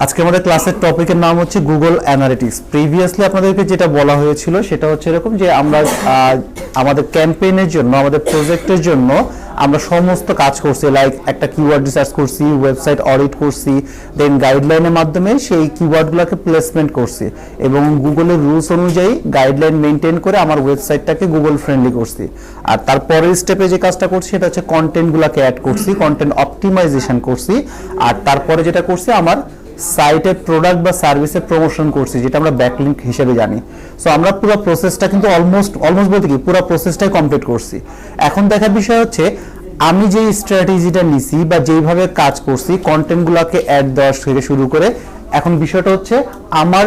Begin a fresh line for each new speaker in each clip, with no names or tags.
আজকে আমাদের ক্লাসের টপিকের নাম হচ্ছে গুগল অ্যানালিটিক্স। প্রিভিয়াসলি আপনাদেরকে যেটা বলা হয়েছিল সেটা হচ্ছে এরকম যে আমরা আমাদের ক্যাম্পেইনের জন্য, আমাদের প্রজেক্টের জন্য আমরা সমস্ত কাজ করছি, লাইক একটা কিওয়ার্ড রিসার্চ করছি, ওয়েবসাইট অডিট করছি, দেন গাইডলাইনের মাধ্যমে সেই কিওয়ার্ডগুলোকে প্লেসমেন্ট করছি এবং গুগলের রুলস অনুযায়ী গাইডলাইন মেনটেন করে আমার ওয়েবসাইটটাকে গুগল ফ্রেন্ডলি করছি। আর তারপরের স্টেপে যে কাজটা করছি সেটা হচ্ছে কন্টেন্টগুলোকে অ্যাড করছি, কন্টেন্ট অপটিমাইজেশন করছি, আর তারপরে যেটা করছি আমার সাইটের প্রোডাক্ট বা সার্ভিসের প্রমোশন করছি, যেটা আমরা ব্যাকলিংক হিসেবে জানি। সো আমরা পুরো প্রসেসটা কিন্তু অলমোস্ট বলতে কি পুরো প্রসেসটাই কমপ্লিট করছি। এখন দেখার বিষয় হচ্ছে আমি যেই স্ট্র্যাটেজিটা নিছি বা যেইভাবে কাজ করছি, কন্টেন্টগুলোকে অ্যাড দেওয়া থেকে শুরু করে, এখন বিষয়টা হচ্ছে আমার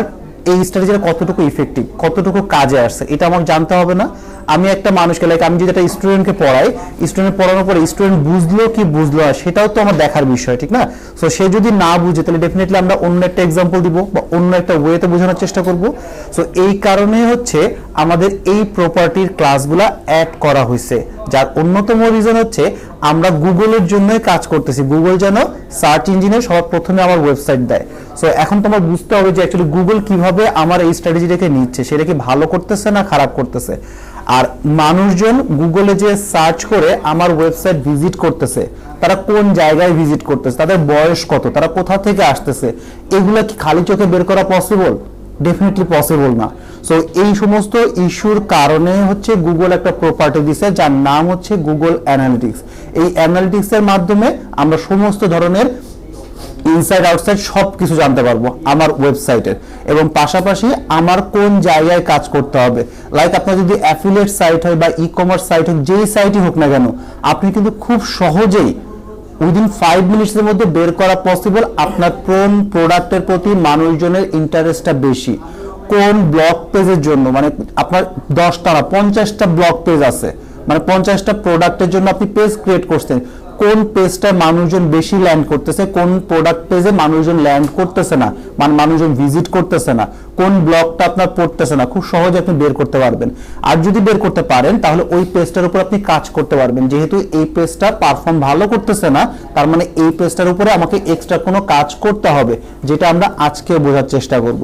এই স্ট্র্যাটেজিটা কতটুকু ইফেক্টিভ, কতটুকু কাজে আসছে এটা আমাকে জানতে হবে না। আমি একটা মানুষকে, লাইক আমি যদি একটা স্টুডেন্টকে পড়াই, স্টুডেন্ট পড়ানোর পরে স্টুডেন্ট বুঝলো কি বুঝলো না সেটাও তো আমার দেখার বিষয়, ঠিক না? সো সে যদি না বুঝে তাহলে ডেফিনেটলি আমরা অন্য একটা এক্সাম্পল দিব বা অন্য একটা ওয়েতে বোঝানোর চেষ্টা করব। সো এই কারণে হচ্ছে আমাদের এই প্রপার্টির ক্লাসগুলা অ্যাড করা হয়েছে, যার অন্যতম রিজন হচ্ছে আমরা গুগলের জন্যই কাজ করতেছি। গুগল যেন সার্চ ইঞ্জিনে সবার প্রথমে আমার ওয়েবসাইট দেয়। সো এখন তোমার বুঝতে হবে যে অ্যাকচুয়ালি গুগল কিভাবে আমার এই স্ট্র্যাটেজিটাকে নিচ্ছে, সেটা কি ভালো করতেছে না খারাপ করতেছে। আর মানুষজন গুগলে যে সার্চ করে আমার ওয়েবসাইট ভিজিট করতেছে, তারা কোন জায়গায় ভিজিট করতেছে, তাদের বয়স কত, তারা কোথা থেকে আসতেছে, এগুলো কি খালি চোখে বের করা পসিবল? ডেফিনেটলি পসিবল না। সো এই সমস্ত ইস্যুর কারণে হচ্ছে গুগল একটা প্রপার্টি দিছে যার নাম হচ্ছে গুগল অ্যানালিটিক্স। এই অ্যানালিটিক্স এর মাধ্যমে আমরা সমস্ত ধরনের ইনসাইড আউটসাইড সব কিছু জানতে পারবো আমার ওয়েবসাইটের, এবং পাশাপাশি আমার কোন জায়গায় কাজ করতে হবে। লাইক আপনার যদি অ্যাফিলিয়েট সাইট হয় বা ই কমার্স সাইট হোক, যেই সাইটই হোক না কেন, আপনি কিন্তু খুব সহজেই উইদিন 5 মিনিটসের মধ্যে বের করা পসিবল আপনার কোন প্রোডাক্টের প্রতি মানুষজনের ইন্টারেস্টটা বেশি, কোন ব্লগ পেজের জন্য, মানে আপনার 10টা না 50টা ব্লগ পেজ আছে, মানে 50টা প্রোডাক্টের জন্য আপনি পেজ ক্রিয়েট করছেন, কোন পেজটা মানুষজন বেশি ল্যান্ড করতেছে, কোন প্রোডাক্ট পেজে মানুষজন ল্যান্ড করতেছে না, মানে মানুষজন ভিজিট করতেছে না, কোন ব্লগটা আপনার পড়তেছে না, খুব সহজে আপনি বের করতে পারবেন। আর যদি বের করতে পারেন তাহলে ওই পেজটার উপর আপনি কাজ করতে পারবেন। যেহেতু এই পেজটা পারফর্ম ভালো করতেছে না, তার মানে এই পেজটার উপরে আমাকে এক্সট্রা কোনো কাজ করতে হবে, যেটা আমরা আজকে বোঝার চেষ্টা করব।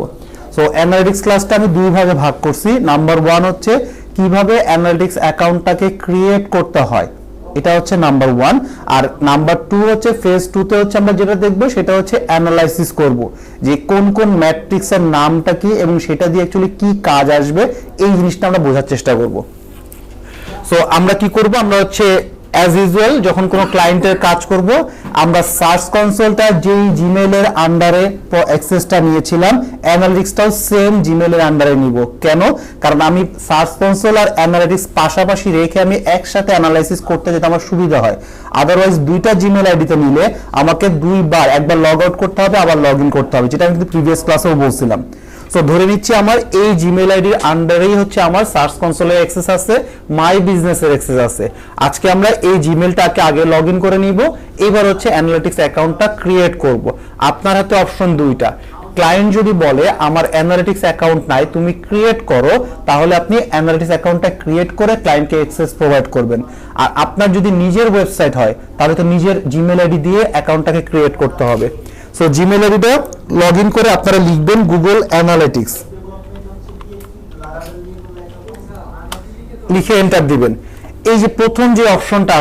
সো অ্যানালিটিক্স ক্লাসটা আমি দুই ভাগে ভাগ করছি। নাম্বার 1 হচ্ছে কিভাবে অ্যানালিটিক্স অ্যাকাউন্টটাকে ক্রিয়েট করতে হয়, এটা হচ্ছে নাম্বার 1। আর নাম্বার 2 হচ্ছে ফেজ 2 তে হচ্ছে আমরা যেটা দেখবো সেটা হচ্ছে অ্যানালাইসিস করব, যে কোন কোন ম্যাট্রিক্সের নামটা কি এবং সেটা দিয়ে অ্যাকচুয়ালি কি কাজ আসবে, এই জিনিসটা আমরা বোঝার চেষ্টা করব। সো আমরা কি করব, আমরা হচ্ছে অ্যাজ ইউজুয়াল যখন কোনো ক্লায়েন্টের কাজ করব, আমরা সার্চ কনসোলটা যেই জিমেইলের আন্ডারে অ্যাক্সেসটা নিয়েছিলাম, অ্যানালিটিক্সটাও সেম জিমেইলের আন্ডারে নিব। কেন? কারণ আমি সার্চ কনসোল আর অ্যানালিটিক্স পাশাপাশি রেখে আমি একসাথে অ্যানালাইসিস করতে যেতে আমার সুবিধা হয়। আদারওয়াইজ দুইটা জিমেইল আইডিতে নিলে আমাকে একবার লগ আউট করতে হবে, আবার লগ ইন করতে হবে, যেটা আমি কিন্তু প্রিভিয়াস ক্লাসেও বলছিলাম। সো ধরে নিচ্ছি আমার এই জিমেইল আইডির আন্ডারেই হচ্ছে আমার সার্চ কনসোলের অ্যাক্সেস আছে, মাই বিজনেসের অ্যাক্সেস আছে। আজকে আমরা এই জিমেইলটাকে আগে লগ ইন করে নিব, এবার হচ্ছে অ্যানালিটিক্স অ্যাকাউন্টটা ক্রিয়েট করব। আপনার হাতে অপশন দুইটা। ক্লায়েন্ট যদি বলে আমার অ্যানালিটিক্স অ্যাকাউন্ট নাই, তুমি ক্রিয়েট করো, তাহলে আপনি অ্যানালিটিক্স অ্যাকাউন্টটা ক্রিয়েট করে ক্লায়েন্টকে অ্যাক্সেস প্রোভাইড করবেন। আর আপনার যদি নিজের ওয়েবসাইট হয় তাহলে তো নিজের জিমেইল আইডি দিয়ে অ্যাকাউন্টটাকে ক্রিয়েট করতে হবে। সো জিমেইল আইডিটা লগ ইন করে আপনারা লিখবেন গুগল অ্যানালিটিক্স, লিখে এন্টার দিবেন। এই যে প্রথম যে অপশনটা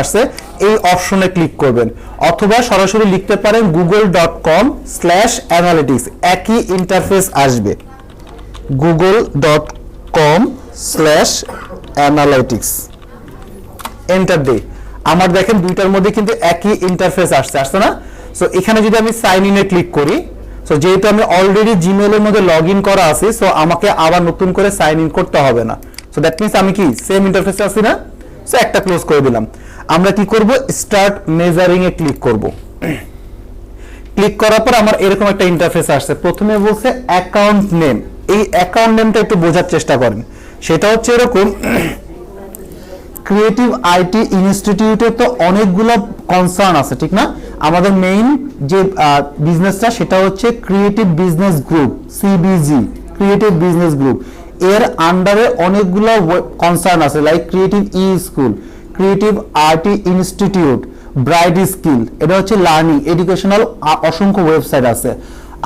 আসছে এই অপশনে ক্লিক করবেন, অথবা সরাসরি লিখতে পারেন google.com/analytics, একই ইন্টারফেস আসবে, google.com/analytics, এন্টার দিই। আমার দেখেন দুইটার মধ্যে কিন্তু একই ইন্টারফেস আসছে না? সো এখানে যদি আমি সাইন ইনে ক্লিক করি, সো যেহেতু আমি অলরেডি জিমেইলের মধ্যে লগ ইন করা আছে, সো আমাকে আবার নতুন করে সাইন ইন করতে হবে না। সো দ্যাট মিন্স আমি কি সেম ইন্টারফেসে আছি না? সো একটা ক্লোজ করে দিলাম। আমরা কি করব, স্টার্ট মেজারিং এ ক্লিক করব। ক্লিক করার পর আমার এরকম একটা ইন্টারফেস আসছে। প্রথমে বলছে অ্যাকাউন্ট নেম। এই অ্যাকাউন্ট নেমটা একটু বোঝার চেষ্টা করেন। সেটা হচ্ছে এরকম, ক্রিয়েটিভ আইটি ইনস্টিটিউটে তো অনেকগুলো কনসার্ন আছে, ঠিক না? আমাদের মেইন যে বিজনেসটা সেটা হচ্ছে creative business group, CBG, creative business group. এর আন্ডারে অনেকগুলো কনসার্ন আছে, like creative E school, creative RT institute, bright skill, এটা হচ্ছে লার্নিং এডুকেশনাল অসংখ্য ওয়েবসাইট আছে।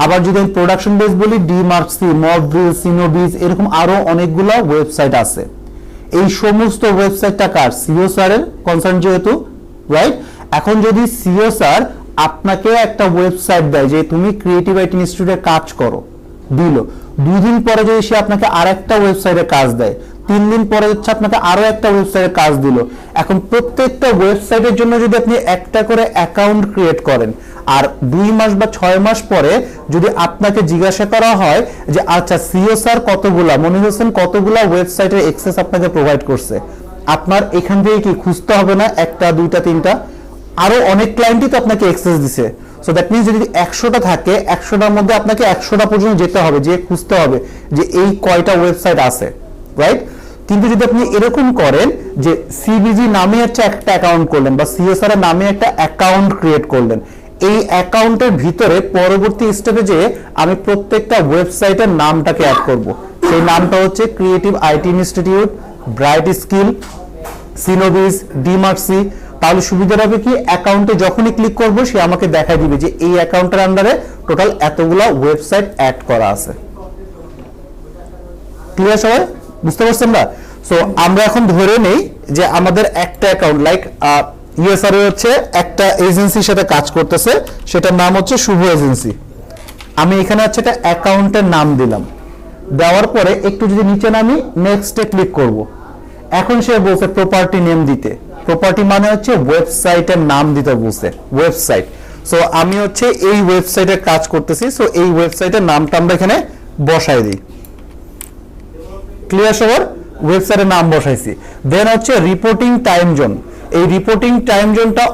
আবার যদি আমি প্রোডাকশন বেস বলি ডিমার্কসি, মকড্রিল, সিনোবিজ, এরকম আরো অনেকগুলো ওয়েবসাইট আছে। এই সমস্ত ওয়েবসাইটটা কার? সিও স্যারের কনসার্ন যেহেতু, রাইট? এখন যদি সিও স্যার আপনাকে একটা ওয়েবসাইট দেয় যে তুমি ক্রিয়েটিভ আইটি ইনস্টিটিউটে কাজ করো, দিল, 2 দিন পরে যদি সে আপনাকে আরেকটা ওয়েবসাইটে কাজ দেয়, 3 দিন পরে হচ্ছে আপনাকে আরো একটা ওয়েবসাইটে কাজ দিল। এখন প্রত্যেকটা ওয়েবসাইটের জন্য যদি আপনি একটা করে অ্যাকাউন্ট ক্রিয়েট করেন, আর 2 মাস বা 6 মাস পরে যদি আপনাকে জিজ্ঞাসা করা হয় যে আচ্ছা সিও স্যার কতগুলা, মনির হোসেন কতগুলা ওয়েবসাইটের অ্যাক্সেস আপনাকে প্রোভাইড করছে, আপনার এখান থেকে কি খুঁজতে হবে না 1টা 2টা 3টা? আরো অনেক ক্লায়েন্টই তো আপনাকে অ্যাক্সেস দিছে। সো দ্যাট মিনস যদি 100টা থাকে, 100টার মধ্যে আপনাকে 100টা পর্যন্ত যেতে হবে, যে খুঁজতে হবে যে এই কয়টা ওয়েবসাইট আছে, রাইট? কিন্তু যদি আপনি এরকম করেন যে সিবিজি নামে একটা অ্যাকাউন্ট করলেন বা সিএসআর এর নামে একটা অ্যাকাউন্ট ক্রিয়েট করলেন, এই অ্যাকাউন্টের ভিতরে পরবর্তী স্টেপে যে আমি প্রত্যেকটা ওয়েবসাইটের নামটাকে অ্যাড করব, সেই নামটা হচ্ছে creative IT institute, bright skill, সিনোবিজ, ডিমার্কসি। তাহলে সুবিধা হবে কি, অ্যাকাউন্টে যখনই ক্লিক করব সে আমাকে দেখাই দিবে যে এই অ্যাকাউন্টের আন্ডারে টোটাল এতগুলা ওয়েবসাইট অ্যাড করা আছে। ক্লিয়ার সবাই? বুঝতে পারছেন না? সো আমরা এখন ধরে নেই যে আমাদের একটা অ্যাকাউন্ট লাইক ইউএসআর হচ্ছে একটা এজেন্সির সাথে কাজ করতেছে, সেটার নাম হচ্ছে শুভ এজেন্সি। আমি এখানে হচ্ছে একটা অ্যাকাউন্টের নাম দিলাম, দেওয়ার পরে একটু যদি নিচে নামি নেক্সটে ক্লিক করব। এখন সে বলছে প্রপার্টি নেম দিতে, প্রপার্টি মানে হচ্ছে ওয়েবসাইটের নাম দিতে বলছে, ওয়েবসাইট। সো আমি হচ্ছে এই ওয়েবসাইটে কাজ করতেছি, সো এই ওয়েবসাইটের নামটা আমরা এখানে বসাই দিই। ক্লিয়ার সবার? ওয়েবসাইটের নাম বসাইছি। দেন হচ্ছে রিপোর্টিং টাইম জোন। এই রিপোর্টিং টাইম জোনটা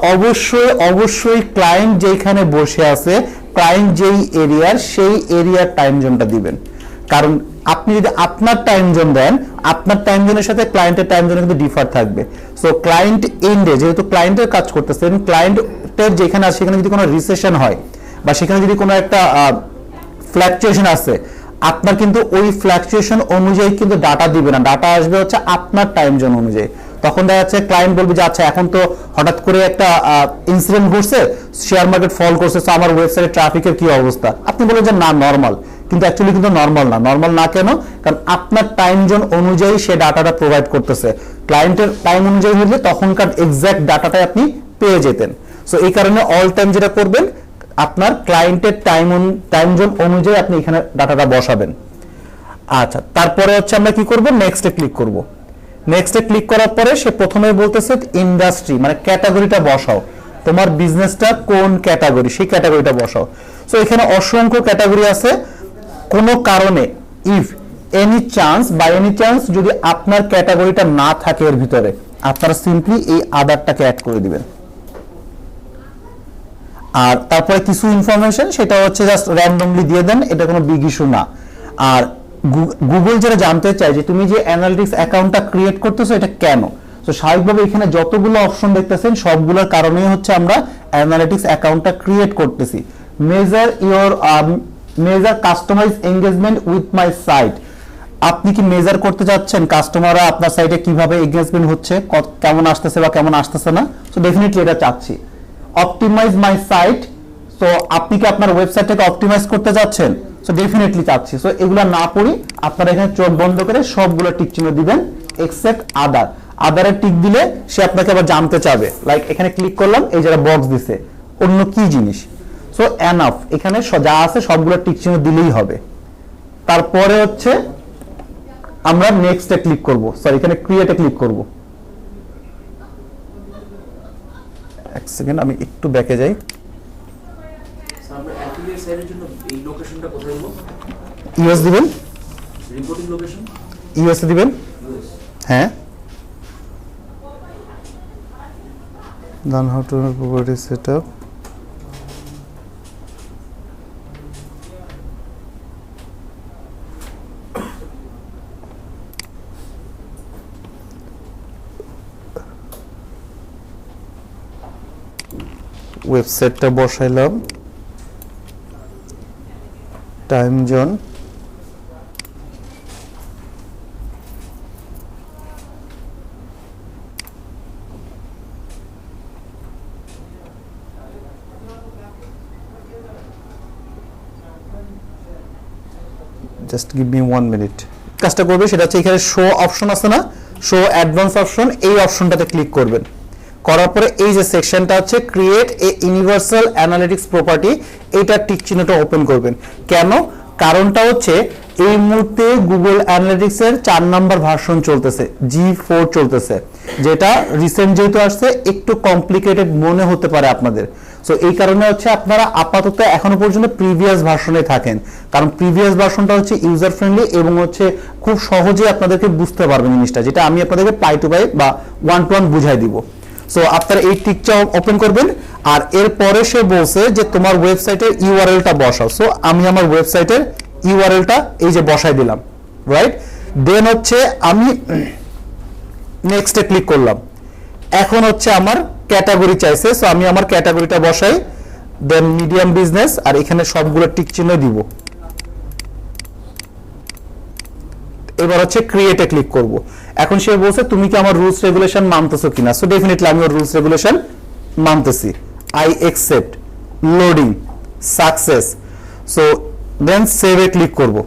অবশ্যই ক্লায়েন্ট যেখানে বসে আছে, ক্লায়েন্ট যেই এরিয়ার, সেই এরিয়ার টাইম জোনটা দিবেন। কারণ আপনি যদি আপনার টাইম জোন দেন, আপনার টাইম জোনের সাথে ক্লায়েন্টের টাইম জোনে কিন্তু ডিফার থাকবে। সো ক্লায়েন্ট এন্ডে যেহেতু ক্লায়েন্টের কাজ করতেছেন, ক্লায়েন্টের যেখানে আছে সেখানে যদি কোনো রিসেশন হয় বা সেখানে যদি কোনো একটা ফ্ল্যাকচুয়েশন আছে, আপনার কিন্তু ওই ফ্ল্যাকচুয়েশন অনুযায়ী কিন্তু ডাটা দিবে না, ডাটা আসবে হচ্ছে আপনার টাইম জোন অনুযায়ী। তখন দেখা যাচ্ছে ক্লায়েন্ট বলবে যে আচ্ছা এখন তো হঠাৎ করে একটা ইনসিডেন্ট ঘটছে, শেয়ার মার্কেট ফল করছে, তো আমার ওয়েবসাইটে ট্রাফিকের কি অবস্থা? আপনি বলেন যে না নরমাল, কিন্তু অ্যাকচুয়ালি কিন্তু নরমাল না। নরমাল না কেন? কারণ আপনার টাইম জোন অনুযায়ী সে ডাটাটা প্রোভাইড করতেছে। ক্লায়েন্টের টাইম অনুযায়ী হলে তখনকার এক্সাক্ট ডাটাটাই আপনি পেয়ে যেতেন। সো এই কারণে অল টাইম যেটা করবেন, আপনার ক্লায়েন্টের টাইম জোন অনুযায়ী আপনি এখানে ডাটাটা বসাবেন। আচ্ছা, তারপরে হচ্ছে আমরা কি করব, নেক্সটে ক্লিক করব। নেক্সটে ক্লিক করার পরে সে প্রথমে বলতেছে ইন্ডাস্ট্রি মানে ক্যাটাগরিটা বসাও, তোমার বিজনেসটা কোন ক্যাটাগরি, সেই ক্যাটাগরিটা বসাও। সো এখানে অসংখ্য ক্যাটাগরি আছে। কোনো কারণে ইফ এনি চান্স যদি আপনার ক্যাটাগরিটা না থাকে এর ভিতরে, আপনারা সিম্পলি এই আদারটাকে অ্যাড করে দিবেন। আর তারপরে কিছু ইনফরমেশন সেটা হচ্ছে জাস্ট র্যান্ডমলি দিয়ে দেন, এটা কোনো বিগ ইস্যু না। আর গুগল যেটা জানতে চায় যে তুমি যে অ্যানালিটিক্স অ্যাকাউন্টটা ক্রিয়েট করতেছো এটা কেন, তো স্বাভাবিকভাবে এখানে যতগুলো অপশন দেখতেছেন সবগুলোর কারণেই হচ্ছে আমরা অ্যানালিটিক্স অ্যাকাউন্টটা ক্রিয়েট করতেছি। Measure customize engagement with my site. আপনি কি মেজার করতে যাচ্ছেন কাস্টমাররা আপনার সাইটে কিভাবে এঙ্গেজমেন্ট হচ্ছে, কেমন আসতেছে বা কেমন আসতেছে না? সো ডেফিনেটলি এটা চাচ্ছি। অপটিমাইজ মাই সাইট, সো আপনি কি আপনার ওয়েবসাইটটাকে অপটিমাইজ করতে যাচ্ছেন? সো ডেফিনেটলি চাচ্ছি। সো এগুলো না পড়ি, আপনারা এখানে চোখ বন্ধ করে সবগুলো টিক চিহ্ন দিবেন এক্সেপ্ট আদারের টিক দিলে সে আপনাকে আবার জানতে চাবে। লাইক এখানে ক্লিক করলাম, এই যারা বক্স দিছে অন্য কি জিনিস। সো এনাফ, এখানে যা আছে সবগুলো টিক চিহ্ন দিলেই হবে। তারপরে হচ্ছে আমরা নেক্সটে ক্লিক করব, সরি এখানে ক্রিয়েটে ক্লিক করব। এক সেকেন্ড আমি একটু ব্যাকে যাই।
আমরা অ্যাফিলিয়েট সাইটের জন্য এই লোকেশনটা কোথায় দেব?
ইউএস দিবেন,
রিপোর্টিং লোকেশন
ইউএস দিবেন। হ্যাঁ, then how to property setup, ওয়েবসাইটটা বসাইলাম, time zone, just give me 1 minute. কাজটা করবে সেটা হচ্ছে এখানে শো অপশন আছে না, শো অ্যাডভান্স অপশন, এই অপশনটাতে ক্লিক করবেন। করার পরে এই যে সেকশনটা হচ্ছে create a universal analytics property, এইটা টিক চিহ্নটা ওপেন করবেন। কেন? কারণটা হচ্ছে এই মুহূর্তে গুগল অ্যানালিটিক্স এর 4 নাম্বার ভার্সন চলতেছে, G4 চলতেছে, যেটা রিসেন্ট যেহেতু আসছে একটু কমপ্লিকেটেড মনে হতে পারে আপনাদের। সো এই কারণে হচ্ছে আপনারা আপাতত এখনো পর্যন্ত প্রিভিয়াস ভার্সনে থাকেন, কারণ প্রিভিয়াস ভার্সনটা হচ্ছে ইউজার ফ্রেন্ডলি এবং হচ্ছে খুব সহজে আপনাদেরকে বুঝতে পারবেন জিনিসটা, যেটা আমি আপনাদেরকে পাই টু পাই বা 1 to 1 বুঝাই দিব। সো আপনারা এই টিকটা ওপেন করবেন, আর এরপরে সে বলছে যে তোমার ওয়েবসাইটের ইউআরএলটা বসাও। সো আমি আমার ওয়েবসাইটের ইউআরএলটা এই যে বসাই দিলাম, রাইট? দেন হচ্ছে আমি নেক্সটে ক্লিক করলাম। এখন হচ্ছে আমার ক্যাটাগরি চাইছে, সো আমি আমার ক্যাটাগরিটা বসাই, দেন মিডিয়াম বিজনেস, আর এখানে সবগুলো টিক চিহ্ন দিব। এবার হচ্ছে ক্রিয়েটে ক্লিক করব। এখন সে বলছে তুমি কি আমার রুলস রেগুলেশন মানতেছো কিনা? সো ডেফিনেটলি আমি ওর রুলস রেগুলেশন মানতেছি। I accept, loading, success. So then সেভে ক্লিক করব।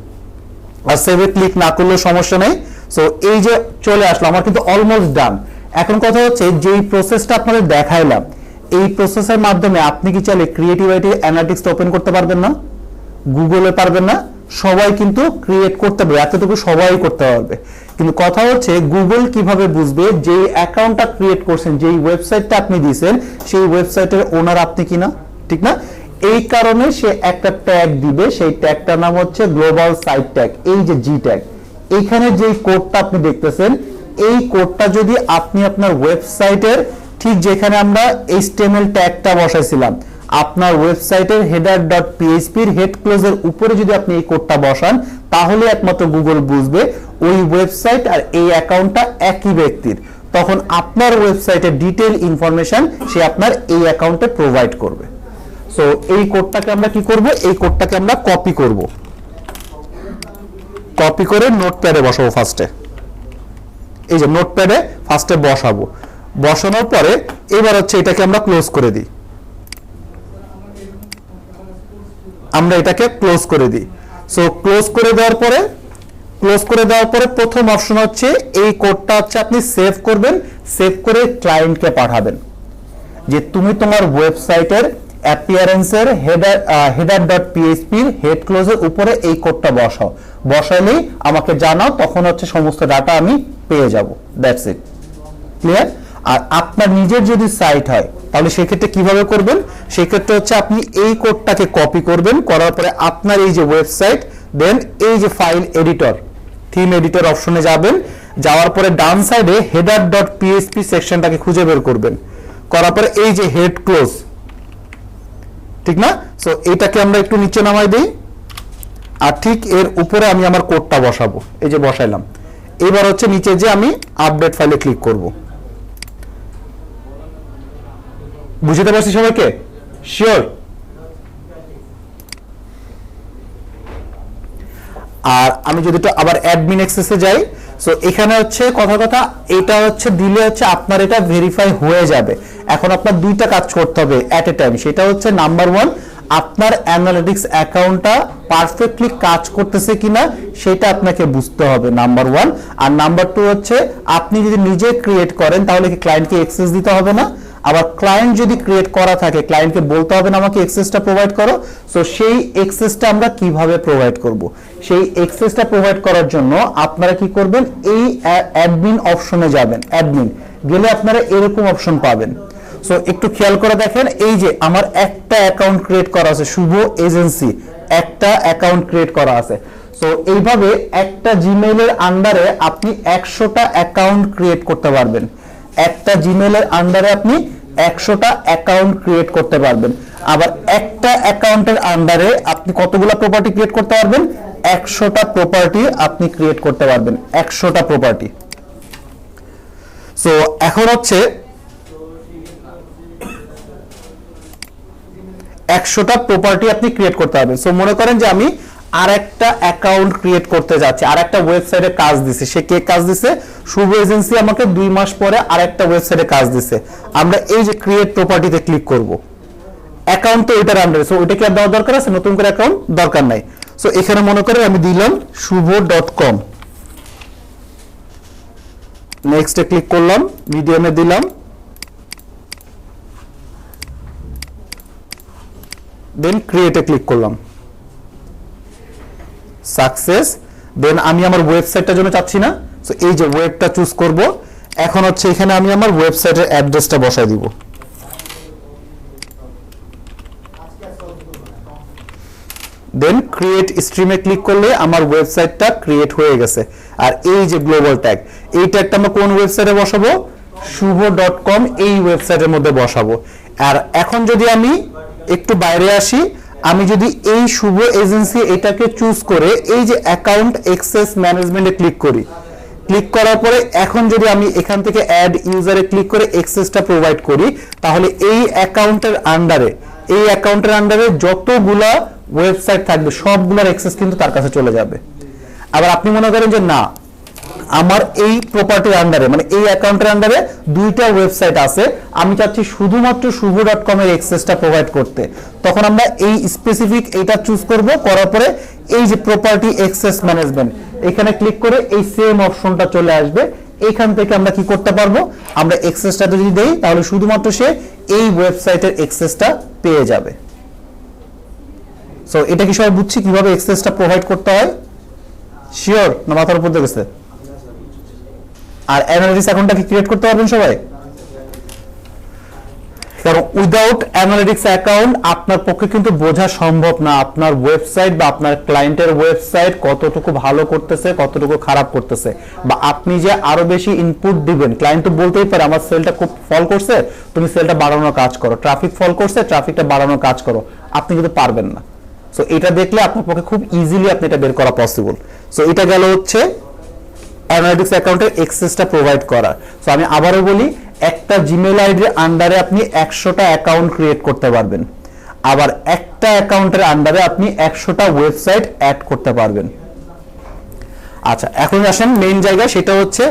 আর সেভে ক্লিক না করলেও সমস্যা নেই। সো এই যে চলে আসলো, আমার কিন্তু অলমোস্ট ডান। এখন কথা হচ্ছে যেই প্রসেসটা আপনাদের দেখাইলাম, এই প্রসেসের মাধ্যমে আপনি কি চাইলে ক্রিয়েটিভিটি অ্যানালিটিক্স ওপেন করতে পারবেন না? গুগলে পারবেন না? সবাই কিন্তু ক্রিয়েট করতে পারবে, এতটুকু সবাই করতে পারবে। কিন্তু কথা হচ্ছে গুগল কিভাবে বুঝবে যে অ্যাকাউন্টটা ক্রিয়েট করছেন, যেই ওয়েবসাইটটা আপনি দিয়েছেন সেই ওয়েবসাইটের ওনার আপনি কিনা, ঠিক না? এই কারণে সে একটা ট্যাগ দিবে, সেই ট্যাগটার নাম হচ্ছে গ্লোবাল সাইট ট্যাগ, এই যে জি ট্যাগ। এইখানে যে কোডটা আপনি দেখতেছেন, এই কোডটা যদি আপনি আপনার ওয়েবসাইটের ঠিক যেখানে আমরা HTML ট্যাগটা বসাইছিলাম, আপনার ওয়েবসাইটের header.php এর হেড ক্লোজের উপরে যদি আপনি এই কোডটা বসান, তাহলে একমাত্র গুগল বুঝবে ওই ওয়েবসাইট আর এই অ্যাকাউন্টটা একই ব্যক্তির। তখন আপনার ওয়েবসাইটের ডিটেইল ইনফরমেশন সে আপনার এই অ্যাকাউন্টে প্রোভাইড করবে। সো এই কোডটাকে আমরা কি করব? এই কোডটাকে আমরা কপি করব। কপি করে নোটপ্যাডে বসাবো ফার্স্টে। এই যে নোটপ্যাডে ফার্স্টে বসাবো। বসানোর পরে এবার হচ্ছে এটাকে আমরা ক্লোজ করে দিই। আমরা এটাকে ক্লোজ করে দিই। সো ক্লোজ করে দেওয়ার পরে প্রথম অপশন হচ্ছে এই কোডটা হচ্ছে আপনি সেভ করবেন, সেভ করে ক্লায়েন্টকে পাঠাবেন যে তুমি তোমার ওয়েবসাইটের অ্যাপিয়ারেন্সের header.php হেড ক্লোজের উপরে এই কোডটা বসাও। বসালেই আমাকে জানাও, তখন হচ্ছে সমস্ত ডাটা আমি পেয়ে যাব। That's it. ক্লিয়ার? আর আপনার নিজের যদি সাইট হয় তাহলে সেক্ষেত্রে কিভাবে করবেন? সেক্ষেত্রে হচ্ছে আপনি এই কোডটাকে কপি করবেন, করার পরে আপনার এই যে ওয়েবসাইট, দেন এই যে ফাইল এডিটর, থিম এডিটর অপশনে যাবেন। যাওয়ার পরে ডান সাইডে header.php সেকশনটাকে খুঁজে বের করবেন। করার পরে এই যে হেড ক্লোজ, ঠিক না? সো এটাকে আমরা একটু নিচে নামাই দিই, আর ঠিক এর উপরে আমি আমার কোডটা বসাবো। এই যে বসাইলাম। এবার হচ্ছে নিচে যে আমি আপডেট ফাইলে ক্লিক করব। বুঝতে পারছি সবাইকে? শিওর? আর আমি যদি তো আবার অ্যাডমিন অ্যাক্সেসে যাই, সো এখানে হচ্ছে কথা এটা হচ্ছে দিলে হচ্ছে আপনার এটা ভেরিফাই হয়ে যাবে। এখন আপনার দুইটা কাজ করতে হবে এট এ টাইম। সেটা হচ্ছে নাম্বার 1, আপনার অ্যানালিটিক্স অ্যাকাউন্টটা পারফেক্টলি কাজ করতেছে কিনা সেটা আপনাকে বুঝতে হবে, নাম্বার 1। আর নাম্বার 2 হচ্ছে আপনি যদি নিজে ক্রিয়েট করেন তাহলে কি ক্লায়েন্টকে অ্যাক্সেস দিতে হবে না? আবার ক্লায়েন্ট যদি ক্রিয়েট করা থাকে, ক্লায়েন্টকে বলতে হবে না আমাকে অ্যাক্সেসটা প্রোভাইড করো। সো সেই অ্যাক্সেসটা আমরা কিভাবে প্রোভাইড করব? সেই অ্যাক্সেসটা প্রোভাইড করার জন্য আপনারা কি করবেন? এই অ্যাডমিন অপশনে যাবেন। অ্যাডমিন গেলে আপনারা এরকম অপশন পাবেন। সো একটু খেয়াল করে দেখেন, এই যে আমার একটা অ্যাকাউন্ট ক্রিয়েট করা আছে, শুভ এজেন্সি, একটা অ্যাকাউন্ট ক্রিয়েট করা আছে। সো এইভাবে একটা জিমেইলের আন্ডারে আপনি 100টা অ্যাকাউন্ট ক্রিয়েট করতে পারবেন। একটা জিমেইলের আন্ডারে আপনি 100টা অ্যাকাউন্ট ক্রিয়েট করতে পারবেন। আবার একটা অ্যাকাউন্টের আন্ডারে আপনি কতগুলো প্রপার্টি ক্রিয়েট করতে পারবেন? 100টা প্রপার্টি আপনি ক্রিয়েট করতে পারবেন। 100টা প্রপার্টি। সো এখন হচ্ছে 100টা প্রপার্টি আপনি ক্রিয়েট করতে পারবেন। সো মনে করেন যে আমি আর একটা অ্যাকাউন্ট ক্রিয়েট করতে যাচ্ছি, আর একটা ওয়েবসাইটে কাজ দিছে। সে কে কাজ দিছে? শুভ এজেন্সি আমাকে 2 মাস পরে আর একটা ওয়েবসাইটে কাজ দিছে। আমরা এই যে ক্রিয়েট প্রপার্টিতে ক্লিক করব। অ্যাকাউন্ট তো ওইটার আন্ডারে, সো ওইটা কি আর দেওয়ার দরকার আছে? নতুন করে অ্যাকাউন্ট দরকার নাই। সো এখানে মনে করে আমি দিলাম শুভ.com, নেক্সটে ক্লিক করলাম, মিডিয়ামে দিলাম, দেন ক্রিয়েটে ক্লিক করলাম, সাকসেস। দেন আমি আমার ওয়েবসাইটটার জন্য চাচ্ছি না, সো এই যে ওয়েবটা চুজ করব। এখন হচ্ছে এখানে আমি আমার ওয়েবসাইটের অ্যাড্রেসটা বসাই দিব। দেন ক্রিয়েট স্ট্রিমে ক্লিক করলে আমার ওয়েবসাইটটা ক্রিয়েট হয়ে গেছে। আর এই যে গ্লোবাল ট্যাগ, এই ট্যাগটা আমরা কোন ওয়েবসাইটে বসাবো? শুভ.com, এই ওয়েবসাইটের মধ্যে বসাবো। আর এখন যদি আমি একটু বাইরে আসি, আমি যদি এই শুভ এজেন্সি এটাকে চুজ করে এই যে অ্যাকাউন্ট অ্যাক্সেস ম্যানেজমেন্টে ক্লিক করি, ক্লিক করার পরে এখন যদি আমি এখান থেকে অ্যাড ইউজারে ক্লিক করে অ্যাক্সেসটা প্রোভাইড করি, তাহলে এই অ্যাকাউন্টের আন্ডারে যতগুলা ওয়েবসাইট থাকবে সবগুলোর অ্যাক্সেস কিন্তু তার কাছে চলে যাবে। আবার আপনি মনে করেন যে না, আমার এই প্রপার্টির আন্ডারে, মানে এই অ্যাকাউন্টের আন্ডারে দুইটা ওয়েবসাইট আছে, আমি চাচ্ছি শুধুমাত্র শুভ.com এর অ্যাক্সেসটা প্রোভাইড করতে, তখন আমরা এই স্পেসিফিক এটা চুজ করব। করার পরে এই যে প্রপার্টি অ্যাক্সেস ম্যানেজমেন্ট, এখানে ক্লিক করে এই সেম অপশনটা চলে আসবে। এখান থেকে আমরা কি করতে পারবো? আমরা অ্যাক্সেসটা যদি দেই তাহলে শুধুমাত্র সে এই ওয়েবসাইটের অ্যাক্সেসটা পেয়ে যাবে। সো এটা কি সবাই বুঝছি কিভাবে অ্যাক্সেসটা প্রোভাইড করতে হয়? শিওর না মাথার উপর দিয়ে গেছে? আর অ্যানালিটিক্স অ্যাকাউন্টটা কি ক্রিয়েট করতে পারবেন সবাই? কারণ উইদাউট অ্যানালিটিক্স অ্যাকাউন্ট আপনার পক্ষে কিন্তু বোঝা সম্ভব না আপনার ওয়েবসাইট বা আপনার ক্লায়েন্টের ওয়েবসাইট কতটুকু ভালো করতেছে, কতটুকু খারাপ করতেছে, বা আপনি যে আরো বেশি ইনপুট দিবেন। ক্লায়েন্ট তো বলতেই পারে আমার সেলটা খুব ফল করছে, তুমি সেলটা বাড়ানোর কাজ করো, ট্রাফিক ফল করছে, ট্রাফিকটা বাড়ানোর কাজ করো, আপনি কিন্তু পারবেন না। সো এটা দেখলে আপনার পক্ষে খুব ইজিলি আপনি এটা বের করা পসিবল। সো এটা গেল হচ্ছে অ্যানালিটিক্স অ্যাকাউন্টের অ্যাক্সেসটা প্রোভাইড করা। সো আমি আবারও বলি, একটা জিমেইল আইডির আন্ডারে আপনি 100টা অ্যাকাউন্ট ক্রিয়েট করতে পারবেন, আবার একটা অ্যাকাউন্টের আন্ডারে আপনি 100টা ওয়েবসাইট অ্যাড করতে পারবেন। আচ্ছা, এখন আসেন মেইন জায়গা, সেটা হচ্ছে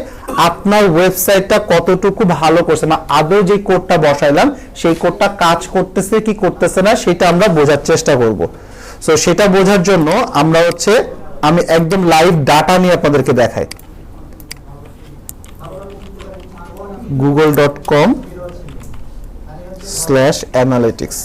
আপনার ওয়েবসাইটটা কতটুকু ভালো করছে, না আদৌ যে কোডটা বসাইলাম সেই কোডটা কাজ করতেছে কি করতেছে না সেটা আমরা বোঝার চেষ্টা করব। সো সেটা বোঝার জন্য আমরা হচ্ছে আমি একদম লাইভ ডাটা নিয়ে আপনাদেরকে দেখাই। google.com/analytics।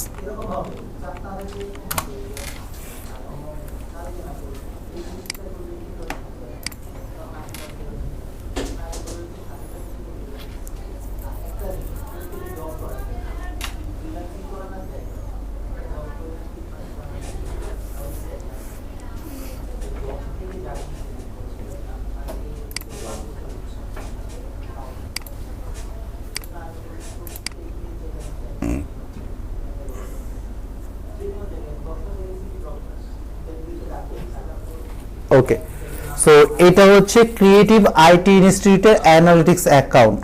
ওকে, সো এটা হচ্ছে ক্রিয়েটিভ আইটি ইনস্টিটিউটের analytics account,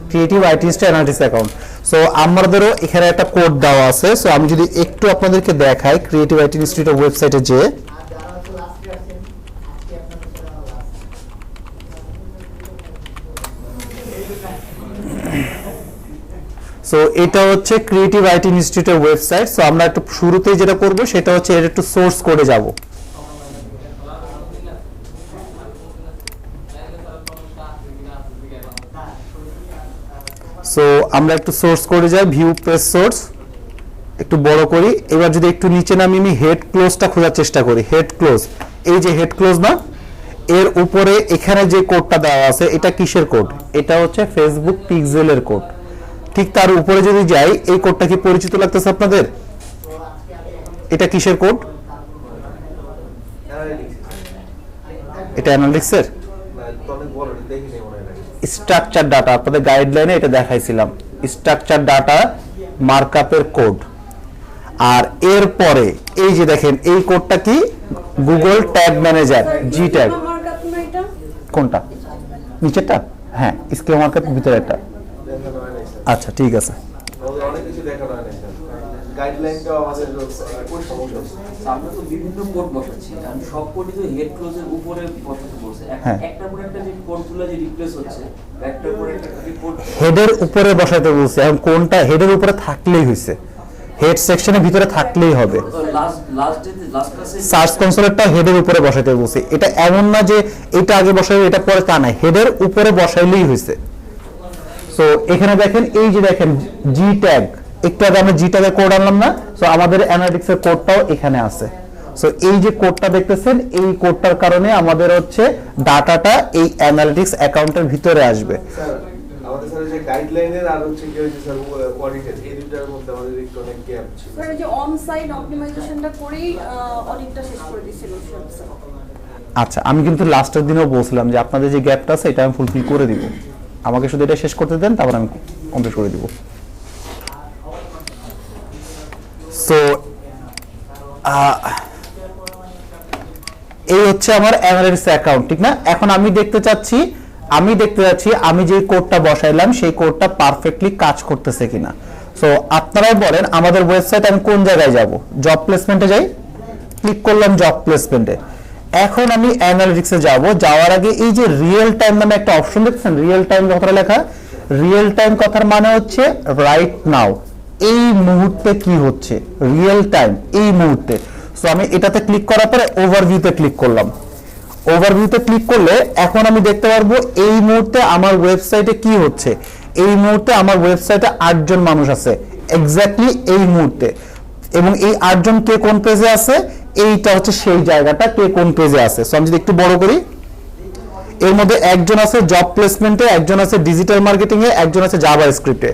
creative IT institute analytics account. So আমাদেরও এখানে একটা কোড দেওয়া আছে। সো আমি যদি একটু আপনাদেরকে দেখাই ক্রিয়েটিভ আইটি ইনস্টিটিউটের ওয়েবসাইটে যে, সো এটা হচ্ছে ক্রিয়েটিভ আইটি ইনস্টিটিউটের ওয়েবসাইট। সো আমরা একটু শুরুতেই যেটা করব সেটা হচ্ছে এর একটু সোর্স কোডে যাব। সো আমরা একটু সোর্স করে যাই, ভিউ পেজ সোর্স একটু বড় করি। এবার যদি একটু নিচে নামি আমি হেড ক্লোজটা খোঁজার চেষ্টা করি, হেড ক্লোজ, এই যে হেড ক্লোজ না, এর উপরে এখানে যে কোডটা দেওয়া আছে এটা কিসের কোড? এটা হচ্ছে ফেসবুক পিক্সেলের কোড। ঠিক তার উপরে যদি যাই, এই কোডটা কি পরিচিত লাগতেছে আপনাদের? এটা কিসের কোড? এটা অ্যানালিটিক্সের স্ট্রাকচার ডাটা, আপনাদের গাইডলাইনে এটা দেখাইছিলাম, স্ট্রাকচার ডাটা মার্কআপের কোড। আর এরপরে এই যে দেখেন এই কোডটা কি? গুগল ট্যাগ ম্যানেজার, জি ট্যাগ। কোনটা? নিচেরটা? হ্যাঁ, স্কিল মার্কআপ ভিতরে একটা। আচ্ছা ঠিক আছে।
অনেক কিছু দেখানো হয় না, গাইডলাইনটাও আমাদের কোড সমস্যা। আমরা তো বিভিন্ন কোড বসাচ্ছি, আমি সব কোডই তো হেড ক্লোজের উপরে বসাতে বলছে, একটার পর একটা যে কোডগুলো যে রিপ্লেস হচ্ছে, একটার পর একটা যে কোড
হেডের উপরে বসাতে বলছে। এখন কোনটা? হেডের উপরে থাকলেই হইছে, হেড সেকশনের ভিতরে থাকলেই হবে। সার্চ কনসোলেরটা হেডের উপরে বসাইতে বলছি, এটা এমন না যে এটা আগে বসাইবে এটা পরে, তা না, হেডের উপরে বসাইলেই হয়েছে। সো এখানে দেখেন, এই যে দেখেন জি ট্যাগ, একটু আগে আমরা জি ট্যাগের কোড আনলাম না, সো আমাদের অ্যানালিটিক্সের কোডটাও এখানে আছে। সো এই যে কোডটা দেখতেছেন, এই কোডটার কারণে আমাদের হচ্ছে ডাটাটা এই অ্যানালিটিক্স অ্যাকাউন্টের ভিতরে আসবে।
আমাদের স্যার যে গাইডলাইনের আর হচ্ছে কি হচ্ছে স্যার অডিটের এই দুটার মধ্যে আমাদের একটু অনেক গ্যাপ ছিল।
স্যার যে অন সাইট অপটিমাইজেশনটা করেই অডিটটা শেষ করে দিয়েছিল স্যার।
আচ্ছা, আমি কিন্তু লাস্টের দিনেও বলছিলাম যে আপনাদের যে গ্যাপটা আছে এটা আমি ফুলফিল করে দিব, আমাকে শুধু এটা শেষ করতে দেন, তারপর আমি কমপ্লিট করে দিব। সো এই হচ্ছে আমার অ্যানালিটিক্স অ্যাকাউন্ট, ঠিক না? এখন আমি দেখতে চাচ্ছি আমি যে কোডটা বসাইলাম সেই কোডটা পারফেক্টলি কাজ করতেছে কিনা। সো আপনারাই বলেন, আমাদের ওয়েবসাইট আমি কোন জায়গায় যাব? জব প্লেসমেন্টে যাই, ক্লিক করলাম জব প্লেসমেন্টে। এখন আমি অ্যানালিটিক্সে যাব, যাওয়ার আগে এই যে রিয়েল টাইম নামে একটা অপশন দেখছেন, রিয়েল টাইম কথাটা লেখা, রিয়েল টাইম কথার মানে হচ্ছে রাইট নাও, এই মুহূর্তে কি হচ্ছে, রিয়েল টাইম এই মুহূর্তে। সো আমি এটাতে ক্লিক করার পরে ওভারভিউতে ক্লিক করলাম। ওভারভিউতে ক্লিক করলে এখন আমি দেখতে পারবো এই মুহূর্তে আমার ওয়েবসাইটে কি হচ্ছে। এই মুহূর্তে আমার ওয়েবসাইটে 8 জন মানুষ আছে এক্স্যাক্টলি এই মুহূর্তে, এবং এই 8 জন কে কোন পেজে আছে, এইটা হচ্ছে সেই জায়গাটা কে কোন পেজে আছে। সো আমি যদি একটু বড় করি, এর মধ্যে একজন আছে জব প্লেসমেন্টে, একজন আছে ডিজিটাল মার্কেটিং এ, একজন আছে জাভাস্ক্রিপ্টে।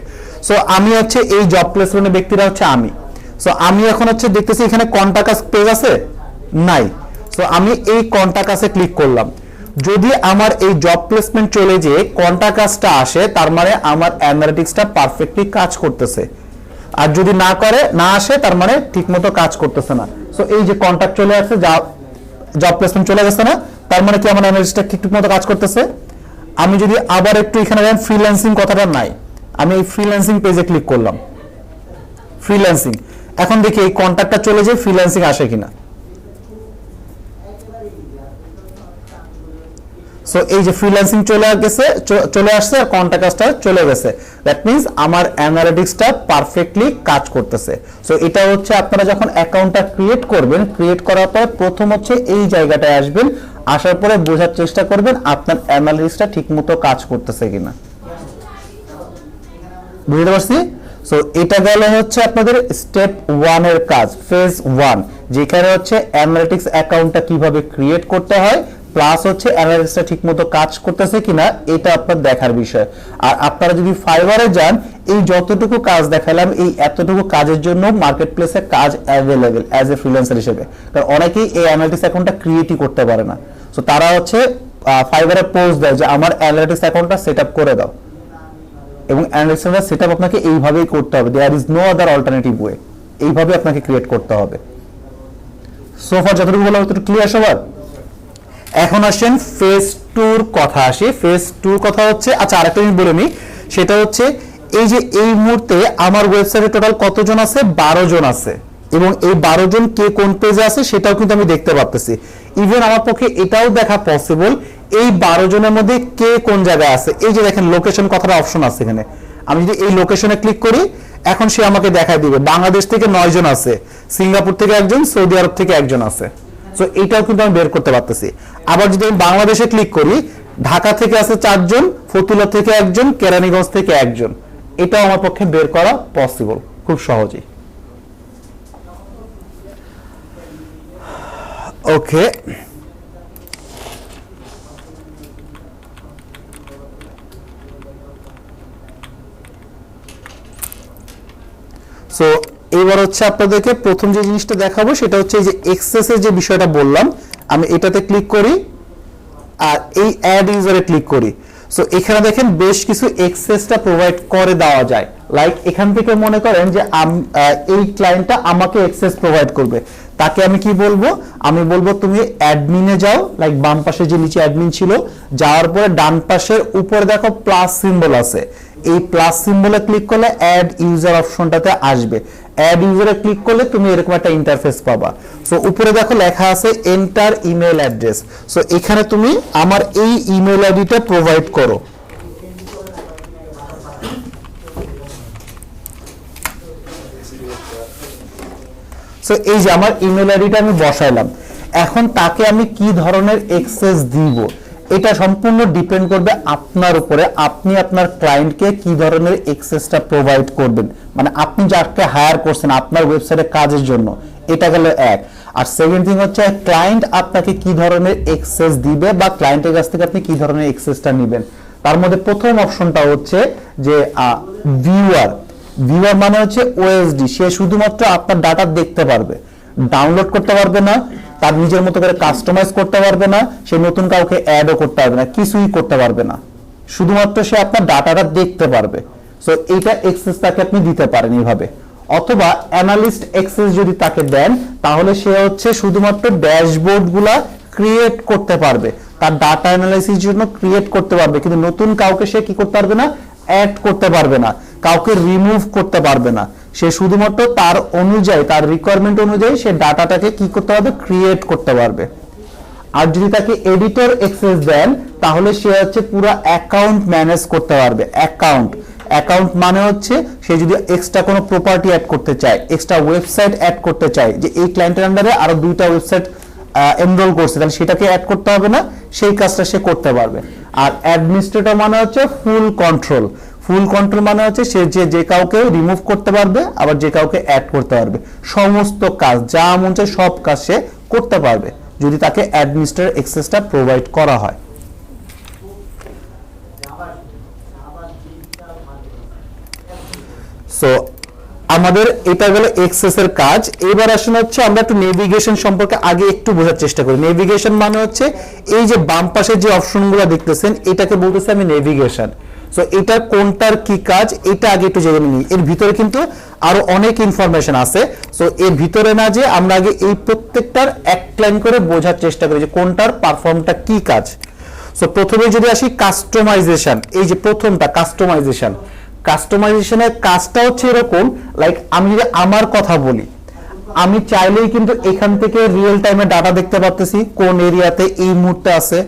সো আমি হচ্ছে এই জব প্লেসমেন্টের ব্যক্তিরা হচ্ছে আমি। সো আমি এখন হচ্ছে দেখতেছি এখানে কন্টাক্ট আস পেজ আছে নাই। সো আমি এই কন্টাক্ট আসে ক্লিক করলাম। যদি আমার এই জব প্লেসমেন্ট চলে যেয়ে কন্টাক্ট আসটা আসে, তার মানে আমার অ্যানালিটিক্সটা পারফেক্টলি কাজ করতেছে। আর যদি না আসে, তার মানে ঠিকমতো কাজ করতেছে না। সো এই যে কন্টাক্ট চলে আসছে, জব প্লেসমেন্ট চলে গেছে না, তার মানে কি আমার অ্যানালিটিক্সটা ঠিকমতো কাজ করতেছে। আমি যদি আবার একটু এখানে দেখেন ফ্রিল্যান্সিং কথাটা নাই, আমি এই ফ্রিল্যান্সিং পেজে ক্লিক করলাম, ফ্রিল্যান্সিং। এখন দেখি এই কন্টাক্টটা চলে যায়, ফ্রিল্যান্সিং আসে কিনা। সো এই যে ফ্রিল্যান্সিং চলে আসছে আর কন্টাক্টটা চলে গেছে, দ্যাট মিন্স আমার অ্যানালিটিক্সটা পারফেক্টলি কাজ করতেছে। সো এটা হচ্ছে আপনারা যখন অ্যাকাউন্টটা ক্রিয়েট করবেন, ক্রিয়েট করার পর প্রথম হচ্ছে এই জায়গাটায় আসবেন, আসার পরে বোঝার চেষ্টা করবেন আপনার অ্যানালিটিক্সটা ঠিকমতো কাজ করতেছে কিনা। বুঝতে পারছি? সো এটা গেল হচ্ছে আপনাদের স্টেপ 1 এর কাজ, ফেজ 1, যেখানে হচ্ছে অ্যানালিটিক্স অ্যাকাউন্টটা কিভাবে ক্রিয়েট করতে হয়, প্লাস হচ্ছে অ্যানালিটিক্সটা ঠিকমতো কাজ করতেছে কিনা এটা আপনার দেখার বিষয়। আর আপনারা যদি ফাইবারে যান, এই যতটুকু কাজ দেখালাম, এই এতটুকু কাজের জন্য মার্কেট প্লেসে কাজ অ্যাভেলেবেল অ্যাজ এ ফ্রিল্যান্সার হিসেবে, কারণ অনেকেই এই অ্যানালিটিক্স অ্যাকাউন্টটা ক্রিয়েটই করতে পারে না। সো তারা হচ্ছে ফাইবারে পোস্ট দেয় যে আমার অ্যানালিটিক্স অ্যাকাউন্টটা সেট আপ করে দাও, এবং অ্যানালিটিক্সটা সেট আপ আপনাকে এইভাবেই করতে হবে, there is no other alternative way, এইভাবে আপনাকে ক্রিয়েট করতে হবে। সো ফার যতটুকু বলা হতো ক্লিয়ার সবার? এখন আসেন ফেজ 2 কথা আসি। ফেজ 2 কথা হচ্ছে, আচ্ছা আরেকটা জিনিস বলে নিই, সেটা হচ্ছে এই যে এই মুহূর্তে আমার ওয়েবসাইটে টোটাল কতজন আছে, 12 জন আছে, এবং এই 12 জন কে কোন পেজে আছে সেটাও কিন্তু আমি দেখতে পাচ্ছি। ইভেন আমার পক্ষে এটাও দেখা পসিবল এই 12 জনের মধ্যে কে কোন জায়গায় আছে। এই যে দেখেন লোকেশন কথাটা অপশন আছে এখানে, আমি যদি এই লোকেশনে ক্লিক করি, এখন সে আমাকে দেখায় দিবে বাংলাদেশ থেকে 9 জন আছে, সিঙ্গাপুর থেকে একজন, সৌদি আরব থেকে একজন আছে। সো এটাও কিন্তু আমি বের করতে পারতেছি। আবার যদি আমি বাংলাদেশে ক্লিক করি, ঢাকা থেকে আছে 4 জন, ফতুল্লা থেকে একজন, কেরানীগঞ্জ থেকে একজন, এটাও আমার পক্ষে বের করা পসিবল খুব সহজেই। ওকে, সো এবার হচ্ছে আপনাদেরকে প্রথম যে জিনিসটা দেখাবো সেটা হচ্ছে এই যে এক্সেসের যে বিষয়টা বললাম, আমি এটাতে ক্লিক করি আর এই অ্যাড ইউজারে ক্লিক করি। সো এখানে দেখেন বেশ কিছু এক্সেসটা প্রোভাইড করে দেওয়া যায়। লাইক এখান থেকে মনে করেন যে এই ক্লায়েন্টটা আমাকে এক্সেস প্রোভাইড করবে, তাকে আমি কি বলবো, আমি বলবো তুমি অ্যাডমিনে যাও, লাইক বাম পাশে যে নিচে অ্যাডমিন ছিল, যাওয়ার পরে ডান পাশের উপরে দেখো প্লাস সিম্বল আছে, এই প্লাস সিম্বলে ক্লিক করলে অ্যাড ইউজার অপশনটাতে আসবে। অ্যাড ইউজারে ক্লিক করলে তুমি এরকম একটা ইন্টারফেস পাবা। সো উপরে দেখো লেখা আছে এন্টার ইমেল অ্যাড্রেস। সো এখানে তুমি আমার এই ইমেল আইডিটা প্রোভাইড করো। সো এই যে আমার ইমেল আইডিটা আমি বসাইলাম, এখন তাকে আমি কি ধরনের অ্যাক্সেস দিব এটা সম্পূর্ণ ডিপেন্ড করবে আপনার উপরে, আপনি আপনার ক্লায়েন্টকে কি ধরনের অ্যাক্সেসটা প্রোভাইড করবেন, মানে আপনি যাকে হায়ার করছেন আপনার ওয়েবসাইটে কাজের জন্য, এটা গেল এক। আর সেকেন্ড থিং হচ্ছে ক্লায়েন্ট আপনাকে কি ধরনের অ্যাক্সেস দিবে বা ক্লায়েন্টের কাছ থেকে আপনি কি ধরনের অ্যাক্সেসটা নেবেন। তার মধ্যে প্রথম অপশনটা হচ্ছে যে ভিউয়ার। ভিউয়ার মানে হচ্ছে ওএসডি, সে শুধুমাত্র আপনার ডাটা দেখতে পারবে, ডাউনলোড করতে পারবে না, তার নিজের মতো করে কাস্টমাইজ করতে পারবে না, সে নতুন কাউকে অ্যাডও করতে পারবে না, কিছুই করতে পারবে না, শুধুমাত্র সে আপনার ডাটাটা দেখতে পারবে। সো এইটা অ্যাক্সেস তাকে আপনি দিতে পারেন এইভাবে। অথবা অ্যানালিস্ট অ্যাক্সেস যদি তাকে দেন তাহলে সে হচ্ছে শুধুমাত্র ড্যাশবোর্ডগুলা ক্রিয়েট করতে পারবে, তার ডাটা অ্যানালাইসিস জন্য ক্রিয়েট করতে পারবে, কিন্তু নতুন কাউকে সে কি করতে পারবে না, অ্যাড করতে পারবে না, কাউকে রিমুভ করতে পারবে না, সে শুধুমাত্র তার অনুযায়ী, তার রিকোয়ারমেন্ট অনুযায়ী সে ডাটাটাকে কি করতে পারবে, ক্রিয়েট করতে পারবে। আর যদি তাকে এডিটর অ্যাক্সেস দেন তাহলে সে হচ্ছে পুরো অ্যাকাউন্ট ম্যানেজ করতে পারবে। অ্যাকাউন্ট মানে হচ্ছে সে যদি এক্সট্রা কোনো প্রপার্টি অ্যাড করতে চায়, এক্সট্রা ওয়েবসাইট অ্যাড করতে চায়, যে এই ক্লায়েন্টের আন্ডারে আরো 2টা ওয়েবসাইট এনরোল করছে, তাহলে সেটাকে অ্যাড করতে হবে না, সেই কাজটা সে করতে পারবে। আর অ্যাডমিনিস্ট্রেটর মানে হচ্ছে ফুল কন্ট্রোল মানে হচ্ছে সে যে কাউকে রিমুভ করতে পারবে, আবার যে কাউকে অ্যাড করতে পারবে, সমস্ত কাজ যা মন চায় সব কাজ সে করতে পারবে যদি তাকে অ্যাডমিনিস্ট্রেটর অ্যাক্সেসটা প্রোভাইড করা হয়। সো আমাদের এটা গেল এক্সেস এর কাজ। এবার আসলে হচ্ছে আমরা একটু নেভিগেশন সম্পর্কে আগে একটু বোঝার চেষ্টা করি। নেভিগেশন মানে হচ্ছে এই যে বাম পাশে যে অপশনগুলো দেখতেছেন এটাকে বলতেছি আমি নেভিগেশন। সো এটা কোনটার কি কাজ এটা আগে একটু জেনে নিই, এর ভিতরে কিন্তু আরো অনেক ইনফরমেশন আছে। সো এর ভিতরে না যে আমরা আগে এই প্রত্যেকটার এক লাইন করে বোঝার চেষ্টা করি যে কোনটার পারফর্মটা কি কাজ। সো প্রথমে যদি আসি কাস্টমাইজেশন, এই যে প্রথমটা কাস্টমাইজেশনের কাজটা হচ্ছে এরকম, লাইক আমি যদি আমার কথা বলি, আমি চাইলেই কিন্তু এখান থেকে রিয়েল টাইমে ডাটা দেখতে পারতেছি কোন এরিয়াতে এই মুহূর্তে আছে।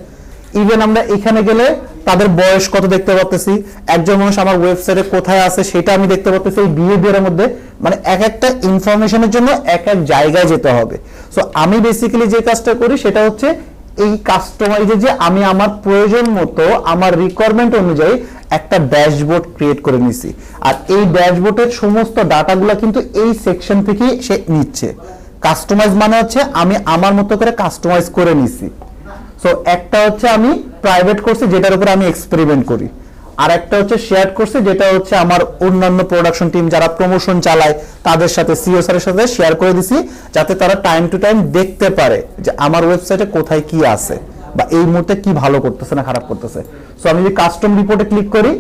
ইভেন আমরা এখানে গেলে তাদের বয়স কত দেখতে পারতেছি, একজন মানুষ আমার ওয়েবসাইটে কোথায় আছে সেটা আমি দেখতে পারতেছি এই বিহেভিয়ারের মধ্যে। মানে এক একটা ইনফরমেশনের জন্য এক এক জায়গায় যেতে হবে। সো আমি বেসিক্যালি যে কাজটা করি সেটা হচ্ছে এই কাস্টমাইজে যে আমি আমার প্রয়োজন মতো আমার রিকোয়ারমেন্ট অনুযায়ী একটা ড্যাশবোর্ড ক্রিয়েট করে নিছি, আর এই ড্যাশবোর্ডের সমস্ত ডাটাগুলো কিন্তু এই সেকশন থেকেই সে নিচ্ছে। কাস্টমাইজ মানে হচ্ছে আমি আমার মতো করে কাস্টমাইজ করে নিছি। সো একটা হচ্ছে আমি প্রাইভেট করছি যেটার উপর আমি এক্সপেরিমেন্ট করি, আর একটা হচ্ছে শেয়ার করছি যেটা হচ্ছে আমার অন্যান্য প্রোডাকশন টিম যারা প্রমোশন চালায় তাদের সাথে, সিও স্যারের সাথে শেয়ার করে দিছি যাতে তারা টাইম টু টাইম দেখতে পারে যে আমার ওয়েবসাইটে কোথায় কি আছে বা এই মুহূর্তে কি ভালো করতেছে না খারাপ করতেছে। সো আমি যদি কাস্টম রিপোর্টে ক্লিক করি,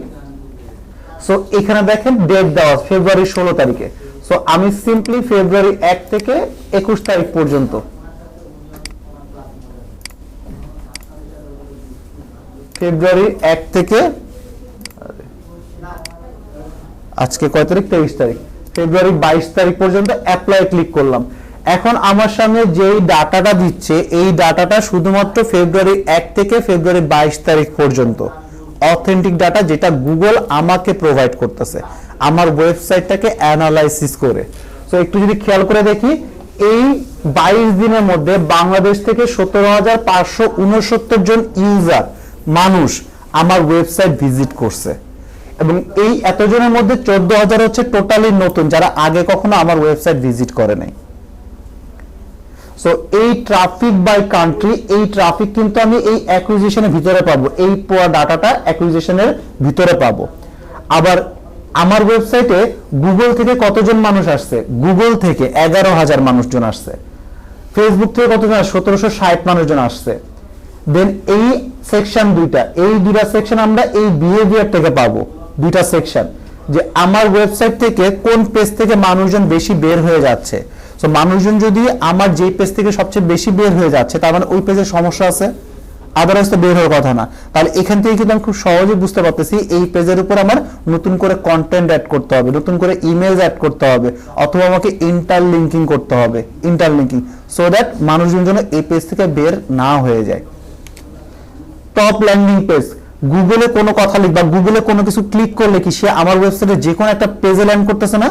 সো এখানে দেখেন ডেট দেওয়া ফেব্রুয়ারি 16 তারিখে। সো আমি সিম্পলি ফেব্রুয়ারি 1 থেকে 21 তারিখ পর্যন্ত, ফেব্রুয়ারি 1 থেকে আজকে কয় তারিখ, 23 তারিখ, ফেব্রুয়ারি 22 তারিখ পর্যন্ত অ্যাপ্লাই ক্লিক করলাম। এখন আমার সামনে যেই ডাটাটা দিচ্ছে এই ডাটাটা শুধুমাত্র ফেব্রুয়ারি 1 থেকে ফেব্রুয়ারি 22 তারিখ পর্যন্ত অথেন্টিক ডাটা, যেটা গুগল আমাকে প্রোভাইড করতেছে আমার ওয়েবসাইটটাকে অ্যানালাইসিস করে। সো একটু যদি খেয়াল করে দেখি, এই 22 দিনের মধ্যে বাংলাদেশ থেকে 17,569 জন ইউজার মানুষ আমার ওয়েবসাইট ভিজিট করছে, এবং এই এতজনের মধ্যে 14,000 হচ্ছে টোটালি নতুন যারা আগে কখনো আমার ওয়েবসাইট ভিজিট করে নাই। সো এই ট্রাফিক বাই কান্ট্রি, এই ট্রাফিক কিন্তু আমি এই অ্যাকুইজিশনের ভিতরে পাবো, এই পুরো ডাটাটা অ্যাকুইজিশনের ভিতরে পাবো। আবার আমার ওয়েবসাইটে গুগল থেকে কতজন মানুষ আসছে, গুগল থেকে 11,000 মানুষজন আসছে, ফেসবুক থেকে কতজন, 1,760 মানুষজন আসছে। দেন এই সেকশন এই দুইটা সেকশন আমরা এই বিহেভিয়ার থেকে পাবো, দুইটা সেকশন যে আমার ওয়েবসাইট থেকে কোন পেজ থেকে মানুষজন বেশি বের হয়ে যাচ্ছে। সো মানুষজন যদি আমার যে পেজ থেকে সবচেয়ে বেশি বের হয়ে যাচ্ছে তার মানে ওই পেজের সমস্যা আছে, আদারওয়াইজ তো বের হওয়ার কথা না। তাহলে এখান থেকে কিন্তু আমি খুব সহজে বুঝতে পারতেছি এই পেজের উপর আমার নতুন করে কন্টেন্ট অ্যাড করতে হবে, নতুন করে ইমেজ অ্যাড করতে হবে, অথবা আমাকে ইন্টারলিঙ্কিং করতে হবে, ইন্টারলিঙ্কিং, সো দ্যাট মানুষজন যেন এই পেজ থেকে বের না হয়ে যায়। টপ ল্যান্ডিং পেজ, গুগলে কোনো কথা লিখবা, গুগলে কোনো কিছু ক্লিক করলে কি সে আমার ওয়েবসাইটে যে কোনো একটা পেজে ল্যান্ড করতেছে না?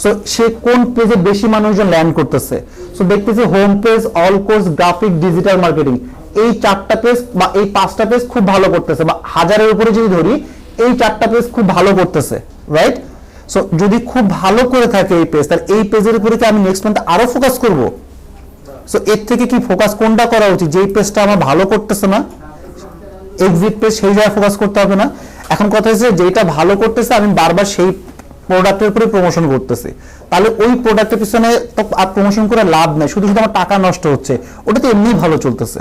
সো সে কোন পেজে বেশি মানুষজন ল্যান্ড করতেছে। সো দেখতেছি home page, all course, graphic, digital marketing, এই 4টা পেজ বা এই 5টা পেজ খুব ভালো করতেছে, বা 1000-এর উপরে যদি ধরি এই 4টা পেজ খুব ভালো করতেছে, রাইট? সো যদি খুব ভালো করে থাকে এই পেজ, তাহলে এই পেজের উপরে কি আমি নেক্সট মান্থ আরো ফোকাস করব? সো এর থেকে কি ফোকাস কোনটা করা উচিত? যেই পেজটা আমার ভালো করতেছে না, এক্সিট পেজ, সেই জায়গায় ফোকাস করতে হবে না? এখন কথা হচ্ছে যেটা ভালো করতেছে আমি বারবার সেই প্রোডাক্টের উপরে প্রমোশন করতেছি, তাহলে ওই প্রোডাক্টের পিছনে তো আর প্রমোশন করে লাভ নাই, শুধু শুধু আমার টাকা নষ্ট হচ্ছে। ওটা তো এমনি ভালো চলতেছে,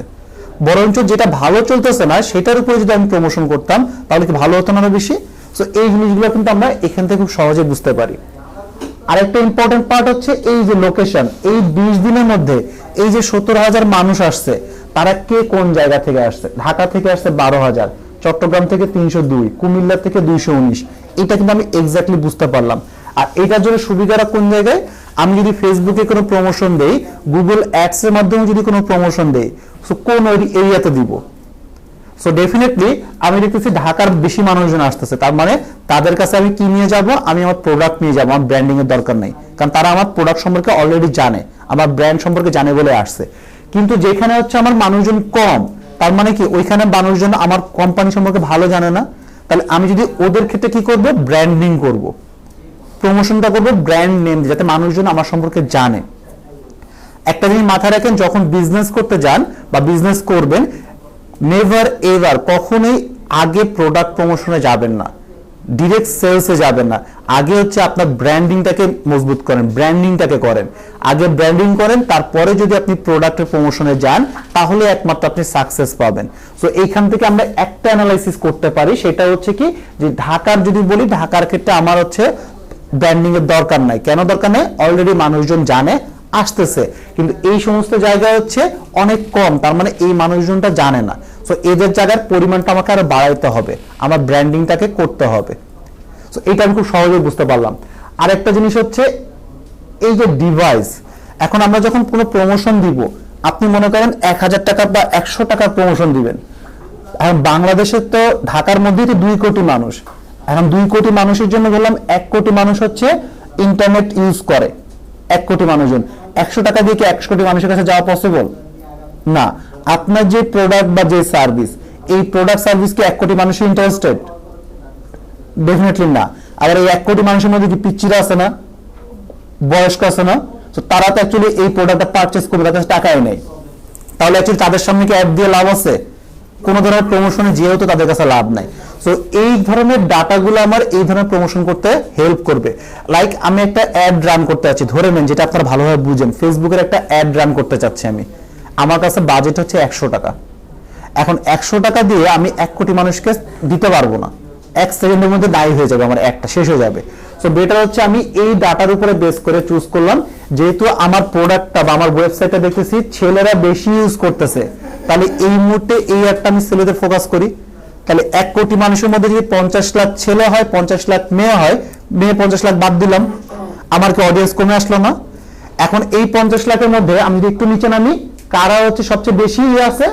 বরঞ্চ যেটা ভালো চলতেছে না সেটার উপরে যদি আমি প্রমোশন করতাম তাহলে কি ভালো হতো না বেশি? সো এই জিনিসগুলো কিন্তু আমরা এখান থেকে খুব সহজে বুঝতে পারি। আরেকটা ইম্পর্টেন্ট পার্ট হচ্ছে এই যে লোকেশন, এই 20 দিনের মধ্যে এই যে 17,000 মানুষ আসছে, তারা কে কোন জায়গা থেকে আসছে? ঢাকা থেকে আসছে 12,000, চট্টগ্রাম থেকে 302, কুমিল্লা থেকে 219। এটা কিন্তু আমি এক্স্যাক্টলি বুঝতে পারলাম। আর এটার জন্য সুবিধাটা কোন জায়গায়? আমি যদি ফেসবুকে কোনো প্রমোশন দেই, গুগল অ্যাডস এর মাধ্যমে যদি কোনো প্রমোশন দেই, সো কোন এরিয়াতে দিব? সো ডেফিনেটলি আমি দেখতেছি ঢাকার বেশি মানুষজন আসতেছে, তার মানে তাদের কাছে আমি কি নিয়ে যাব? আমি আমার প্রোডাক্ট নিয়ে যাব, আমার ব্র্যান্ডিং এর দরকার নেই, কারণ তারা আমার প্রোডাক্ট সম্পর্কে অলরেডি জানে, আমার ব্র্যান্ড সম্পর্কে জানে বলে আসছে। কিন্তু যেখানে হচ্ছে আমার মানুষজন কম, তার মানে কি ওইখানে মানুষজন আমার কোম্পানি সম্পর্কে ভালো জানে না, তাহলে আমি যদি ওদের ক্ষেত্রে কি করব? ব্র্যান্ডিং করব, প্রমোশনটা করব ব্র্যান্ড নেম, যাতে মানুষজন আমার সম্পর্কে জানে। একটা জিনিস মাথায় রাখেন, যখন বিজনেস করতে যান বা বিজনেস করবেন, নেভার এভার কখনোই আগে প্রোডাক্ট প্রমোশনে যাবেন না, ডিরেক্ট সেলসে যাবেন না। আগে হচ্ছে আপনার ব্র্যান্ডিংটাকে মজবুত করেন, ব্র্যান্ডিংটাকে করেন, আগে ব্র্যান্ডিং করেন, তারপরে যদি আপনি প্রোডাক্টের প্রমোশনে যান তাহলে একমাত্র আপনি সাকসেস পাবেন। সো এইখান থেকে আমরা একটা অ্যানালাইসিস করতে পারি, সেটা হচ্ছে কি যে ঢাকার যদি বলি, ঢাকার ক্ষেত্রে আমার হচ্ছে ব্র্যান্ডিং এর দরকার নাই। কেন দরকার নেই? অলরেডি মানুষজন জানে, আসতেছে, কিন্তু এই সমস্ত জায়গায় হচ্ছে অনেক কম, তার মানে এই মানুষজনটা জানে না। সো এদের জায়গার পরিমাণটা আমাকে আরো বাড়াইতে হবে, আমার ব্র্যান্ডিংটাকে করতে হবে। সো এটা আমি খুব সহজেই বুঝতে পারলাম। আরেকটা জিনিস হচ্ছে এই যে ডিভাইস, এখন আমরা যখন কোনো প্রমোশন দিব, আপনি মনে করেন 1000 টাকা বা 100 টাকার প্রমোশন দিবেন। এখন বাংলাদেশের তো ঢাকার মধ্যেই তো 2 কোটি মানুষ, এখন 2 কোটি মানুষের জন্য বললাম 1 কোটি মানুষ হচ্ছে ইন্টারনেট ইউজ করে, 1 কোটি মানুষজন। 100 টাকা দিয়ে কি 100 কোটি মানুষের কাছে যাওয়া পসিবল না। আপনার যে প্রোডাক্ট বা যে সার্ভিস, এই প্রোডাক্ট সার্ভিস কি 1 কোটি মানুষ ইন্টারেস্টেড? ডেফিনেটলি না। আবার এই 1 কোটি মানুষের মধ্যে কি পিচ্চিরা আছে না, বয়স্ক আছে না? তো তারা তো অ্যাকচুয়ালি এই প্রোডাক্টটা পারচেজ করবে, তাদের কাছে টাকাই নেই, তাহলে অ্যাকচুয়ালি তাদের সামনে কি অ্যাড দিয়ে লাভ আছে? কোনো ধরনের প্রমোশনে যেহেতু তাদের কাছে লাভ নাই। সো এই ধরনের ডাটাগুলো আমার এই ধরনের প্রমোশন করতে হেল্প করবে। লাইক আমি একটা অ্যাড রান করতে যাচ্ছি, ধরে নেন, যেটা আপনারা ভালোভাবে বুঝেন, ফেসবুকের একটা অ্যাড রান করতে চাচ্ছি আমি, আমার কাছে বাজেট হচ্ছে 100 টাকা। এখন 100 টাকা দিয়ে আমি 1 কোটি মানুষকে দিতে পারবো না, 1 সেকেন্ডের মধ্যে দায়ী হয়ে যাবে, আমার একটা শেষ হয়ে যাবে। সো বেটার হচ্ছে আমি এই ডাটার উপরে বেস করে চুজ করলাম, যেহেতু আমার প্রোডাক্টটা বা আমার ওয়েবসাইটটা দেখতেছি ছেলেরা বেশি ইউজ করতেছে, তাহলে এই মুহূর্তে এই একটা আমি ছেলেদের ফোকাস করি। তাহলে 1 কোটি মানুষের মধ্যে যদি 50 লাখ ছেলে হয়, 50 লাখ মেয়ে হয়, মেয়ে 50 লাখ বাদ দিলাম, আমার কি অডিয়েন্স কমে আসলো না? এখন এই 50 লাখের মধ্যে আমি যদি একটু নিচে নামি, কারা হচ্ছে সবচেয়ে বেশি আছে?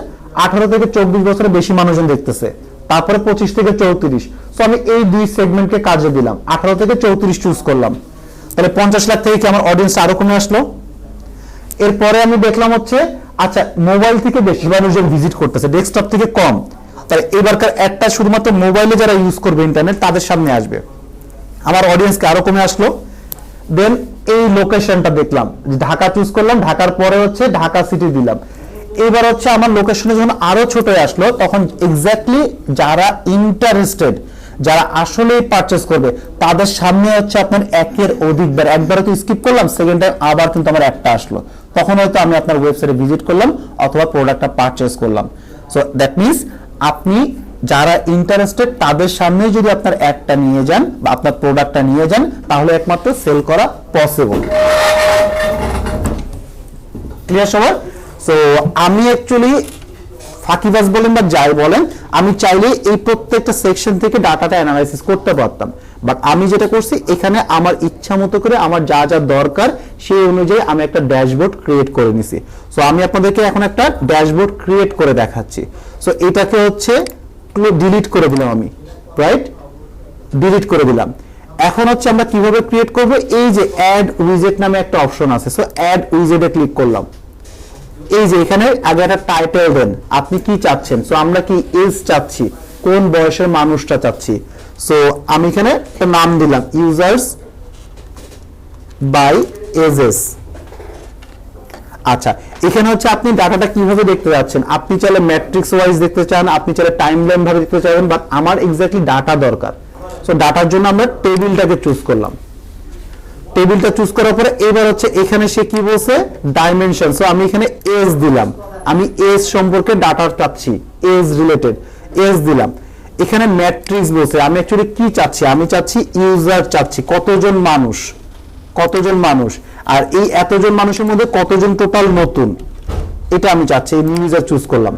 18 থেকে 24 বছরের বেশি মানুষজন দেখতেছে, তারপরে 25 থেকে 34। সো আমি এই 2 সেগমেন্টকে কাজে দিলাম, 18 থেকে 34 চুজ করলাম, তাহলে 50 লাখ থেকে কি আমার অডিয়েন্স আরো কমে আসলো? এরপরে আমি দেখলাম হচ্ছে আচ্ছা মোবাইল থেকে বেশি মানুষজন ভিজিট করতেছে, ডেস্কটপ থেকে কম, তাহলে এবারকার একটা শুধুমাত্র মোবাইলে যারা ইউজ করবে ইন্টারনেট তাদের সামনে আসবে, আমার অডিয়েন্সকে আরো কমে আসলো। দেন এই লোকেশনটা দেখলাম, ঢাকা চুজ করলাম, ঢাকার পরে হচ্ছে ঢাকা সিটি দিলাম। এবার হচ্ছে আমার লোকেশনে যখন আরো ছোট আসলো, তখন এক্স্যাক্টলি যারা ইন্টারেস্টেড, যারা আসলে পারচেজ করবে, তাদের সামনে হচ্ছে আপনার একের অধিকবার, একবারও তো স্কিপ করলাম, সেকেন্ড টাইম আবার কিন্তু আমার একটা আসলো, তখন হয়তো আমি আপনার ওয়েবসাইটে ভিজিট করলাম অথবা প্রোডাক্টটা পারচেজ করলাম। সো দ্যাট মিনস আপনি যারা ইন্টারেস্টেড তাদের সামনে যদি আপনার অ্যাডটা নিয়ে যান বা আপনার প্রোডাক্টটা নিয়ে যান, তাহলে একমাত্র সেল করা পসিবল। ক্লিয়ার সবার? সো আমি অ্যাকচুয়ালি ফাঁকিবাজ বলেন বা যাই বলেন, আমি চাইলে এই প্রত্যেকটা সেকশন থেকে ডাটাটা অ্যানালাইসিস করতে পারতাম, বাট আমি যেটা করছি এখানে আমার ইচ্ছা মতো করে আমার যা যা দরকার সেই অনুযায়ী আমি একটা ড্যাশবোর্ড ক্রিয়েট করে নিছি। সো আমি আপনাদেরকে এখন একটা ড্যাশবোর্ড ক্রিয়েট করে দেখাচ্ছি। সো এটাকে হচ্ছে ডিলিট করে দিলাম আমি, রাইট? ডিলিট করে দিলাম। এখন হচ্ছে আমরা কিভাবে ক্রিয়েট করব, এই যে অ্যাড উইজেট নামে একটা অপশন আছে, সো অ্যাড উইজেটে ক্লিক করলাম। এই যে এখানে আগে একটা টাইটেল দেন, আপনি কি চাচ্ছেন, সো আমরা কি এজ চাচ্ছি, কোন বয়সের মানুষটা চাচ্ছি, সো আমি এখানে একটা নাম দিলাম ইউজার্স বাই এজেস। আচ্ছা, এখানে হচ্ছে আপনি ডাটাটা কিভাবে দেখতে যাচ্ছেন, আপনি চাইলে ম্যাট্রিক্স ওয়াইজ দেখতে চান, আপনি চাইলে টাইমলাইন ভাবে দেখতে চান, বাট আমার এক্স্যাক্টলি ডাটা দরকার। সো ডাটার জন্য আমরা টেবিলটাকে চুজ করলাম। টেবিলটা চুজ করার পরে এবার হচ্ছে এখানে সে কি বলছে, ডাইমেনশন, সো আমি এখানে এজ দিলাম, আমি এজ সম্পর্কে ডাটা চাচ্ছি, এজ রিলেটেড এজ দিলাম। এখানে ম্যাট্রিক্স বলছে, আমি অ্যাকচুয়ালি কি চাচ্ছি, আমি চাচ্ছি ইউজার চাচ্ছি, কতজন মানুষ, কতজন মানুষ, আর এই এতজন মানুষের মধ্যে কতজন টোটাল নতুন, এটা আমি চাচ্ছি, এই ইউজার চুজ করলাম।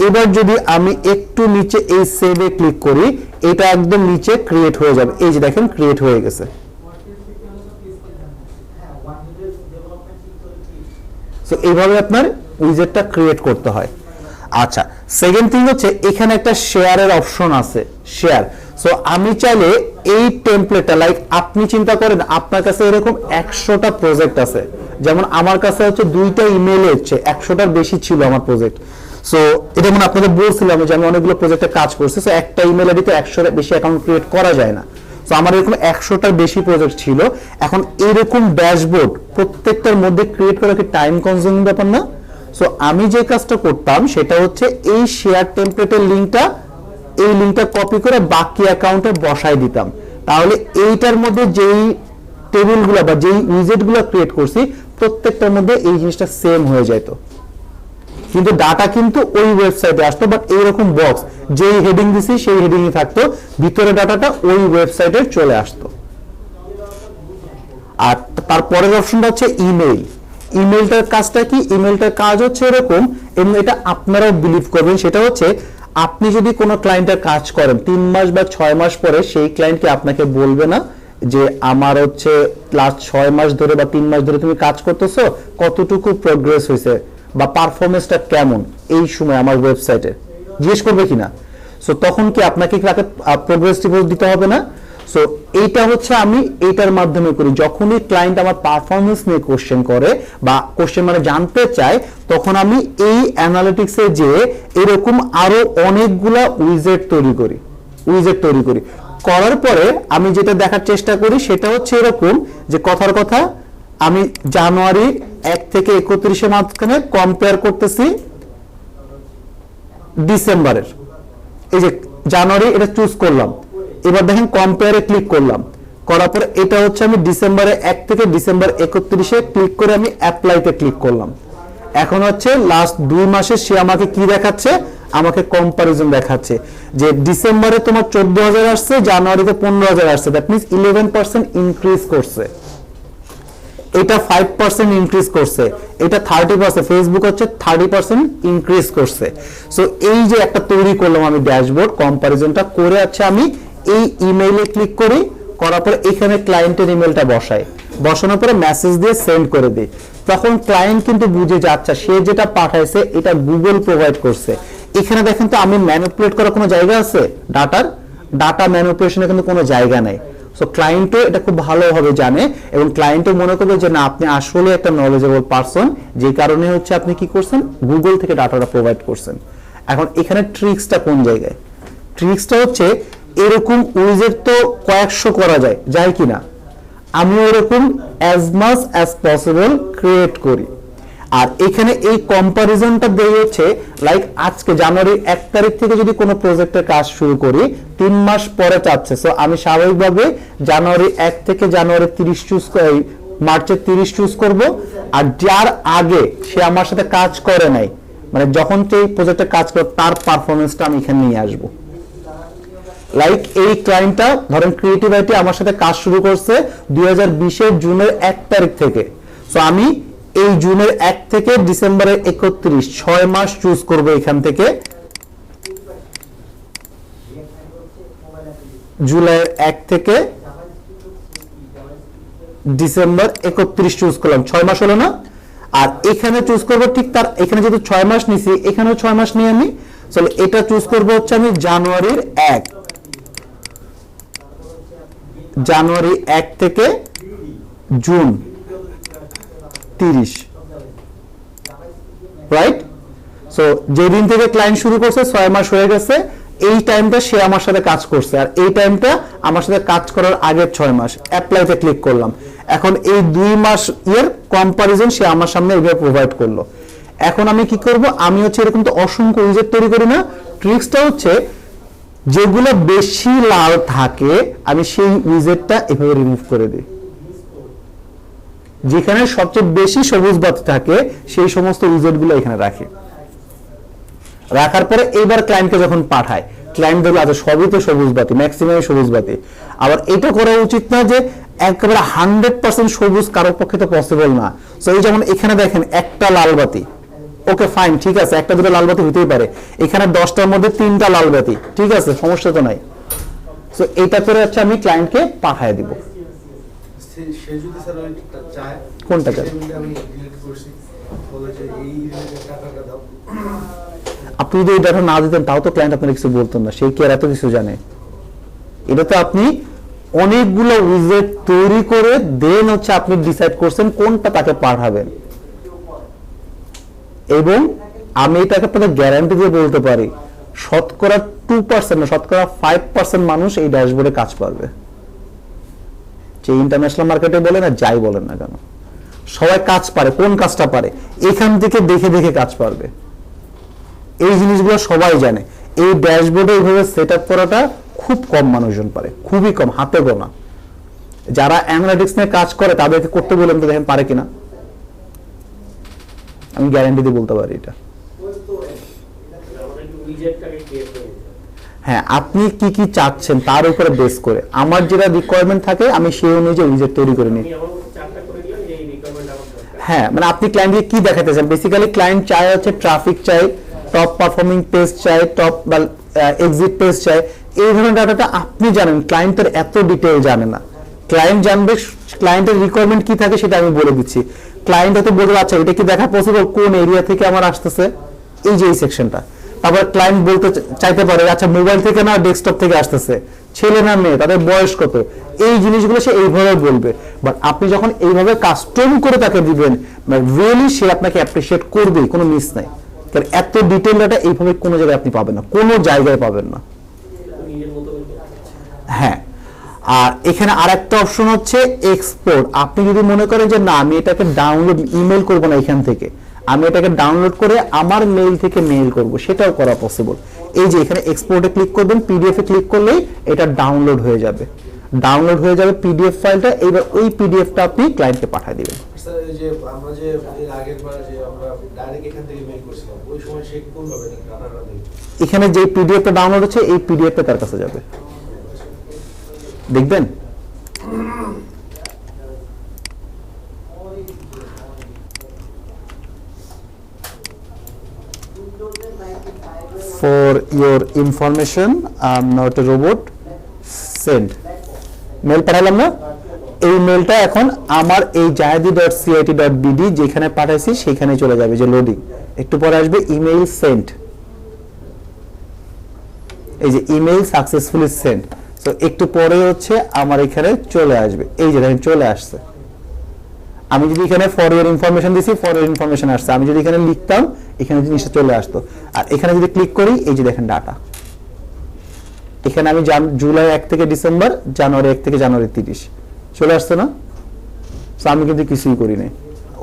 এবার যদি আমি একটু নিচে এই সেভে ক্লিক করি, এটা একদম নিচে ক্রিয়েট হয়ে যাবে, এই যে দেখেন ক্রিয়েট হয়ে গেছে। সো এইভাবে আপনার উইজেটটা ক্রিয়েট করতে হয়। আচ্ছা, সেকেন্ড থিং হচ্ছে এখানে একটা শেয়ারের অপশন আছে, শেয়ার। সো আমি চাইলে এই টেমপ্লেটটা, লাইক আপনি চিন্তা করেন আপনার কাছে এরকম 100টা প্রজেক্ট আছে, যেমন আমার কাছে হচ্ছে 2টা ইমেইল হচ্ছে 100টার বেশি ছিল আমার প্রজেক্ট। সো এটা মানে আপনাদের বলছিলাম যে আমি অনেকগুলো প্রজেক্টে কাজ করছি, সো একটা ইমেল আইডিতে 100র বেশি অ্যাকাউন্ট ক্রিয়েট করা যায় না। সো আমার এরকম 100টার বেশি প্রজেক্ট ছিল। এখন এরকম ড্যাশবোর্ড প্রত্যেকটার মধ্যে ক্রিয়েট করা কি টাইম কনজিউমিং ব্যাপার না? সো আমি যে কাজটা করতাম সেটা হচ্ছে এই শেয়ার টেমপ্লেটের লিংকটা, এই লিংকটা কপি করে বাকি অ্যাকাউন্টে বসাই দিতাম, তাহলে এইটার মধ্যে যেই টেবিলগুলো বা যেই উইজেটগুলো ক্রিয়েট করছি প্রত্যেকটার মধ্যে এই জিনিসটা সেম হয়ে যেত, কিন্তু ডাটা কিন্তু ওই ওয়েবসাইটে আসতো, বাট এইরকম বক্স যেই হেডিং দিছি সেই হেডিংই থাকতো, ভিতরে ডাটাটা ওই ওয়েবসাইটে চলে আসতো। আর তারপরের অপশনটা হচ্ছে ইমেইল। ইমেইলটার কাজটা কি, ইমেইলটার কাজ হচ্ছে এরকম, এবং এটা আপনারাও বিলিভ করবেন, সেটা হচ্ছে আপনি যদি কোনো ক্লায়েন্টের কাজ করেন 3 মাস বা 6 মাস পরে, সেই ক্লায়েন্টকে আপনাকে বলবে না যে আমার হচ্ছে লাস্ট 6 মাস ধরে বা 3 মাস ধরে তুমি কাজ করতেছো, কতটুকু প্রোগ্রেস হয়েছে বা পারফরমেন্সটা কেমন এই সময় আমার ওয়েবসাইটে, জিজ্ঞেস করবে কিনা? সো তখন কি আপনাকে তাকে প্রোগ্রেস রিপোর্ট দিতে হবে না? সো এইটা হচ্ছে আমি এইটার মাধ্যমে করি, যখনই ক্লায়েন্ট আমার পারফরমেন্স নিয়ে কোশ্চেন করে বা কোশ্চেন মানে জানতে চায়, তখন আমি এই অ্যানালিটিক্সে যে এরকম আরো অনেকগুলা উইজেট তৈরি করি, করার পরে আমি যেটা দেখার চেষ্টা করি সেটা হচ্ছে এরকম যে কথার কথা আমি জানুয়ারি 1 থেকে 31 মাঝখানে কম্পেয়ার করতেছি ডিসেম্বরের, এই যে জানুয়ারি এটা চুজ করলাম, এবার দেখেন কম্পেয়ারে ক্লিক করলাম, করার পর এটা হচ্ছে আমি ডিসেম্বরে 1 থেকে ডিসেম্বর 31-এ ক্লিক করে আমি অ্যাপ্লাইতে ক্লিক করলাম। এখন হচ্ছে লাস্ট 2 মাসে সে আমাকে কি দেখাচ্ছে, আমাকে কম্পারিজন দেখাচ্ছে যে ডিসেম্বরে তোমার 14,000 আসছে, জানুয়ারিতে 15,000 আসছে, দ্যাট মিন্স 11% ইনক্রিজ করছে, এটা 5% ইনক্রিজ করছে, এটা 30%, ফেসবুক হচ্ছে 30% ইনক্রিজ করছে। সো এই যে একটা তৈরি করলাম আমি ড্যাশবোর্ড, কম্পারিজনটা করে আছে আমি এই ইমেইলে ক্লিক করি, করার পরে এখানে ক্লায়েন্টের ইমেলটা বসানোর পরে মেসেজ দিয়ে সেন্ড করে দিই, তখন ক্লায়েন্ট কিন্তু বুঝে যে আচ্ছা সে যেটা পাঠাইছে এটা গুগল প্রোভাইড করছে। এখানে দেখেন তো আমি ম্যানিপুলেট করার কোনো জায়গা আছে, ডাটা ম্যানিপুলেশনের কিন্তু কোনো জায়গা নেই। সো ক্লায়েন্টও এটা খুব ভালোভাবে জানে এবং ক্লায়েন্টও মনে করবে যে না আপনি আসলে একটা নলেজেবল পারসন, যে কারণে হচ্ছে আপনি কি করছেন, গুগল থেকে ডাটাটা প্রোভাইড করছেন। এখন এখানে ট্রিক্সটা কোন জায়গায়, ট্রিক্সটা হচ্ছে এরকম উইজেট তো কয়েকশো করা যায় কিনা, আমি এরকম as much as possible create করি। আর এখানে এই কম্পারিজনটা দেই হচ্ছে লাইক আজকে জানুয়ারি 1 তারিখ থেকে যদি কোনো প্রজেক্টের কাজ শুরু করি 3 মাস পরে চাচ্ছে, সো আমি স্বাভাবিকভাবে জানুয়ারি 1 থেকে জানুয়ারি 30 চুজ করি, মার্চের 30 চুজ করব। আর যার আগে সে আমার সাথে কাজ করে নাই, মানে যখন সেই প্রজেক্টে কাজ করে তার পারফরমেন্সটা আমি এখানে নিয়ে আসবো। লাইক এই ক্লায়েন্টটা ধরেন ক্রিয়েটিভ আইটি আমার সাথে কাজ শুরু করছে 2020 জুনের 1 তারিখ থেকে, সো আমি এই জুনের 1 থেকে ডিসেম্বরের 31 6 মাস চুজ করব, এখান থেকে জুলাইয়ের 1 থেকে ডিসেম্বর 31 চুজ করলাম, 6 মাস হলো না। আর এখানে চুজ করব ঠিক তার এখানে যেহেতু 6 মাস নিছি, এখানেও 6 মাস নিয়ে আমি চলো এটা চুজ করব হচ্ছে আমি জানুয়ারির 1, জানুয়ারি 1 থেকে জুন 30, রাইট? সো যেদিন থেকে ক্লায়েন্ট শুরু করছে 6 মাস হয়ে গেছে, এই টাইমটা সে আমার সাথে কাজ করছে, আর এই টাইমটা আমার সাথে কাজ করার আগের 6 মাস। অ্যাপ্লাইতে ক্লিক করলাম, এখন এই 2 মাস এর কম্পারিজন সে আমার সামনে এইভাবে প্রোভাইড করলো। এখন আমি কি করব, আমি হচ্ছে এরকম তো অসংখ্য উইজেট তৈরি করি না, ট্রিক্সটা হচ্ছে যেগুলো বেশি লাল থাকে আমি সেই উইজেটটা এভাবে রিমুভ করে দিই। যেখানে সবচেয়ে বেশি সবুজ বাতি থাকে সেই সমস্ত উইজেটগুলো এখানে রাখি। রাখার পরে এইবার ক্লায়েন্টকে যখন পাঠায়, ক্লায়েন্ট দেখলো আচ্ছা সবই তো সবুজ বাতি, ম্যাক্সিমাম সবুজ বাতি। আবার এটা করা উচিত না যে একেবারে 100% সবুজ কারোর পক্ষে তো পসিবল না। সো এই যেমন এখানে দেখেন একটা লাল বাতি, ওকে ফাইন, ঠিক আছে, একটা দুটো লাল বাতি হতেই পারে। এখানে 10টার মধ্যে 3টা লাল বাতি, ঠিক আছে, সমস্যা তো নাই। সো এইটা করে হচ্ছে আমি ক্লায়েন্টকে পাঠিয়ে দিব।
সে যদি স্যার ওইটা চায়,
কোনটা চায়?
আমি ডিলিট করছি, বলে যে এই টাকাটা দাও।
আপনি যদি এই ডাটা না দিতেন তাও তো ক্লায়েন্ট আপনার কিছু বলতেন না, সেই কি আর এত কিছু জানে? এটা তো আপনি অনেকগুলো উইজেট তৈরি করে দেন হচ্ছে আপনি ডিসাইড করছেন কোনটা তাকে পাঠাবেন। এবং আমি এটাকে আপনাদের গ্যারান্টি দিয়ে বলতে পারি, শতকরা 2% না, শতকরা 5% মানুষ এই ড্যাশবোর্ডে কাজ পারবে। যে ইন্টারন্যাশনাল মার্কেটে বলেন আর যাই বলেন না কেন, সবাই কাজ পারে। কোন কাজটা পারে? এখান থেকে দেখে দেখে কাজ পারবে। এই জিনিসগুলো সবাই জানে। এই ড্যাশবোর্ডে এইভাবে সেট আপ করাটা খুব কম মানুষজন পারে, খুবই কম, হাতে গোনা। যারা অ্যানালিটিক্স নিয়ে কাজ করে তাদেরকে করতে বললাম তো দেখেন পারে কিনা, আমি গ্যারান্টি দিয়ে বলতে পারি এটা। হ্যাঁ, আপনি কি কি চাচ্ছেন তার উপরে বেস করে আমার যেটা রিকোয়ারমেন্ট থাকে আমি সেই অনুযায়ী উইজেট তৈরি করে নিই। হ্যাঁ, মানে আপনি ক্লায়েন্টকে কি দেখাতে চান? বেসিক্যালি ক্লায়েন্ট চায় হচ্ছে ট্রাফিক চাই, টপ পারফর্মিং পেজ চাই, টপ এক্সিট পেজ চাই। এই ধরনের ডাটাটা আপনি জানেন, ক্লায়েন্টের এত ডিটেইল জানে না। ক্লায়েন্ট জানবে ক্লায়েন্টের রিকোয়ারমেন্ট কি থাকে সেটা আমি বলে দিচ্ছি। ক্লায়েন্ট হয়তো বলবে আচ্ছা এটা কি দেখা পসিবল, কোন এরিয়া থেকে আমার আসতেছে, এই যে এই সেকশনটা। তারপর ক্লায়েন্ট বলতে চাইতে পারে আচ্ছা মোবাইল থেকে না ডেস্কটপ থেকে আসতেছে, ছেলে না মেয়ে, তাদের বয়স কত, এই জিনিসগুলো সে এইভাবে বলবে। বাট আপনি যখন এইভাবে কাস্টম করে তাকে দিবেন, রিয়েলি সে আপনাকে অ্যাপ্রিশিয়েট করবে, কোনো মিস নাই। কারণ এত ডিটেইল ডাটা এইভাবে কোনো জায়গায় আপনি পাবেন না, কোনো জায়গায় পাবেন না। হ্যাঁ, আর এখানে আরেকটা অপশন হচ্ছে এক্সপোর্ট। আপনি যদি মনে করেন যে না আমি এটাকে ডাউনলোড ইমেল করব না, এখান থেকে আমি এটাকে ডাউনলোড করে আমার মেইল থেকে মেইল করব, সেটাও করা পসিবল। এই যে এখানে এক্সপোর্টে ক্লিক করবেন, পিডিএফ এ ক্লিক করলেই এটা ডাউনলোড হয়ে যাবে। ডাউনলোড হয়ে যাবে পিডিএফ ফাইলটা। এবার ওই পিডিএফটা আপনি ক্লায়েন্টকে পাঠিয়ে দিবেন।
স্যার এই যে আমরা যে এর আগের বার যে আমরা ডাইরেক্ট এখান থেকে মেইল করছিলাম, ওই সময় সে কোন ভাবে ডাটাটা দেবে?
এখানে যে পিডিএফটা ডাউনলোড হচ্ছে এই পিডিএফটা তার কাছে যাবে, দেখবেন। For your information, I'm not a robot. Send. Mail পাঠালাম না? এই মেলটা এখন আমার এই jayadi.cit.bd যেখানে পাঠাইছি সেখানে চলে যাবে, যে লোডিং। একটু পরে আসবে ইমেইল সেন্ড, এই যে ইমেইল সাকসেসফুলি সেন্ড। সো একটু পরে হচ্ছে আমার এখানে চলে আসবে, এই যে দেখেন চলে আসছে। আমি যদি এখানে ফর ইওর ইনফরমেশন দিছি, ফর ইওর ইনফরমেশন আসছে। আমি যদি এখানে লিখতাম এখানে জিনিসটা চলে আসতো। আর এখানে যদি ক্লিক করি এই যে দেখেন ডাটা, এখানে আমি জুলাই 1 থেকে ডিসেম্বর, জানুয়ারি 1 থেকে জানুয়ারি 30 চলে আসছে না? সো আমি কিন্তু কিছুই করি নাই,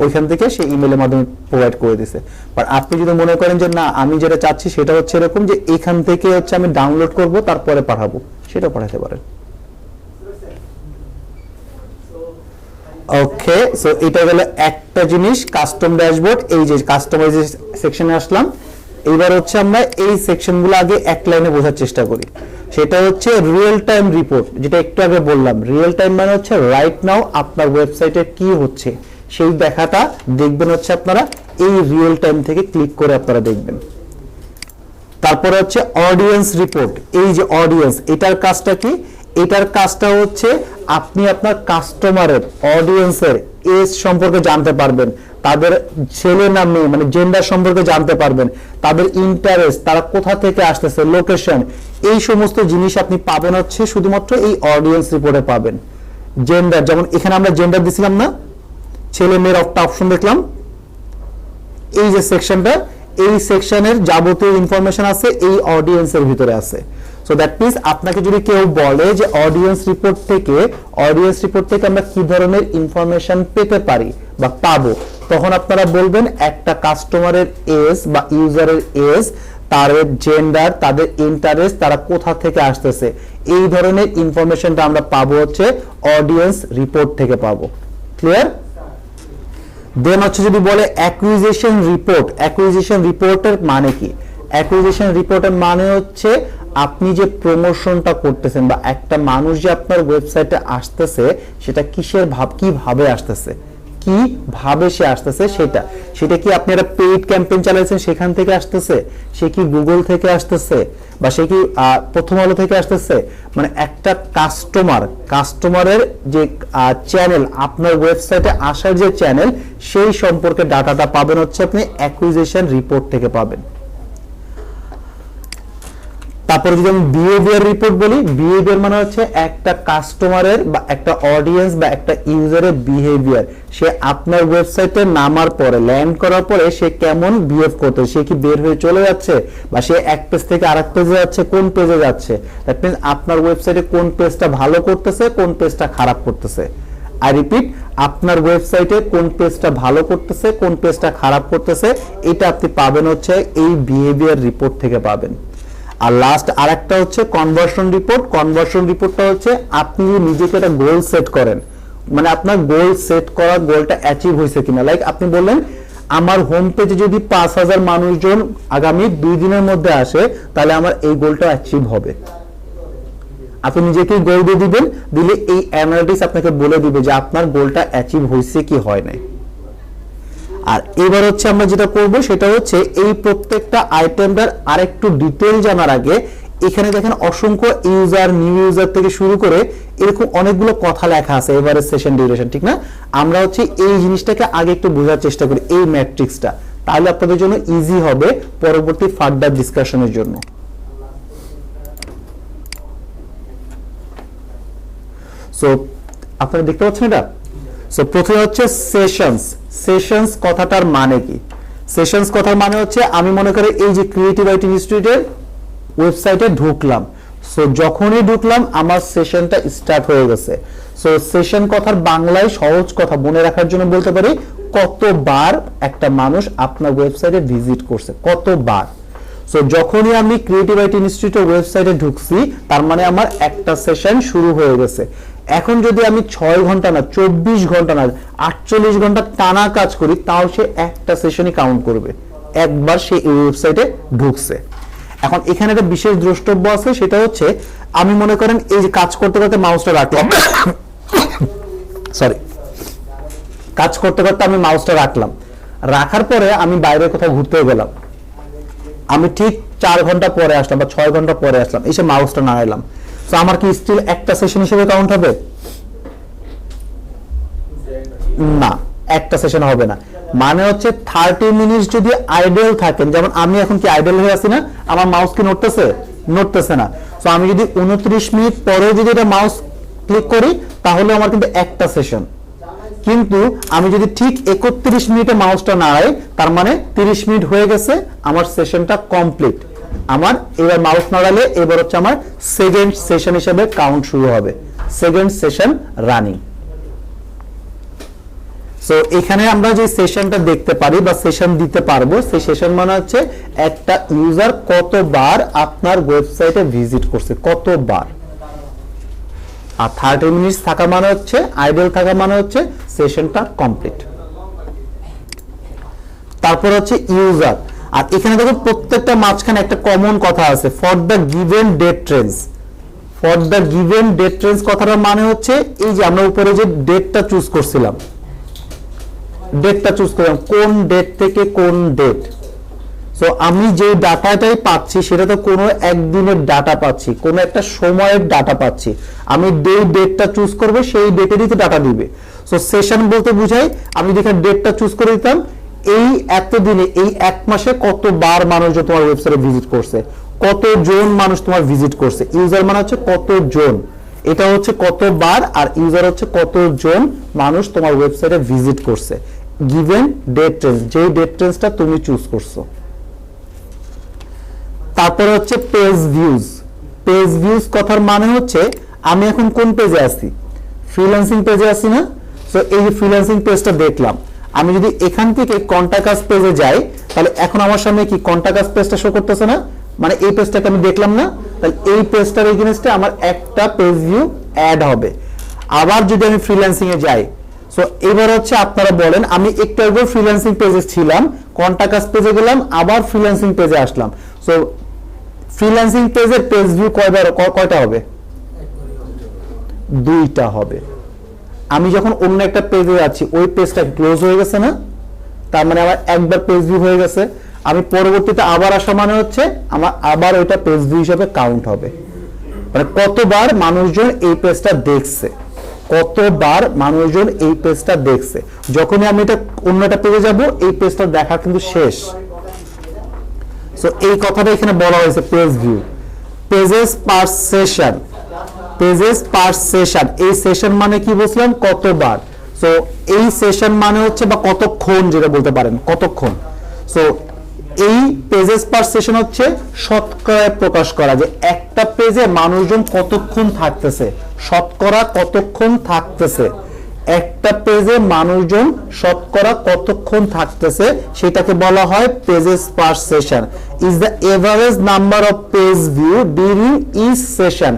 ওইখান থেকে সে ইমেলের মাধ্যমে প্রোভাইড করে দিছে। বাট আপনি যদি মনে করেন যে না আমি যেটা চাচ্ছি সেটা হচ্ছে এরকম যে এখান থেকে হচ্ছে আমি ডাউনলোড করব তারপরে পাঠাবো, সেটা পাঠাতে পারেন। ওকে, সো এটা গেল একটা জিনিস, কাস্টম ড্যাশবোর্ড। এই যে কাস্টমাইজ সেকশনে আসলাম। এইবার হচ্ছে আমরা এই সেকশনগুলো আগে এক লাইনে বোঝার চেষ্টা করি। সেটা হচ্ছে রিয়েল টাইম রিপোর্ট, যেটা একটু আগে বললাম। রিয়েল টাইম মানে হচ্ছে রাইট নাও আপনার ওয়েবসাইটে কি হচ্ছে সেই দেখাটা দেখবেন হচ্ছে আপনারা এই রিয়েল টাইম থেকে ক্লিক করে আপনারা দেখবেন। তারপরে হচ্ছে অডিয়েন্স রিপোর্ট। এই যে অডিয়েন্স, এটার কাজটা কি? এটার কাজটা হচ্ছে আপনি আপনার কাস্টমারের অডিয়েন্সের এজ সম্পর্কে জানতে পারবেন, তাদের ছেলে না মেয়ে মানে জেন্ডার সম্পর্কে জানতে পারবেন, তাদের ইন্টারেস্ট, তারা কোথা থেকে আসতেছে, লোকেশন, এই সমস্ত জিনিস আপনি পাবেন হচ্ছে শুধুমাত্র এই অডিয়েন্স রিপোর্টে পাবেন। জেন্ডার, যেমন এখানে আমরা জেন্ডার দিছিলাম না, ছেলে মেয়ের একটা অপশন দেখলাম, এই যে সেকশনটা, এই সেকশনের যাবতীয় ইনফরমেশন আছে এই অডিয়েন্সের ভিতরে আছে। সো দ্যাট মিন্স আপনাকে যদি কেউ বলে যে অডিয়েন্স রিপোর্ট থেকে আমরা কি ধরনের ইনফরমেশন পেতে পারি বা পাবো, তখন আপনারা বলবেন একটা কাস্টমারের এজ বা ইউজারের এজ, তার জেন্ডার, তাদের ইন্টারেস্ট, তারা কোথা থেকে আসতেছে, এই ধরনের ইনফরমেশনটা আমরা পাবো হচ্ছে অডিয়েন্স রিপোর্ট থেকে পাবো। ক্লিয়ার? দেন হচ্ছে যদি বলে অ্যাকুইজিশন রিপোর্টের মানে কি? অ্যাকুইজিশন রিপোর্টের মানে হচ্ছে আপনি যে প্রমোশনটা করতেছেন বা একটা মানুষ যে আপনার ওয়েবসাইটে আসতেছে সেটা কিভাবে আসতেছে, কিভাবে সে আসতেছে, সেটা কি আপনি একটা পেইড ক্যাম্পেইন চালাইছেন সেখান থেকে আসতেছে, সে কি গুগল থেকে আসতেছে, বা সে কি প্রথম আলো থেকে আসতেছে, মানে একটা কাস্টমারের যে চ্যানেল, আপনার ওয়েবসাইটে আসার যে চ্যানেল, সেই সম্পর্কে ডাটাটা পাবেন হচ্ছে আপনি অ্যাকুইজিশন রিপোর্ট থেকে পাবেন। তারপরে যদি আমি বিহেভিয়ার রিপোর্ট বলি, বিহেভিয়ার মানে হচ্ছে একটা কাস্টমারের বা একটা অডিয়েন্স বা একটা ইউজারের বিহেভিয়ার, সে আপনার ওয়েবসাইটে নামার পরে, ল্যান্ড করার পরে সে কেমন বিহেভ করতে, সে কি বের হয়ে চলে যাচ্ছে বা সে এক পেজ থেকে আরেক পেজে যাচ্ছে, কোন পেজে যাচ্ছে, দ্যাট মিন্স আপনার ওয়েবসাইটে কোন পেজটা ভালো করতেছে, কোন পেজটা খারাপ করতেছে। আই রিপিট, আপনার ওয়েবসাইটে কোন পেজটা ভালো করতেছে, কোন পেজটা খারাপ করতেছে, এটা আপনি পাবেন হচ্ছে এই বিহেভিয়ার রিপোর্ট থেকে পাবেন। আর লাস্ট আরেকটা হচ্ছে কনভার্সন রিপোর্টটা হচ্ছে আপনি নিজেকে একটা গোল সেট করেন, মানে আপনার গোলটা অ্যাচিভ হয়েছে কিনা। লাইক আপনি বললেন আমার হোম পেজে যদি 5000 মানুষজন আগামী 2 দিনের মধ্যে আসে তাহলে আমার এই গোলটা অ্যাচিভ হবে। আপনি নিজেকে গোল দিয়ে দিবেন, দিলে এই অ্যানালিটিক্স আপনাকে বলে দিবে যে আপনার গোলটা অ্যাচিভ হয়েছে কি হয় নাই। আর এবার হচ্ছে আমরা যেটা করব সেটা হচ্ছে এই প্রত্যেকটা আইটেমটার আরেকটু ডিটেইল জানার আগে এখানে দেখেন অসংখ্য ইউজার, নিউ ইউজার থেকে শুরু করে এরকম অনেকগুলো কথা লেখা আছে, এভারেজ সেশন ডিউরেশন, ঠিক না? আমরা হচ্ছে এই জিনিসটাকে আগে একটু বোঝার চেষ্টা করি, এই ম্যাট্রিক্সটা, তাহলে আপনাদের জন্য ইজি হবে পরবর্তী ফার্দার ডিসকাশনের জন্য। সো আপনারা দেখতে পাচ্ছেন এটা। সো প্রথমে হচ্ছে সেশনস কথাটার মানে কি? সেশনস কথার মানে হচ্ছে আমি মনে করি এই যে ক্রিয়েটিভ আইটি ইনস্টিটিউটের ওয়েবসাইটে ঢুকলাম, সো যখনই ঢুকলাম আমার সেশনটা স্টার্ট হয়ে গেছে। সো সেশন কথার বাংলায় সহজ কথা মনে রাখার জন্য বলতে পারি কতবার একটা মানুষ আপনার ওয়েবসাইটে ভিজিট করছে, কতবার। সো যখনই আমি ক্রিয়েটিভ আইটি ইনস্টিটিউটের ওয়েবসাইটে ঢুকছি তার মানে আমার একটা সেশন শুরু হয়ে গেছে। এখন যদি আমি 6 ঘন্টা না, 24 ঘন্টা না, 48 ঘন্টা টানা কাজ করি তাও সে একটা সেশনই কাউন্ট করবে, একবার সে এই ওয়েবসাইটে ঢুকছে। এখন এখানে একটা বিশেষ দ্রষ্টব্য আছে, সেটা হচ্ছে আমি মনে করেন এই যে কাজ করতে করতে মাউসটা রাখলাম, আমি মাউসটা রাখলাম, রাখার পরে আমি বাইরে কোথাও ঘুরতে গেলাম, আমি ঠিক 4 ঘন্টা পরে আসলাম বা 6 ঘন্টা পরে আসলাম, এসে মাউসটা নাড়াইলাম, তো আমার কি স্টিল একটা সেশন হিসেবে কাউন্ট হবে? না, একটা সেশন হবে না। মানে হচ্ছে 30 মিনিটস যদি আইডল থাকেন, যেমন আমি এখন কি আইডল হয়ে আছি না, আমার মাউস কি নড়তেছে না। তো আমি যদি 29 মিনিট পরে যদি এটা মাউস ক্লিক করি তাহলে আমার কিন্তু একটা সেশন, কিন্তু আমি যদি ঠিক 31 মিনিটে মাউসটা নাড়াই তার মানে 30 মিনিট হয়ে গেছে, আমার সেশনটা কমপ্লিট। আমার এবার মাউস নাড়ালে এবার হচ্ছে আমার সেকেন্ড সেশন হিসেবে কাউন্ট শুরু হবে, সেকেন্ড সেশন রানিং। সো এখানে আমরা যে সেশনটা দেখতে পারি বা সেশন দিতে পারবো, সেই সেশন মানে হচ্ছে একটা ইউজার কতবার আপনার ওয়েবসাইটে ভিজিট করছে, কতবার। আর 30 মিনিটস থাকা মানে হচ্ছে আইডল থাকা মানে হচ্ছে সেশনটা কমপ্লিট। তারপর হচ্ছে ইউজার, আর এখানে দেখো প্রত্যেকটা মাঝখানে একটা কমন কথা আছে, for the given date trends. কথাটার মানে হচ্ছে এই যে আমরা উপরে যে ডেটটা চুজ করছিলাম, কোন ডেট থেকে কোন ডেট। সো আমি যে ডাটাটাই পাচ্ছি সেটা তো কোনো একদিনের ডাটা পাচ্ছি, কোনো একটা সময়ের ডাটা পাচ্ছি, আমি যেই ডেটটা চুজ করবো সেই ডেটেরই তো ডাটা দিবে। সো সেশন বলতে বুঝাই আমি যদি এখানে ডেটটা চুজ করে দিতাম এই এত দিনে এই এক মাসে কতবার মানুষজন তোমার ওয়েবসাইটে ভিজিট করছে, কতজন মানুষ তোমার ভিজিট করছে। ইউজার মানে হচ্ছে কতজন, এটা হচ্ছে কতবার, আর ইউজার হচ্ছে কতজন মানুষ তোমার ওয়েবসাইটে ভিজিট করছে গিভেন ডেট রেঞ্জ, যেই ডেট রেঞ্জটা তুমি চুজ করছো। তারপরে হচ্ছে পেজ ভিউজ। পেজ ভিউজ কথার মানে হচ্ছে আমি এখন কোন পেজে আছি, ফ্রিল্যান্সিং পেজে আছি না। সো এই যে ফ্রিল্যান্সিং পেজটা দেখলাম, আমি যদি এখান থেকে কন্টাক্ট আস পেজে যাই তাহলে এখন আমার সামনে কি কন্টাক্ট আস পেজটা শো করতেছে না, মানে এই পেজটাকে আমি দেখলাম না, তাহলে এই পেজটার এগেইনস্টে আমার একটা পেজ ভিউ অ্যাড হবে। আবার যদি আমি ফ্রিল্যান্সিং এ যাই, সো এবার হচ্ছে আপনারা বলেন আমি একটু আগে ফ্রিল্যান্সিং পেজে ছিলাম, কন্টাক্ট আস পেজে গেলাম, আবার ফ্রিল্যান্সিং পেজে আসলাম। সো ফ্রিল্যান্সিং পেজের পেজ ভিউ কয়টা হবে, দুইটা হবে। আমি যখন অন্য একটা পেজে যাচ্ছি ওই পেজটা ক্লোজ হয়ে গেছে না, তার মানে আমার একবার পেজ ভিউ হয়ে গেছে, আমি পরবর্তীতে আবার আসা মানে হচ্ছে আমার আবার ওইটা পেজ ভিউ হিসেবে কাউন্ট হবে। মানে কতবার মানুষজন এই পেজটা দেখছে, কতবার মানুষজন এই পেজটা দেখছে। যখনই আমি এটা অন্য একটা পেজে যাব এই পেজটা দেখা কিন্তু শেষ। সো এই কথাটা এখানে বলা হয়েছে page view. Pages per session, pages per session, এই সেশন মানে কি বলছিলাম, কতবার। সো এই সেশন মানে হচ্ছে বা কতক্ষণ যেটা বলতে পারেন, কতক্ষণ। সো এই পেজেস পার সেশন হচ্ছে শতকরায় প্রকাশ করা যে একটা পেজে মানুষজন কতক্ষণ থাকতেছে, শতকরা কতক্ষণ থাকতেছে, একটা পেজে মানুষজন শতকরা কতক্ষণ থাকতেছে সেটাকে বলা হয় pages per session. Is the average number of page view during each session.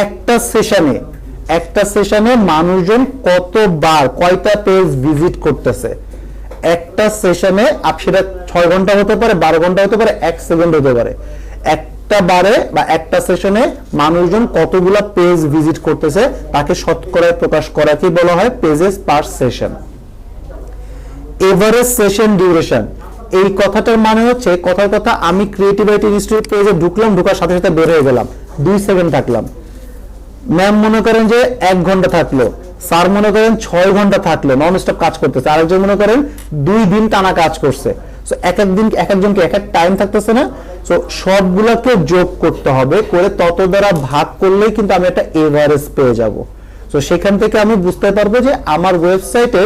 একটা সেশনে মানুষজন কতবার কয়টা পেজ ভিজিট করতেছে, একটা সেশনে সেটা 6 ঘন্টা হতে পারে, 12 ঘন্টা হতে পারে, 1 সেকেন্ড হতে পারে। একটা বারে বা একটা সেশনে মানুষজন কতগুলা পেজ ভিজিট করতেছে তাকে শতকরায় প্রকাশ করাকে বলা হয় pages per session. Average session duration, এই কথাটার মানে হচ্ছে কথার কথা আমি ক্রিয়েটিভ রাইটিং ইনস্টিটিউট পেজে ঢুকলাম, ঢোকার সাথে সাথে বের হয়ে গেলাম, 2 সেকেন্ড থাকলাম। ম্যাম মনে করেন যে 1 ঘন্টা থাকলো, স্যার মনে করেন 6 ঘন্টা থাকলো, নন স্টপ কাজ করতেছে, আরেকজন মনে করেন 2 দিন টানা কাজ করছে। সো এক একজনকে এক এক টাইম থাকতেছে না। সো সবগুলোকে যোগ করতে হবে, করে তত দ্বারা ভাগ করলেই কিন্তু আমি একটা এভারেজ পেয়ে যাব। সো সেখান থেকে আমি বুঝতে পারবো যে আমার ওয়েবসাইটে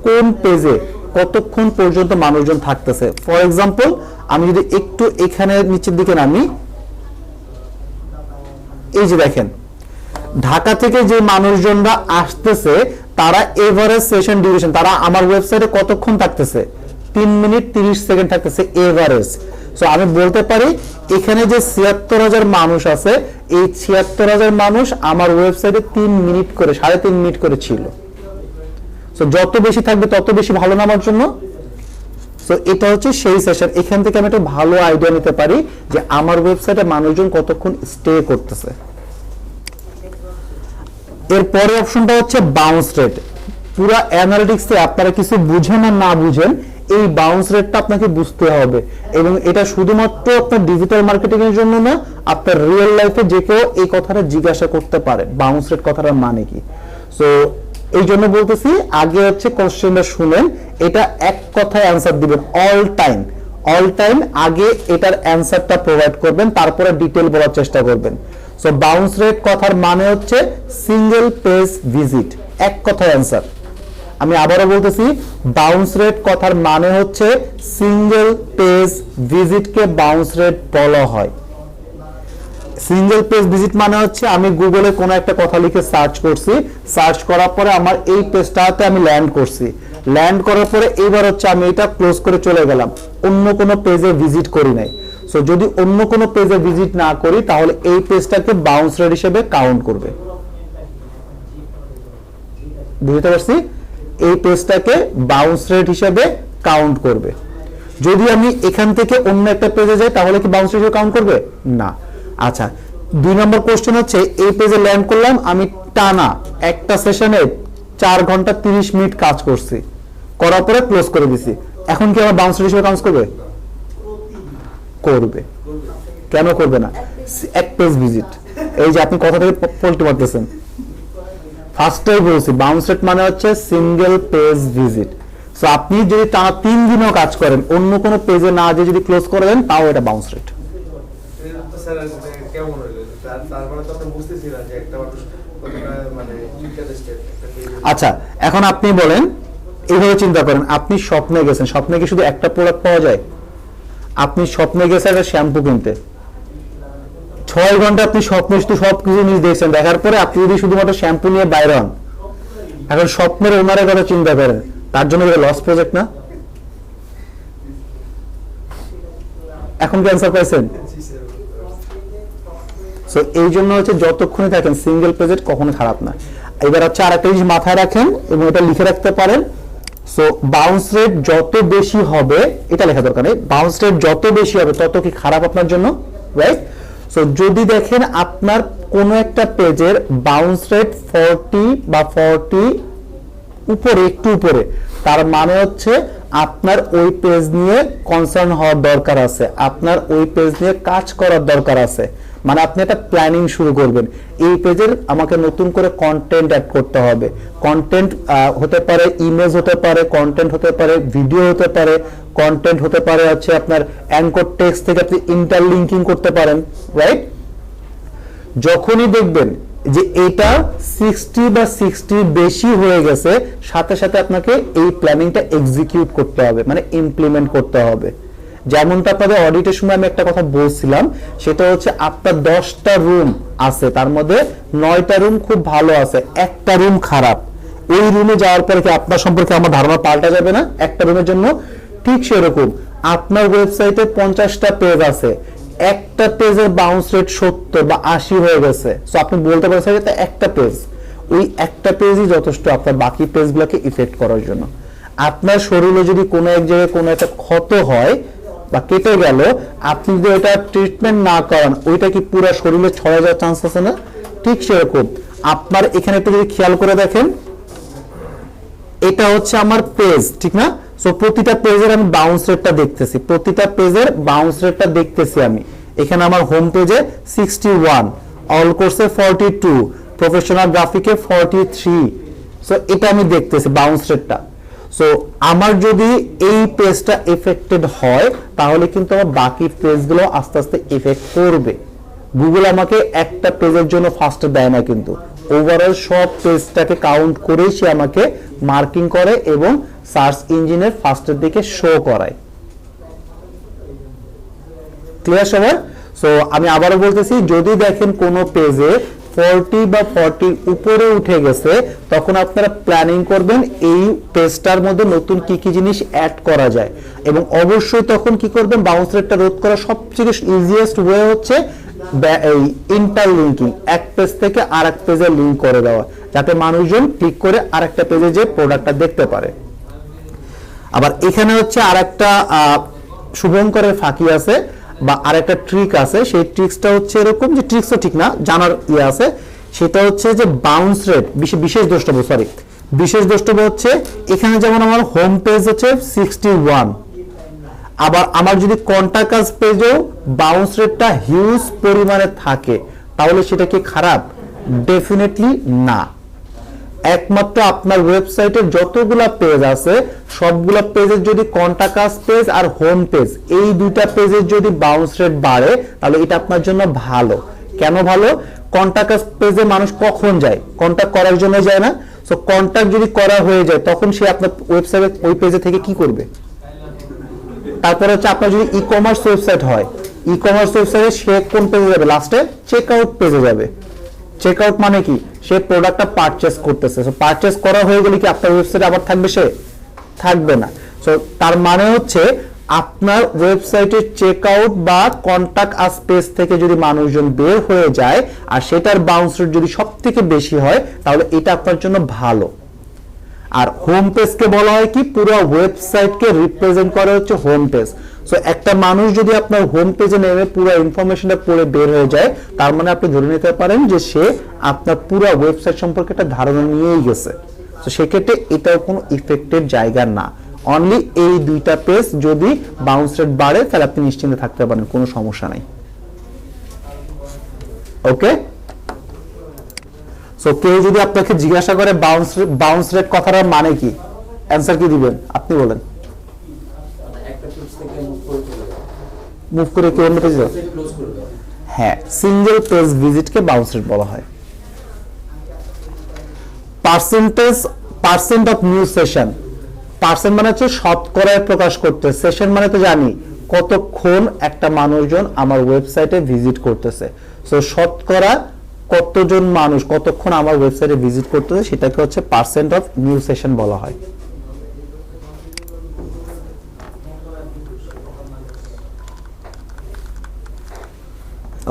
কোন পেজে কতক্ষণ পর্যন্ত মানুষজন থাকতেছে। ফর এক্সাম্পল আমি যদি একটু এখানে নিচের দিকে নামি, এই যে দেখেন ঢাকা থেকে যে মানুষজনরা আসতেছে তারা এভারেজ সেশন ডিউরেশন, তারা আমার ওয়েবসাইটে কতক্ষণ থাকতেছে, 3 মিনিট 30 সেকেন্ড থাকতেছে এভারেজ। সো আমি বলতে পারি এখানে যে ৭৬,০০০ মানুষ আছে, এই ৭৬,০০০ মানুষ আমার ওয়েবসাইটে 3 মিনিট করে 3.5 মিনিট করে ছিল। সো যত বেশি থাকবে তত বেশি ভালো না আমার জন্য। সো এটা হচ্ছে সেই সেশন, এখান থেকে আমি একটা ভালো আইডিয়া নিতে পারি যে আমার ওয়েবসাইটে মানুষজন কতক্ষণ স্টে করতেছে। এরপরে অপশনটা হচ্ছে বাউন্স রেট। পুরো অ্যানালিটিক্সে আপনারা কিছু বুঝেন আর না বুঝেন, এই বাউন্স রেটটা আপনাকে বুঝতে হবে। এবং এটা শুধুমাত্র আপনার ডিজিটাল মার্কেটিং এর জন্য না, আপনার রিয়েল লাইফে যে কেউ এই কথাটা জিজ্ঞাসা করতে পারে বাউন্স রেট কথাটার মানে কি। সো এই জন্য বলতেছি আগে হচ্ছে কোশ্চেনটা শুনেন, এটা এক কথায় অ্যান্সার দিবেন অল টাইম আগে এটার অ্যান্সারটা প্রোভাইড করবেন, তারপরে ডিটেইল বলার চেষ্টা করবেন। সো বাউন্স রেট কথার মানে হচ্ছে সিঙ্গেল পেজ ভিজিট, এক কথায় অ্যান্সার। আমি আবারও বলতেছি বাউন্স রেট কথার মানে হচ্ছে সিঙ্গেল পেজ ভিজিটকে বাউন্স রেট বলা হয়। সিঙ্গেল পেজ ভিজিট মানে হচ্ছে আমি গুগলে কোনো একটা কথা লিখে সার্চ করছি, সার্চ করার পরে আমার এই পেজটাতে আমি ল্যান্ড করছি, ল্যান্ড করার পরে এবার হচ্ছে আমি এটা ক্লোজ করে চলে গেলাম, অন্য কোনো পেজে ভিজিট করি নাই। সো যদি অন্য কোনো পেজে ভিজিট না করি তাহলে এই পেজটাকে বাউন্স রেট হিসেবে কাউন্ট করবে। বুঝতে পারছি? এই পেজটাকে বাউন্স রেট হিসেবে কাউন্ট করবে। যদি আমি এখান থেকে অন্য একটা পেজে যাই তাহলে কি বাউন্স রেট হিসেবে কাউন্ট করবে না। আচ্ছা, 2 নম্বর কোশ্চেন হচ্ছে এই পেজে ল্যান্ড করলাম, আমি টানা একটা সেশনে 4 ঘন্টা 30 মিনিট কাজ করছি, করার পরে ক্লোজ করে দিছি, এখন কি আমার বাউন্স রেট হিসেবে কাউন্ট করবে? করবে। কেন করবে না? এক পেজ ভিজিট, এই যে আপনি কথা থেকে পল্টে পারতেছেন। ফার্স্টেই বলছি বাউন্স রেট মানে হচ্ছে সিঙ্গেল পেজ ভিজিট। সো আপনি যদি টানা 3 দিনও কাজ করেন অন্য কোনো পেজে না যে যদি ক্লোজ করে দেন তাও এটা বাউন্স রেট।
স্যার কেমন হইলো তারপরে তো আপনি বুঝতেছি না যে একটা মানুষ কতটা মানে ইন্টারেস্টেড একটা পেজে।
আচ্ছা এখন আপনি বলেন এইভাবে চিন্তা করেন, আপনি স্বপ্নে গেছেন, স্বপ্নে কি শুধু একটা প্রোডাক্ট পাওয়া যায়? আপনি স্বপ্নে গেছেন একটা শ্যাম্পু কিনতে, 6 ঘন্টা আপনি স্বপ্নে শুধু সবকিছু জিনিস দেখছেন, দেখার পরে আপনি যদি শুধুমাত্র শ্যাম্পু নিয়ে বাইরে হন, এখন স্বপ্নের ওনারের কথা চিন্তা করেন, তার জন্য লস প্রজেক্ট না? এখন কি অ্যান্সার পাইছেন? সো এই জন্য হচ্ছে যতক্ষণই থাকেন সিঙ্গেল পেজে কখনো খারাপ না। এবার হচ্ছে আরেকটা জিনিস মাথায় রাখেন এবং এটা লিখে রাখতে পারেন। সো বাউন্স রেট যত বেশি হবে, এটা লেখা দরকার নেই, বাউন্স রেট যত বেশি হবে তত কি খারাপ আপনার জন্য, রাইট? সো যদি দেখেন আপনার কোনো একটা পেজের বাউন্স রেট 40 বা 40 উপরে, একটু উপরে, তার মানে হচ্ছে আপনার ওই পেজ নিয়ে কনসার্ন হওয়ার দরকার আছে, আপনার ওই পেজ নিয়ে কাজ করার দরকার আছে। মানে আপনি একটা প্ল্যানিং শুরু করবেন, এই পেজের আমাকে নতুন করে কন্টেন্ট অ্যাড করতে হবে। কন্টেন্ট হতে পারে ইমেজ, হতে পারে কন্টেন্ট, হতে পারে ভিডিও, হতে পারে কন্টেন্ট, হতে পারে হচ্ছে আপনার অ্যাঙ্কর টেক্সট থেকে আপনি ইন্টারলিঙ্কিং করতে পারেন, রাইট? যখনই দেখবেন যে এটা 60 বা 60 বেশি হয়ে গেছে, সাথে সাথে আপনাকে এই প্ল্যানিংটা এক্সিকিউট করতে হবে, মানে ইমপ্লিমেন্ট করতে হবে। যেমনটা আপনাদের অডিটের সময় আমি একটা কথা বলছিলাম, সেটা হচ্ছে আপনার 10টা রুম আছে, তার মধ্যে 9টা রুম খুব ভালো আছে, একটা রুম খারাপ। ওই রুমে যাওয়ার পরে কি আপনার সম্পর্কে আমার ধারণা পাল্টা যাবে না একটা রুমের জন্য? ঠিক সেরকম আপনার ওয়েবসাইটে 50টা পেজ আছে, একটা পেজের বাউন্স রেট 70 বা 80 হয়ে গেছে, সো আপনি বলতে পারছেন যে একটা পেজ, ওই একটা পেজই যথেষ্ট আপনার বাকি পেজগুলোকে ইফেক্ট করার জন্য। আপনার শরীরে যদি কোনো এক জায়গায় কোনো একটা ক্ষত হয় বা কেটে গেল, আপনি যদি ওটা ট্রিটমেন্ট না করান, ওইটা কি পুরো শরীরে ছড়ায় যাওয়ার চান্স আছে না? ঠিক সেরকম আপনার এখানে একটু যদি খেয়াল করে দেখেন, এটা হচ্ছে আমার পেজ, ঠিক না? সো প্রতিটা পেজের আমি বাউন্স রেটটা দেখতেছি, প্রতিটা পেজের বাউন্স রেটটা দেখতেছি আমি। এখানে আমার হোম পেজে 61, অল কোর্সে 42, প্রফেশনাল গ্রাফিকে 43। সো এটা আমি দেখতেছি বাউন্স রেটটা। সো আমার যদি এই পেজটা এফেক্টেড হয়, তাহলে কিন্তু আমার বাকি পেজগুলো আস্তে আস্তে এফেক্ট করবে। গুগল আমাকে একটা পেজের জন্য ফার্স্ট দেয় না, কিন্তু ওভারঅল সব পেজটাকে কাউন্ট করেই সে আমাকে মার্কিং করে এবং সার্চ ইঞ্জিনের ফার্স্টের দিকে শো করায়। ক্লিয়ার সবার? সো আমি আবারও বলতেছি, যদি দেখেন কোনো পেজে 40 বা 40 উপরে উঠে গেছে, তখন আপনারা প্ল্যানিং করবেন এই পেজটার মধ্যে নতুন কি কি জিনিস অ্যাড করা যায়। এবং অবশ্যই তখন কি করবেন, বাউন্স রেটটা রোধ করার সবচেয়ে ইজিয়েস্ট ওয়ে হচ্ছে এই ইন্টারলিঙ্কিং, এক পেজ থেকে আরেক পেজে লিংক করে দেওয়া, যাতে মানুষজন ক্লিক করে আরেকটা পেজে যে প্রোডাক্টটা দেখতে পারে। আবার এখানে হচ্ছে আরেকটা শুভঙ্করের ফাঁকি আছে বা আরেকটা ট্রিক আছে, সেই ট্রিক্সটা হচ্ছে এরকম, যে ট্রিক্সও ঠিক না, জানার ইয়ে আছে, সেটা হচ্ছে যে বাউন্স রেট বিশেষ দ্রষ্টব্য, বিশেষ দ্রষ্টব্য হচ্ছে এখানে যেমন আমার হোম পেজ হচ্ছে 61, আবার আমার যদি কন্টাক্ট আস পেজেও বাউন্স রেটটা হিউজ পরিমাণে থাকে, তাহলে সেটা কি খারাপ? ডেফিনেটলি না। একমাত্র আপনার ওয়েবসাইটের যতগুলা পেজ আছে, সবগুলা পেজের যদি কন্টাক্ট আস পেজ আর হোম পেজ, এই দুইটা পেজের যদি বাউন্স রেট বাড়ে, তাহলে এটা আপনার জন্য ভালো। কেন ভালো? কন্টাক্ট আস পেজে মানুষ কখন যায়? কন্টাক্ট করার জন্য যায় না? সো কন্টাক্ট যদি করা হয়ে যায়, তখন সে আপনার ওয়েবসাইটে ওই পেজে থেকে কি করবে? তারপরে হচ্ছে আপনার যদি ই কমার্স ওয়েবসাইট হয়, ই কমার্স ওয়েবসাইটে সে কোন পেজে যাবে? লাস্টে চেক আউট পেজে যাবে। চেক আউট মানে কি? সে প্রোডাক্টটা পারচেজ করতেছে। সো পারচেজ করা হয়ে গেলে কি আপনার ওয়েবসাইটে আবার থাকবে? সে থাকবে না। সো তার মানে হচ্ছে আপনার ওয়েবসাইটের চেক আউট বা কন্টাক্ট আস পেজ থেকে যদি মানুষজন বের হয়ে যায় আর সেটার বাউন্স রেট যদি সব থেকে বেশি হয়, তাহলে এটা আপনার জন্য ভালো। আর হোম পেজকে বলা হয় কি, পুরো ওয়েবসাইটকে রিপ্রেজেন্ট করে হচ্ছে হোম পেজ। সো একটা মানুষ যদি আপনার হোম পেজে নেমে পুরো ইনফরমেশনটা পড়ে বের হয়ে যায়, তার মানে আপনি ধরে নিতে পারেন যে সে আপনার পুরো ওয়েবসাইট সম্পর্কে একটা ধারণা নিয়েই গেছে। তো সেক্ষেত্রে এটাও কোনো ইফেক্টেড জায়গা না। অনলি এই দুইটা পেজ যদি বাউন্স রেট বাড়ে, তাহলে আপনি নিশ্চিন্তে থাকতে পারেন, কোনো সমস্যা নাই। ওকে, সো কেউ যদি আপনাকে জিজ্ঞাসা করে বাউন্স রেট কথাটার মানে কি, অ্যান্সার কি দিবেন আপনি বলেন?
মানে একটা পেজ থেকে মুভ করে চলে যাওয়া,
মুভ করে কি অন্য পেজে?
ক্লোজ করে দেওয়া।
হ্যাঁ, সিঙ্গেল পেজ ভিজিটকে বাউন্স রেট বলা হয়। Percent of new session, percent মানে হচ্ছে শতকরায় প্রকাশ করতে, সেশন মানে তো জানি কতক্ষণ একটা মানুষজন আমার ওয়েবসাইটে ভিজিট করতেছে। সো শতকরা কতজন মানুষ কতক্ষণ আমার ওয়েবসাইটে ভিজিট করতেছে সেটাকে হচ্ছে পার্সেন্ট অফ নিউ সেশন বলা হয়।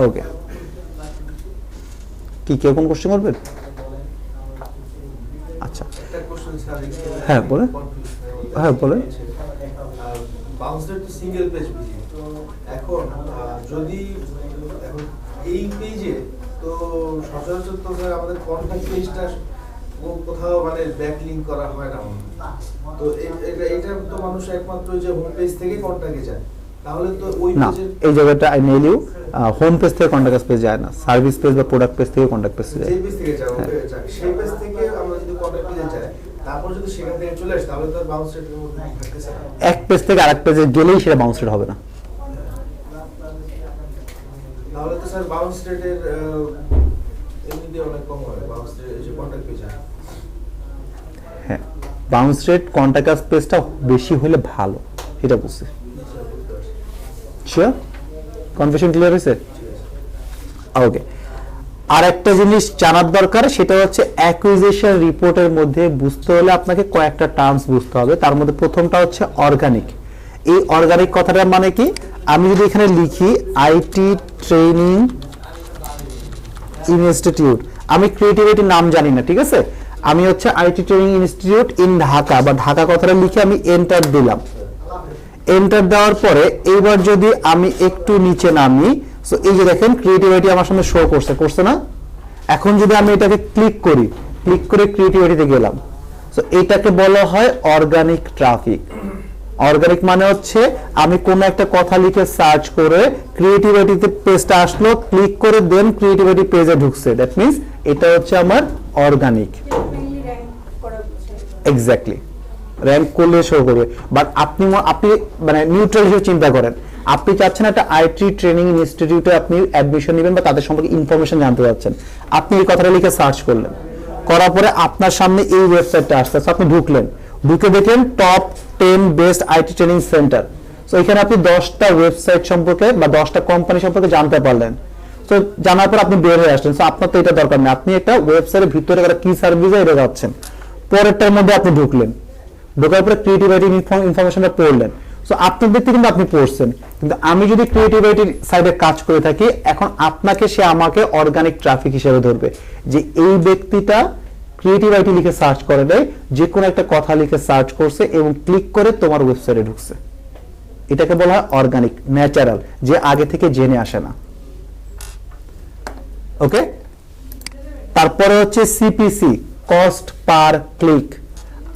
ওকে, কি কেউ কোন কোশ্চেন করবেন? আচ্ছা,
একটা কোশ্চেন স্যার,
হ্যাঁ, বলেন। হ্যাঁ, বলেন।
বাউন্স রেট তো সিঙ্গেল পেজ ভিজিট, এখন যদি এখন এই পেজে তো সচরাচর তো স্যার আমাদের কন্টাক্ট পেজটা কোথাও মানে ব্যাকলিংক করা হয় না, তো এটা তো মানুষ একমাত্র যে হোম পেজ থেকে কন্টাক্টে যায়, তাহলে তো ওই
না,
পেজের
এই জায়গাটা I nail you, home page থেকে কন্টাক্ট পেজ যায় না, সার্ভিস পেজ বা প্রোডাক্ট পেজ থেকে কন্টাক্ট পেজ যায়।
যে পেজ থেকে যায় ওকে যায়, সেই পেজ থেকে আমরা যদি কন্টাক্ট পেজে যাই, তারপর যদি সেখান থেকে চলে আসে, তাহলে তো আর বাউন্স রেট থাকতেছে না।
এক পেজ থেকে আরেক পেজে গেলেই সেটা বাউন্স রেট হবে না।
তাহলে তো স্যার বাউন্স রেটের এমনিতে অনেক কম হয়, বাউন্স রেট যে কন্টাক্ট পেজে।
হ্যাঁ, বাউন্স রেট কন্টাক্ট পেজটা বেশি হলে ভালো, এটা বুঝছি। শিওর? কনফিউশন ক্লিয়ার হয়েছে? ওকে, আর একটা জিনিস জানার দরকার, সেটা হচ্ছে অ্যাকুইজিশন রিপোর্টের মধ্যে বুঝতে হলে আপনাকে কয়েকটা টার্মস বুঝতে হবে। তার মধ্যে প্রথমটা হচ্ছে অর্গানিক। এই অর্গানিক কথাটার মানে কি? আমি যদি এখানে লিখি আইটি ট্রেনিং ইনস্টিটিউট, আমি ক্রিয়েটিভিটি নাম জানি না, ঠিক আছে, আমি হচ্ছে IT training institute in Dhaka বা ঢাকা কথাটা লিখে আমি এন্টার দিলাম। এন্টার দেওয়ার পরে এইবার যদি আমি একটু নিচে নামি, সো এই যে দেখেন ক্রিয়েটিভিটি আমার সামনে শো করছে না? এখন যদি আমি এটাকে ক্লিক করে ক্রিয়েটিভিটিতে গেলাম, সো এটাকে বলা হয় অর্গানিক ট্রাফিক। অর্গানিক মানে হচ্ছে আমি কোনো একটা কথা লিখে সার্চ করে ক্রিয়েটিভিটিতে পেজটা আসলো, ক্লিক করে দেন ক্রিয়েটিভিটি পেজে ঢুকছে, দ্যাট মিন্স এটা হচ্ছে আমার অর্গানিক।
মেইনলি র্যাঙ্ক করা হচ্ছে।
এক্স্যাক্টলি, র্যাঙ্ক করলে শো করবে। বাট আপনি মানে নিউট্রাল হিসেবে চিন্তা করেন, আপনি চাচ্ছেন একটা আইটি ট্রেনিং ইনস্টিটিউটে আপনি অ্যাডমিশন নেবেন বা তাদের সম্পর্কে ইনফরমেশন জানতে চাচ্ছেন, আপনি এই কথাটা লিখে সার্চ করলেন, করার পরে আপনার সামনে এই ওয়েবসাইটটা আসছে, আপনি ঢুকে দেখলেন top 10 best IT training centre. So এখানে আপনি 10টা ওয়েবসাইট সম্পর্কে বা 10টা কোম্পানি সম্পর্কে জানতে পারলেন। তো জানার পর আপনি বের হয়ে আসলেন। সো আপনার তো এটা দরকার নেই, আপনি একটা ওয়েবসাইটের ভিতরে একটা কি সার্ভিসে এটা যাচ্ছেন, পরেরটার মধ্যে আপনি ঢোকার পরে ক্রিয়েটিভিটি ইনফরমেশনটা পড়লেন। সো আপনার ব্যক্তি কিন্তু আপনি পড়ছেন, কিন্তু আমি যদি ক্রিয়েটিভিটির সাইডে কাজ করে থাকি, এখন আপনাকে সে আমাকে অর্গানিক ট্রাফিক হিসেবে ধরবে, যে এই ব্যক্তিটা ক্রিয়েটিভিটি লিখে সার্চ করে দেয়, যে কোনো একটা কথা লিখে সার্চ করছে এবং ক্লিক করে তোমার ওয়েবসাইটে ঢুকছে। এটাকে বলা হয় অর্গানিক, ন্যাচারাল, যে আগে থেকে জেনে আসে না। ওকে, তারপরে হচ্ছে সিপিসি, কস্ট পার ক্লিক।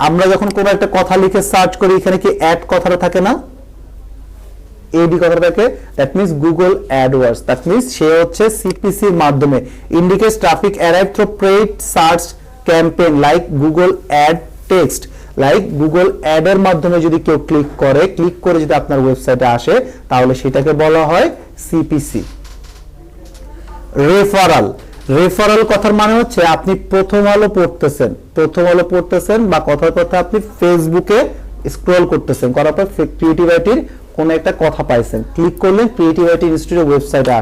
আমরা যখন কোনো একটা কথা লিখে সার্চ করি, এখানে কি অ্যাড কথাটা থাকে না, এডি কথাটা থাকে, that means Google AdWords, that means সে হচ্ছে সিপিসি এর মাধ্যমে indicates traffic arrive through paid search campaign like Google ad text, like Google ad এর মাধ্যমে যদি কেউ ক্লিক করে যদি আপনার ওয়েবসাইটে আসে, তাহলে সেটাকে বলা হয় সিপিসি। রেফারাল কথার মানে হচ্ছে আপনি প্রথম আলো পড়তেছেন বা কথার কথা আপনি ফেসবুকে স্ক্রল করতেছেন, করার পর ক্রিয়েটিভিটির কোন একটা কথা পাইছেন, ক্লিক করলেন, ক্রিয়েটিভিটি ইনস্টিটিউট ওয়েবসাইটে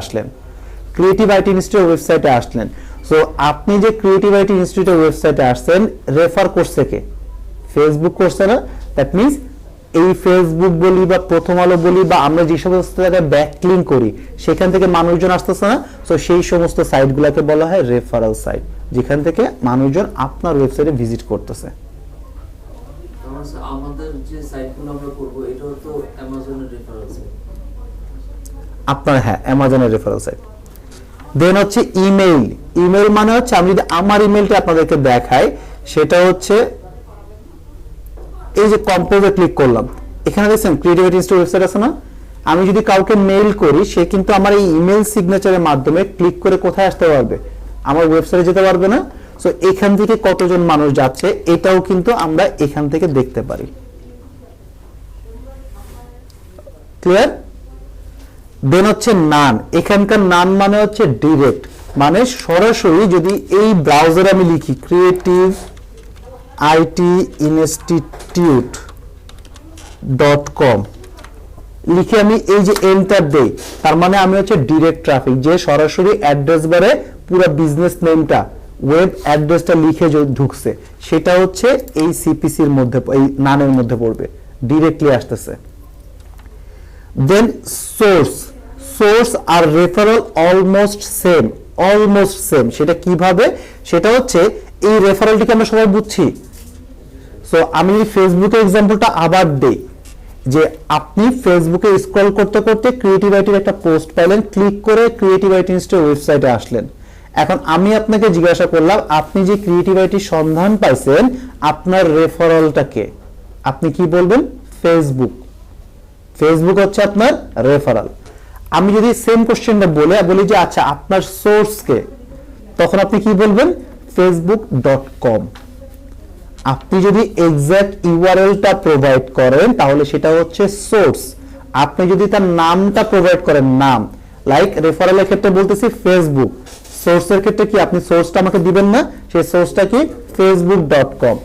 আসলেন। সো আপনি যে ক্রিয়েটিভিটি ইনস্টিটিউট ওয়েবসাইটে আসছেন, রেফার করছে কে? ফেসবুক করছে না? দ্যাট মিন্স এই ফেসবুক বলি বা প্রথম আলো বলি বা আমরা যে সমস্ত জায়গায় ব্যাকলিঙ্ক করি, সেখান থেকে মানুষজন আসতেছে না, সো সেই সমস্ত সাইটগুলোকে বলা হয় রেফারাল সাইট, যেখান থেকে মানুষজন আপনার ওয়েবসাইটে ভিজিট করতেছে।
আমাদের যে সাইটগুলো আমরা করব, এটা তো অ্যামাজনের রেফারেল সাইট।
আপনার, হ্যাঁ, অ্যামাজনের রেফারেল সাইট। দেন হচ্ছে ইমেইল মানে হচ্ছে আমি যদি আমার ইমেইলটা আপনাদেরকে দেখাই, সেটা হচ্ছে এই যে কম্পোজে ক্লিক করলাম, এখানে দেখছেন ক্রিয়েটিভিটি ইনস্টিটিউট ওয়েবসাইট আছে না, আমি যদি কাউকে মেইল করি, সে কিন্তু আমার এই ইমেইল সিগনেচারের মাধ্যমে ক্লিক করে কোথায় আসতে পারবে? আমার ওয়েবসাইটে যেতে পারবে না। সো এখান থেকে কতজন মানুষ যাচ্ছে এটাও কিন্তু আমরা এখান থেকে দেখতে পারি। ক্লিয়ার? দেন হচ্ছে নান, এখানকার নান মানে হচ্ছে ডিরেক্ট, মানে সরাসরি যদি এই ব্রাউজারে আমি লিখি ক্রিয়েটিভ আইটি ইনস্টিটিউট .com লিখে আমি এই যে এন্টার দেই, তার মানে আমি হচ্ছে ডিরেক্ট ট্রাফিক, যে সরাসরি অ্যাড্রেস বারে পুরো বিজনেস নেমটা ওয়েব অ্যাড্রেসটা লিখে ঢুকছে, সেটা হচ্ছে এই সিপিসির মধ্যে, এই নানের মধ্যে পড়বে, ডিরেক্টলি আসতেছে। দেন সোর্স আর রেফারেল অলমোস্ট সেম। সেটা কিভাবে? সেটা হচ্ছে এই রেফারেলটিকে আমরা সবাই বুঝছি। সো আমি যদি ফেসবুকের এক্সাম্পলটা আবার দেই, যে আপনি ফেসবুকে স্ক্রল করতে করতে ক্রিয়েটিভ আইটির একটা পোস্ট পাইলেন, ক্লিক করে ক্রিয়েটিভ আইটি ইনস্টিটিউট ওয়েবসাইটে আসলেন। এখন আমি আপনাকে জিজ্ঞাসা করলাম, আপনি যে ক্রিয়েটিভ আইটির সন্ধান পাইছেন, আপনার রেফারেলটাকে আপনি কি বলবেন? ফেসবুক হচ্ছে আপনার রেফারেল। আমি যদি সেম কোশ্চেনটা বলি যে আচ্ছা আপনার সোর্সকে, তখন আপনি কি বলবেন? facebook.com। আপনি যদি এক্সাক্ট ইউআরএলটা প্রোভাইড করেন তাহলে সেটা হচ্ছে সোর্স। আপনি যদি তার নামটা প্রোভাইড করেন, নাম, লাইক রেফারেলের ক্ষেত্রে বলতেছি ফেসবুক, সোর্সের ক্ষেত্রে কি আপনি সোর্সটা আমাকে দিবেন না? সেই সোর্সটা কি? facebook.com।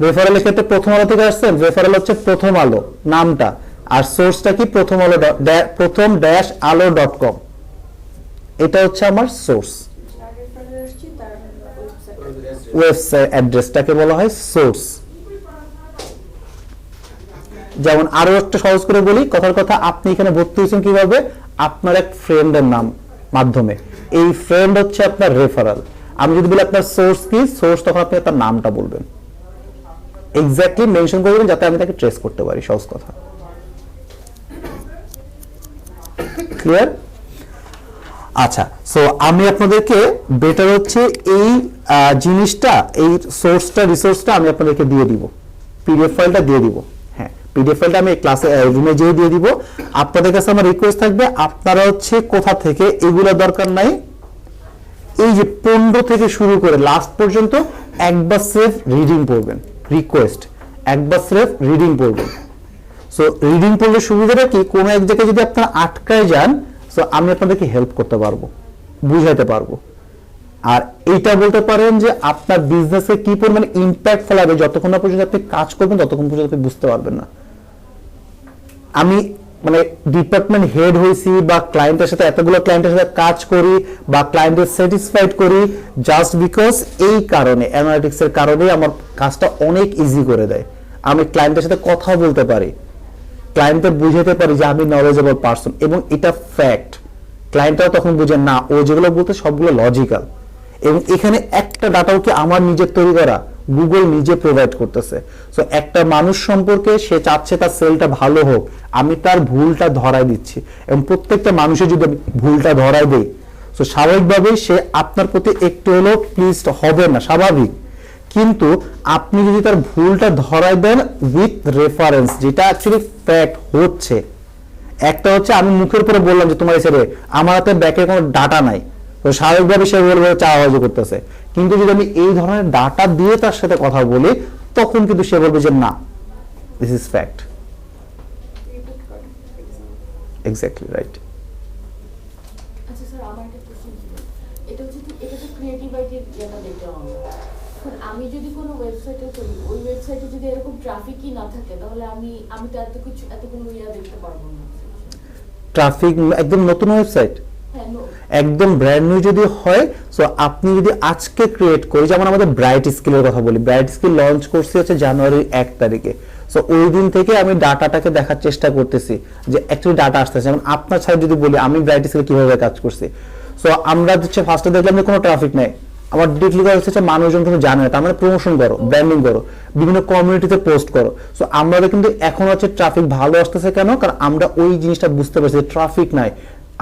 রেফারেলের ক্ষেত্রে প্রথম আলো থেকে আসছেন, রেফারেল হচ্ছে প্রথম আলো নামটা, আর সোর্সটা কি? প্রথম-আলো.com। এটা হচ্ছে আমার সোর্স। ওয়েবসাইট অ্যাড্রেসটাকে বলা হয় সোর্স। যেমন আরো একটা সহজ করে বলি, কথার কথা, আপনি এখানে ভর্তি হয়েছেন কিভাবে? আপনার এক ফ্রেন্ডের নাম মাধ্যমে, এই ফ্রেন্ড হচ্ছে আপনার রেফারেল। আমি যদি বলি আপনার সোর্স কি? সোর্স, তখন আপনি তার নামটা বলবেন, এক্স্যাক্টলি মেনশন করবেন যাতে আমি তাকে ট্রেস করতে পারি। সহজ কথা, ক্লিয়ার? আচ্ছা, সো আমি আপনাদেরকে বেটার হচ্ছে এই জিনিসটা, এই সোর্সটা, রিসোর্সটা আমি আপনাদেরকে দিয়ে দিব, পিডিএফ ফাইলটা দিয়ে দিব। হ্যাঁ, পিডিএফ ফাইলটা আমি ক্লাসে রুমে যেয়ে দিয়ে দিব। আপনাদের কাছে আমার রিকোয়েস্ট থাকবে, আপনারা হচ্ছে কোথা থেকে, এগুলো দরকার নাই, এই যে 15 থেকে শুরু করে লাস্ট পর্যন্ত একবার সেফ রিডিং পড়বেন। রিকোয়েস্ট, একবার সেফ রিডিং পড়বেন। সো রিডিং পড়লে সুবিধাটা কি? কোনো এক জায়গায় যদি আপনারা আটকায় যান, সো আমি আপনাদেরকে হেল্প করতে পারবো, বুঝাইতে পারবো। আর এইটা বলতে পারেন যে আপনার বিজনেসে কি পরিমাণ ইম্প্যাক্ট ফেলাবে, যতক্ষণ না পর্যন্ত আপনি কাজ করবেন ততক্ষণ পর্যন্ত আপনি বুঝতে পারবেন না। আমি মানে ডিপার্টমেন্ট হেড হয়েছি, বা ক্লায়েন্টের সাথে, এতগুলো ক্লায়েন্টের সাথে কাজ করি, বা ক্লায়েন্টের স্যাটিসফাইড করি, জাস্ট বিকজ এই কারণে, অ্যানালিটিক্সের কারণে আমার কাজটা অনেক ইজি করে দেয়। আমি ক্লায়েন্টের সাথে কথা বলতে পারি, ক্লায়েন্টকে বুঝাতে পারি যে আমি নলেজেবল পারসন, এবং এটা ফ্যাক্ট। ক্লায়েন্টরাও তখন বুঝে না, ও যেগুলো বলতে সবগুলো লজিক্যাল। এবং এখানে একটা ডাটাও কি আমার নিজের তৈরি করা, গুগল নিজে প্রোভাইড করতেছে। সো একটা মানুষ সম্পর্কে সে চাচ্ছে তার সেলটা ভালো হোক, আমি তার ভুলটা ধরাই দিচ্ছি, এবং প্রত্যেকটা মানুষের যদি ভুলটা ধরাই দেই, সো স্বাভাবিকভাবেই সে আপনার প্রতি একটু হলেও প্লিজড হবে না, স্বাভাবিক। কিন্তু আপনি যদি তার ভুলটা ধরাই দেন উইথ রেফারেন্স, যেটা অ্যাকচুয়ালি ফ্যাক্ট হচ্ছে, একটা হচ্ছে আমি মুখের উপরে বললাম যে তোমার ছেড়ে আমার হাতে ব্যাকে কোনো ডাটা নাই, তো স্বাভাবিকভাবে সে বলবে চাওয়াবাজি করতেছে। কিন্তু যদি আমি এই ধরনের ডাটা দিয়ে তার সাথে কথা বলি, তখন কিন্তু সে বলবে যে না, this is fact. Exactly right.
আচ্ছা স্যার, আমার একটা প্রশ্ন ছিল, এটা হচ্ছে কি, এটা তো ক্রিয়েটিভ আইটির যেটা দেখলাম আমরা, এখন আমি যদি কোনো ওয়েবসাইটে চলি, ওই ওয়েবসাইটে যদি এরকম ট্রাফিকই না থাকে, তাহলে আমি তো এতগুলো দেখতে পারবো না।
ট্রাফিক একদম নতুন ওয়েবসাইট, একদম ব্র্যান্ড নিউ যদি হয়, সো আপনি যদি আজকে ক্রিয়েট করি, যেমন আমাদের ব্রাইট স্কিলের কথা বলি, ব্রাইট স্কিল লঞ্চ করছে হচ্ছে জানুয়ারির 1 তারিখে। সো ওই দিন থেকে আমি ডাটাটাকে দেখার চেষ্টা করতেছি যে অ্যাকচুয়ালি ডাটা আসতেছে। যেমন আপনার সাইড যদি বলি আমি ব্রাইট স্কিল কিভাবে কাজ করছি, সো আমরা হচ্ছে ফার্স্টে দেখলাম যে কোনো ট্রাফিক নেই, আমার ডিরেক্টলি করা হচ্ছে মানুষজন কিন্তু জানে না, তার মানে প্রমোশন করো, ব্র্যান্ডিং করো, বিভিন্ন কমিউনিটিতে পোস্ট করো। সো আমরা কিন্তু এখন হচ্ছে ট্রাফিক ভালো আসতেছে কেন? কারণ আমরা ওই জিনিসটা বুঝতে পারছি যে ট্রাফিক নাই,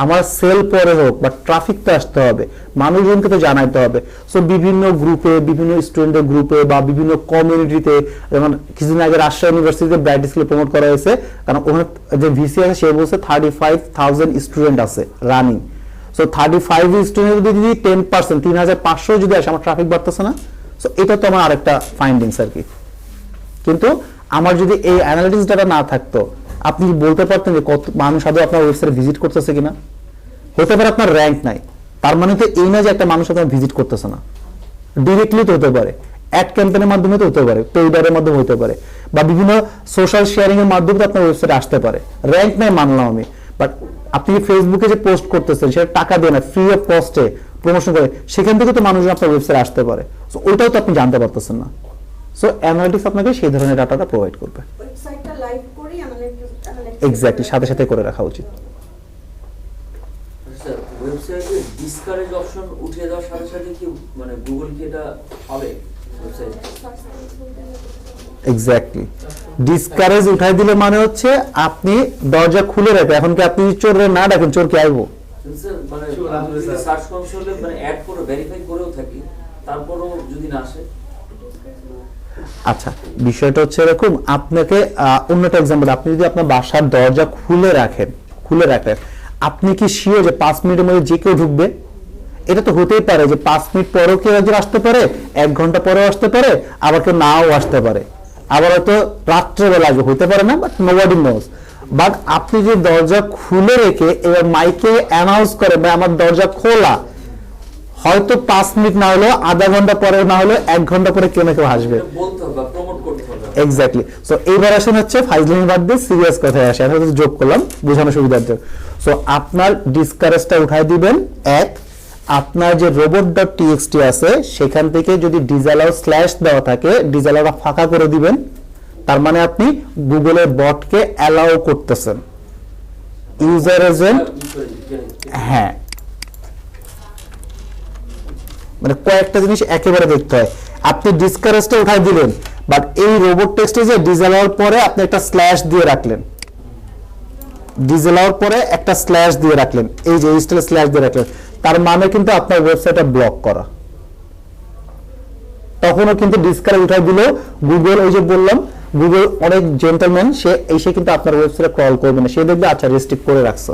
আমার সেল পরে হোক, বা ট্রাফিক তো আসতে হবে, মানুষজনকে তো জানাইতে হবে। সো বিভিন্ন গ্রুপে, বিভিন্ন স্টুডেন্টের গ্রুপে, বা বিভিন্ন কমিউনিটিতে, যেমন কিছুদিন আগে রাজশাহী ইউনিভার্সিটিতে ব্রাইট স্কিল প্রমোট করা হয়েছে, কারণ ওখানে যে ভিসি আছে সে বলছে 35,000 স্টুডেন্ট আছে রানিং। সো 35 স্টুডেন্ট যদি 10% 3500 যদি আসে, আমার ট্রাফিক বাড়তেছে না? সো এটা তো আমার আরেকটা ফাইন্ডিংস আর কি। কিন্তু আমার যদি এই অ্যানালিটিক্স ডাটা না থাকতো, আপনি কি বলতে পারতেন যে কত মানুষ আদৌ আপনার ওয়েবসাইটে ভিজিট করতেছে কিনা? হতে পারে আপনার র্যাঙ্ক নাই, তার মানে তো এই না যে একটা মানুষ আপনার ভিজিট করতেছে না। ডিরেক্টলি তো হতে পারে, অ্যাড ক্যাম্পেইনের মাধ্যমে তো হতে পারে, পেইডারের মাধ্যমে হতে পারে, বা বিভিন্ন সোশ্যাল শেয়ারিং এর মাধ্যমে আপনার ওয়েবসাইটে আসতে পারে। র্যাঙ্ক নাই মানলাম আমি, বাট আপনি ফেসবুকে যে পোস্ট করতেছেন সেটা টাকা দিয়ে না, ফ্রি অফ কস্টে প্রমোশন করে, সেখান থেকে তো মানুষজন আপনার ওয়েবসাইটে আসতে পারে। সো ওইটাও তো আপনি জানতে পারতেছেন না। সো অ্যানালিটিক্স আপনাকে সেই ধরনের ডাটাটা প্রোভাইড করবে।
ওয়েবসাইটটা লাইভ করেই
এক্স্যাক্টলি, সাথে সাথে করে রাখা উচিত।
স্যার, ওয়েবসাইটে ডিসকারেজ অপশন উঠিয়ে দেওয়ার সাথে সাথে কি মানে গুগল কি এটা হবে ওয়েবসাইটে?
এক্স্যাক্টলি, ডিসকারেজ উঠাই দিলে মানে হচ্ছে আপনি দরজা খুলে রাখেন। এখন কি আপনি চোরে না ডাকেন, চোর কি আইবো?
স্যার মানে আমি যদি সার্চ কনসোলে মানে অ্যাড করে ভেরিফাই করেও থাকি, তারপরও যদি না আসে?
আচ্ছা, বিষয়টা হচ্ছে এরকম, আপনাকে অন্য একটা এক্সাম্পল, আপনি যদি আপনার বাসার দরজা খুলে রাখেন, আপনি কি শিওর যে 5 মিনিটের মধ্যে যে কেউ ঢুকবে? এটা তো হতেই পারে যে 5 মিনিট পরেও কেউ একজন আসতে পারে, 1 ঘন্টা পরেও আসতে পারে, আবার কেউ নাও আসতে পারে, আবার হয়তো রাত্রেবেলা আসবে, হতে পারে না, বাট নোবডি নোজ। বাট আপনি যে দরজা খুলে রেখে এবার মাইকে অ্যানাউন্স করে আমার দরজা খোলা, হয়তো 5 মিনিট না হলেও আধা ঘন্টা পরে না হলেও 1 ঘন্টা পরে কেউ না কেউ আসবে।
বলতে হবে, প্রমোট করতে হবে।
এক্স্যাক্টলি। সো এইবার আসেন হচ্ছে ফাইজলামি বাদ দিয়ে সিরিয়াস কথায় আসে, আমি যোগ করলাম বোঝানো সুবিধার জন্য। সো আপনার ডিসকারেজটা উঠাই দিবেন। এক, আপনার যে robot.txt আছে সেখান থেকে যদি ডিসঅ্যালাউ স্ল্যাশ দেওয়া থাকে, ডিসঅ্যালাউটা ফাঁকা করে দিবেন, তার মানে আপনি গুগলের বটকে অ্যালাউ করতেছেন। ইউজার এজেন্ট, হ্যাঁ, মানে কয়েকটা জিনিস একেবারে দেখতে হয়। আপনি ডিসকারেজটা উঠাই দিলেন, বাট এই রোবট টেক্সটে যে ডিসঅ্যালাউর পরে আপনি একটা স্ল্যাশ দিয়ে রাখলেন, ডিসঅ্যালাউর পরে একটা স্ল্যাশ দিয়ে রাখলেন, এই যে স্টাইল স্ল্যাশ দিয়ে রাখলেন, তার মানে কিন্তু আপনার ওয়েবসাইটটা ব্লক করা। তখনও কিন্তু ডিসকারেজ উঠাই দিলেও গুগল, ওই যে বললাম গুগল অনেক জেন্টলম্যান, সে এসে কিন্তু আপনার ওয়েবসাইটে কল করবে না, সে দেখবে আচ্ছা রেস্ট্রিক্ট করে রাখছো,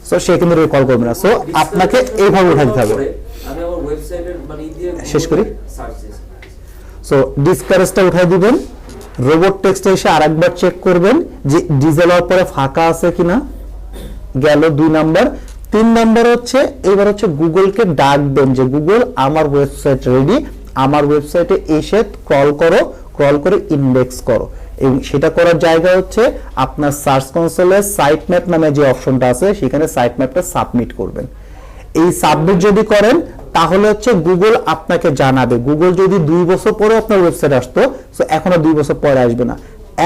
সো সে কিন্তু কল করবে না। সো আপনাকে এইভাবে উঠাই দিতে হবে।
আমি আমার ওয়েবসাইটের মানে দিয়ে
শেষ করি।
সার্চ দিই।
সো ডিসকারেজটা উঠাই দিবেন, রোবট টেক্সটে এসে আরেকবার চেক করবেন যে ডিসঅ্যালাউর পরে ফাঁকা আছে কিনা, গেল 2 নাম্বার। 3 নাম্বার হচ্ছে এবার হচ্ছে গুগলকে ডাকবেন যে গুগল আমার ওয়েবসাইট রেডি, আমার ওয়েবসাইটে এসে ক্রল করো, ক্রল করে ইন্ডেক্স করো। এবং সেটা করার জায়গা হচ্ছে আপনার সার্চ কনসোলে সাইট ম্যাপ নামে যে অপশনটা আছে সেখানে সাইট ম্যাপটা সাবমিট করবেন। এই সাবমিট যদি করেন তাহলে হচ্ছে গুগল আপনাকে জানাবে। গুগল যদি 2 বছর পরে আপনার ওয়েবসাইট আসতো, সো এখনো 2 বছর পরে আসবে না,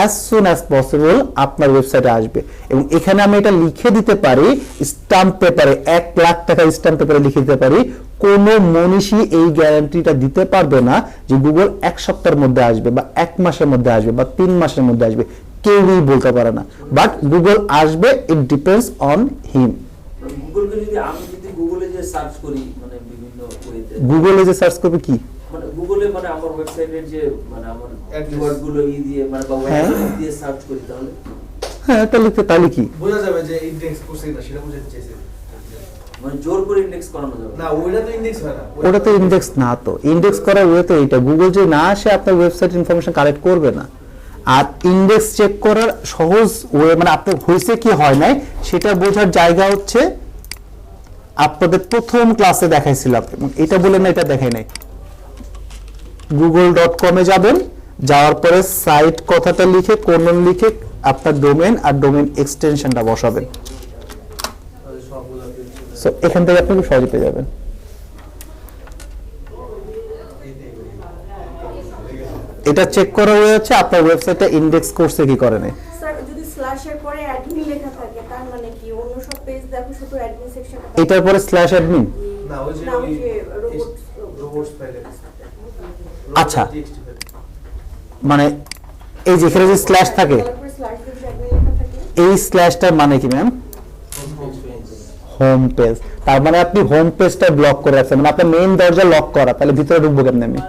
as soon as possible আপনার ওয়েবসাইটে আসবে। এবং এখানে আমি এটা লিখে দিতে পারি স্ট্যাম্প পেপারে, 1 লাখ টাকা স্ট্যাম্প পেপারে লিখে দিতে পারি, কোনো মনীষী এই গ্যারান্টিটা দিতে পারবে না যে গুগল 1 সপ্তাহের মধ্যে আসবে বা 1 মাসের মধ্যে আসবে বা 3 মাসের মধ্যে আসবে, কেউই বলতে পারে না। বাট গুগল আসবে, ইট ডিপেন্ডস অন হিম।
গুগলকে যদি আমি যদি গুগলে যে সার্চ করি মানে বিভিন্ন ওয়েতে,
গুগলে যে সার্চ করবে কি
মানে গুগলে মানে আমার ওয়েবসাইটের যে মানে আমার কিওয়ার্ড গুলো দিয়ে মানে বা
হ্যাঁ।
ওয়েবসাইট দিয়ে সার্চ করি, তাহলে
হ্যাঁ তাহলে কি
বোঝা যাবে যে ইনডেক্স করছে না, সেটা বুঝাতে চাইছে।
মানে জোর করে ইন্ডেক্স করানো যাবে
না, ওইটা তো ইনডেক্স হয় না,
ওটা তো ইন্ডেক্স না, তো ইন্ডেক্স করার ওয়ে তো এইটা, গুগল যে না আসে আপনার ওয়েবসাইট ইনফরমেশন কালেক্ট করবে না। আর ইন্ডেক্স চেক করার সহজ ওয়ে মানে আপনার হয়েছে কি হয় নাই সেটা বোঝার জায়গা হচ্ছে আপনাদের প্রথম ক্লাসে দেখাইছিলাম, এবং এটা বলে না এটা দেখাই নাই। google.com এ যাবেন, যাওয়ার পরে সাইট কথাটা লিখে কোলন লিখে আপনার ডোমেইন আর ডোমেইন এক্সটেনশনটা বসাবেন। সো এখান থেকে আপনি খুব সহজে পেয়ে যাবেন। এটা চেক করা হয়ে যাচ্ছে আপনার ওয়েবসাইটে ইন্ডেক্স করছে কি করে নাই।
স্যার যদি স্ল্যাশের পরে অ্যাডমিন লেখা থাকে তার মানে কি অন্য সব পেজ দেখো শুধু অ্যাডমিন সেকশন?
এটার পরে স্ল্যাশ অ্যাডমিন,
না, ওই যে
না, ওই যে
রোবটস ফাইলে
আচ্ছা, মানে এই যে এখানে যে স্ল্যাশ থাকে,
তারপরে স্ল্যাশ দিয়ে অ্যাডমিন লেখা থাকে,
এই স্ল্যাশটার মানে কি ম্যাম? Home page. তার মানে আপনি হোম পেজটা ব্লক করে রাখছেন, মানে আপনার মেইন দরজা লক করা, তাহলে ভিতরে ঢুকবো কেমনে আমি?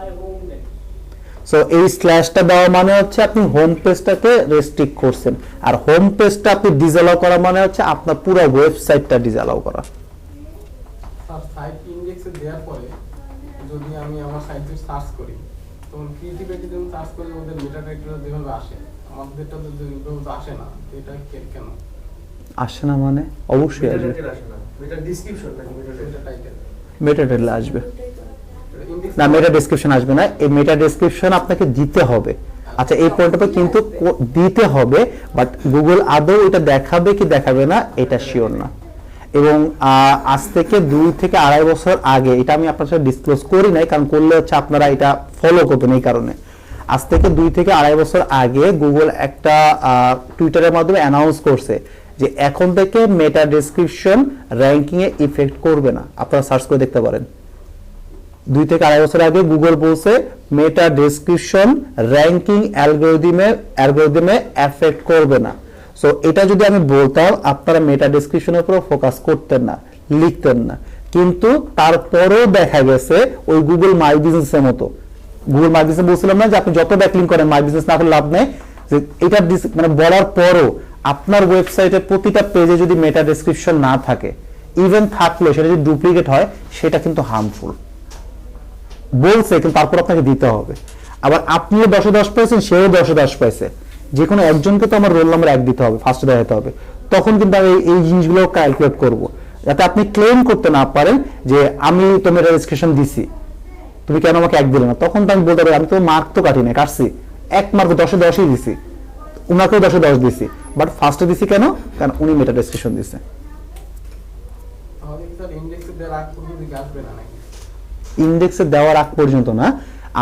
সো এই স্ল্যাশটা দেওয়া মানে হচ্ছে আপনি হোম পেজটাকে রেস্ট্রিক্ট করছেন, আর হোম পেজটা আপনি ডিসঅ্যালাউ করা মানে হচ্ছে আপনার পুরো ওয়েবসাইটটা ডিসঅ্যালাউ করা।
স্যার সাইট ইন্ডেক্সে দেওয়ার পরে যদি আমি আমার সাইটে সার্চ করি তখন ক্রিয়েটিভিটি যখন সার্চ করি ওদের মেটা টাইটেল যেভাবে আসে আমাদেরটা তো যেভাবে আসে না তো এটা কেন
আসে না মানে অবশ্যই আসবে,
মেটা আসে না, মেটা ডেসক্রিপশন নাকি মেটা
টাইটেল
মেটা টাইটেল আসবে
ইন্ডেক্স
না, মেটা ডেসক্রিপশন আসবে না, এই মেটা ডেসক্রিপশন আপনাকে দিতে হবে। আচ্ছা এই পয়েন্টটা কিন্তু দিতে হবে, বাট গুগল আদৌ এটা দেখাবে কি দেখাবে না এটা শিওর না। এবং আজ থেকে 2 থেকে 2.5 বছর আগে, এটা আমি আপনার সাথে ডিসক্লোজ করি নাই কারণ করলে হচ্ছে আপনারা এটা ফলো করবেন, এই কারণে আজ থেকে 2 থেকে 2.5 বছর আগে গুগল একটা টুইটারের মাধ্যমে অ্যানাউন্স করছে যে এখন থেকে মেটা ডেসক্রিপশন র্যাঙ্কিং এ ইফেক্ট করবে না। আপনারা সার্চ করে দেখতে পারেন, 2 থেকে 2.5 বছর আগে গুগল বলছে মেটা ডেসক্রিপশন র্যাঙ্কিং অ্যালগরিদমে এফেক্ট করবে না। সো এটা যদি আমি বলতাম আপনারা মেটা ডেসক্রিপশনের উপর ফোকাস করতেন না, লিখতেন না, কিন্তু তারপরেও দেখা গেছে ওই গুগল মাই বিজনেসের মতো, গুগল মাই বিজনেস বলছিলাম না যে আপনি যত ব্যাকলিংক করেন মাই বিজনেস না করে লাভ নেই, যে এটা মানে বলার পরও আপনার ওয়েবসাইটের প্রতিটা পেজে যদি মেটা ডেসক্রিপশন না থাকে, ইভেন থাকলে সেটা যদি ডুপ্লিকেট হয় সেটা কিন্তু হার্মফুল বলছে, কিন্তু তারপর আপনাকে দিতে হবে। আবার আপনিও 10-10 পাইছেন, সেও 10-10 পাইছে, যে কোনো একজনকে তো আমার রোল নাম্বার 1 দিতে হবে, ফার্স্টে দেখাতে হবে, তখন কিন্তু আমি এই জিনিসগুলো ক্যালকুলেট করব, যাতে আপনি ক্লেম করতে না পারেন যে আমি তোমার রেজিস্ট্রেশন দিছি, তুমি কেন আমাকে 1 দিলে না। তখন তো আমি বলতে পারি আমি তো মার্ক তো কাটি না, কাটছি 1 মার্ক 10-10ই দিছি, উনাকেও 10-10 দিছি, বাট ফার্স্টে দিছি কেন, কারণ উনি মেটা ডেসক্রিপশন দিছে।
আমাদের স্যার ইন্ডেক্সে দেওয়ার আগ পর্যন্ত আসবে না নাকি?
ইন্ডেক্সে দেওয়ার আগ পর্যন্ত না,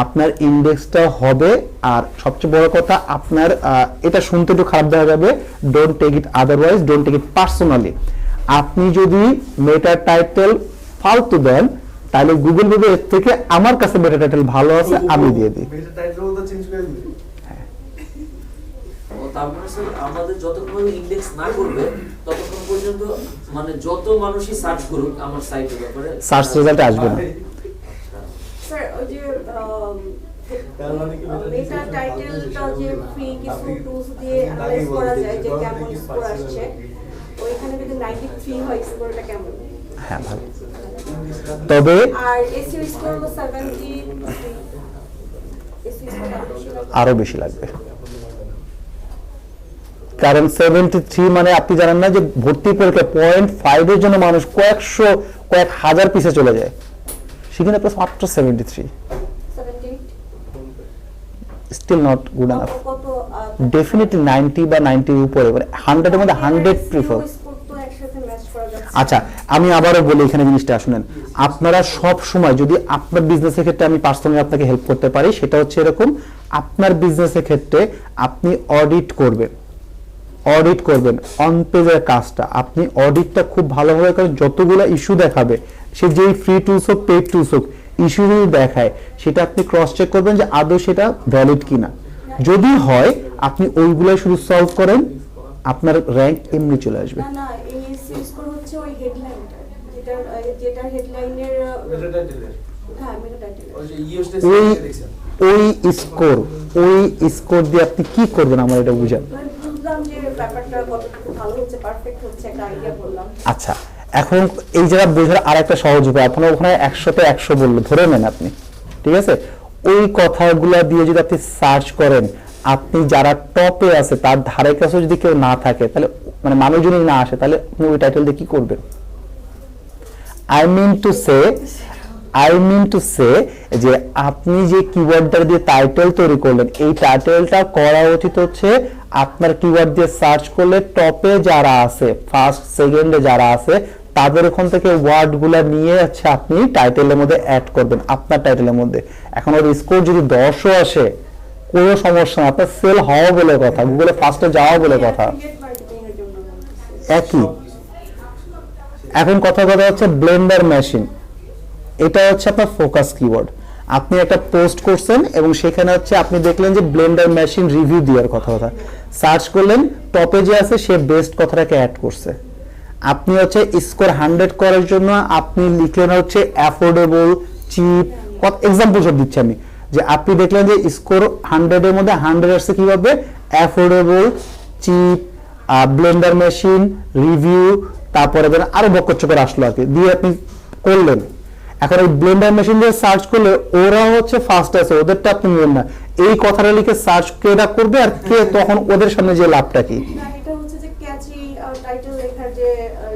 আপনার ইন্ডেক্সটা হবে। আর সবচেয়ে বড় কথা আপনার এটা শুনতে একটু খারাপ দেখা যাবে, don't take it otherwise, don't take it personally. আপনি যদি মেটা টাইটেল ফালতু দেন তাহলে গুগল বলবে এর থেকে আমার কাছে মেটা টাইটেল ভালো আছে, আমি দিয়ে দিই।
মেটা টাইটেল তো চেঞ্জ করে দিবে।
ও তারপরে স্যার আমাদের যতক্ষণ ইন্ডেক্স না করবে ততক্ষণ পর্যন্ত মানে যত মানুষই সার্চ করুক আমার সাইটের ব্যাপারে
সার্চ রেজাল্টে আসবে না।
স্যার ওই যে
তার মানে কি
মেটা টাইটেলটা যে ফ্রি কিছু টুলস দিয়ে অ্যানালাইজ করা যায় যে কেমন স্কোর আসছে, ওইখানে যদি 93 হয় স্কোরটা কেমন?
হ্যাঁ ভালো, তবে
আর এসইও স্কোর হলো 73, এসইও স্কোর
আরো বেশি লাগবে, কারণ 73 মানে আপনি জানেন না যে ভর্তি পরীক্ষা 0.5 এর জন্য মানুষ কয়েক হাজার পিছে চলে যায়, সেখানে প্লাস মাত্র 73,
78
স্টিল নট গুড এনাফ।
কত
ডেফিনেটলি 90 বা 90 এর উপরে, মানে 100 এর মধ্যে 100 প্রিফার।
স্কোর তো একসাথে ম্যাচ করা যাচ্ছে।
আচ্ছা আমি আবারও বলি এখানে জিনিসটা শুনেন, আপনারা সব সময় যদি আপনার বিজনেসের ক্ষেত্রে আমি পার্সোনালি আপনাকে হেল্প করতে পারি, সেটা হচ্ছে এরকম, আপনার বিজনেসের ক্ষেত্রে আপনি অডিট করবেন অন পেজের কাজটা, আপনি অডিটটা খুব ভালোভাবে করেন, যতগুলো ইস্যু দেখাবে সে যেই ফ্রি টুলস হোক পেইড টুলস হোক, ইস্যু যদি দেখায় সেটা আপনি ক্রস চেক করবেন যে আদৌ সেটা ভ্যালিড কিনা, যদি হয় আপনি ওইগুলাই শুধু সলভ করেন, আপনার র্যাঙ্ক এমনি চলে আসবে।
না না, এই এসইও স্কোর হচ্ছে ওই হেডলাইনটা, যেটা হেডলাইনের
মেটা টাইটেল
হ্যাঁ মেটা টাইটেল।
ওই যে ইউএস
ওই
দেখছেন
ওই স্কোর দিয়ে আপনি কি করবেন আমার এটা বুঝান।
মানে বুঝলাম যে ব্যাপারটা কতটুকু ভালো হচ্ছে, পারফেক্ট হচ্ছে, একটা আইডিয়া করলাম।
আচ্ছা এখন এই জায়গা বোঝার আর একটা সহজ উপায়, আপনার ওখানে 100-তে 100 বললো ধরে নেন আপনি, ঠিক আছে, ওই কথাগুলা দিয়ে যদি আপনি সার্চ করেন, আপনি যারা টপে আছে তার ধারে কাছে যদি কেউ না থাকে, তাহলে মানে মানুষজনই না আসে, তাহলে আপনি ওই টাইটেল দিয়ে কি করবেন? আই মিন টু সে যে আপনি যে কিওয়ার্ডটা দিয়ে টাইটেল তৈরি করলেন, এই টাইটেলটা করা উচিত হচ্ছে আপনার কিওয়ার্ড দিয়ে সার্চ করলে টপে যারা আছে, ফার্স্ট সেকেন্ডে যারা আছে, তাদের ওখান থেকে ওয়ার্ডগুলো নিয়ে হচ্ছে আপনি টাইটেলের মধ্যে অ্যাড করবেন, আপনার টাইটেলের মধ্যে। এখন ওর স্কোর যদি 10ও আসে কোনো সমস্যা না, আপনার সেল হওয়া বলে কথা, গুগলে ফার্স্টে যাওয়া বলে কথা,
অ্যাফিলিয়েট মার্কেটিং এর জন্য
একই। এখন কথা হচ্ছে ব্লেন্ডার মেশিন, এটা হচ্ছে আপনার ফোকাস কিওয়ার্ড। আপনি একটা পোস্ট করছেন এবং সেখানে হচ্ছে আপনি দেখলেন যে ব্লেন্ডার মেশিন রিভিউ দেওয়ার কথা সার্চ করলেন, টপে যে আছে সে বেস্ট কথাটাকে অ্যাড করছে। আপনি হচ্ছে স্কোর 100 করার জন্য আপনি লিখলেন হচ্ছে অ্যাফোর্ডেবল, চিপ, এক্সাম্পল সব দিচ্ছি আমি, যে আপনি দেখলেন যে স্কোর 100 এর মধ্যে 100 আসছে কিভাবে, affordable, cheap, blender machine, review, তারপরে আরো বকচকর আসলো আর কি, দিয়ে আপনি করলেন, এখন এই ব্লেন্ডার মেশিন দিয়ে সার্চ করলে ওরা হচ্ছে ফার্স্ট আছে, ওদেরটা আপনি নেবেন না, এই কথাটা লিখে সার্চ কেটা করবে আর কে তখন ওদের সামনে যে লাভটা কি?
না, এটা হচ্ছে যে ক্যাচি টাইটেল লেখার যে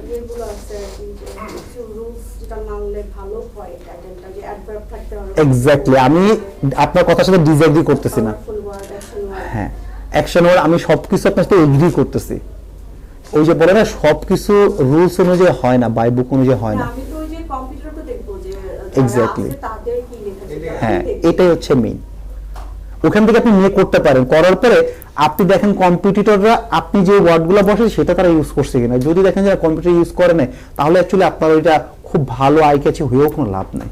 যেগুলো আছে আর কি, যে কিছু রুলস যেটা মানলে ভালো হয় টাইটেলটা, যে অ্যাডভার্ব থাকতে হবে।
এক্স্যাক্টলি, আমি আপনার কথার সাথে ডিসএগ্রি করতেছি না।
Powerful word, action word।
হ্যাঁ, অ্যাকশন ওয়ার্ড আমি সবকিছু আপনার সাথে এগ্রি করতেছি। ওই যে বলে না সবকিছু রুলস অনুযায়ী হয় না, বাই বুক অনুযায়ী হয়
না,
না।
আমি তো ওই যে কম্পিউটারটা দেখবো যে
Exactly.
তাদের কি লেখা আছে,
হ্যাঁ,
আমি দেখবো।
এটাই হচ্ছে মেইন। ওখান থেকে আপনি নিয়ে করতে পারেন, করার পরে আপনি দেখেন কম্পিটিটররা আপনি যে ওয়ার্ডগুলো বসে সেটা তারা ইউজ করছে কিনা। যদি দেখেন যে কম্পিউটার ইউজ করে না, তাহলে অ্যাকচুয়ালি আপনার ওইটা খুব ভালো আই ক্যাচি হয়েও কোনো লাভ নাই।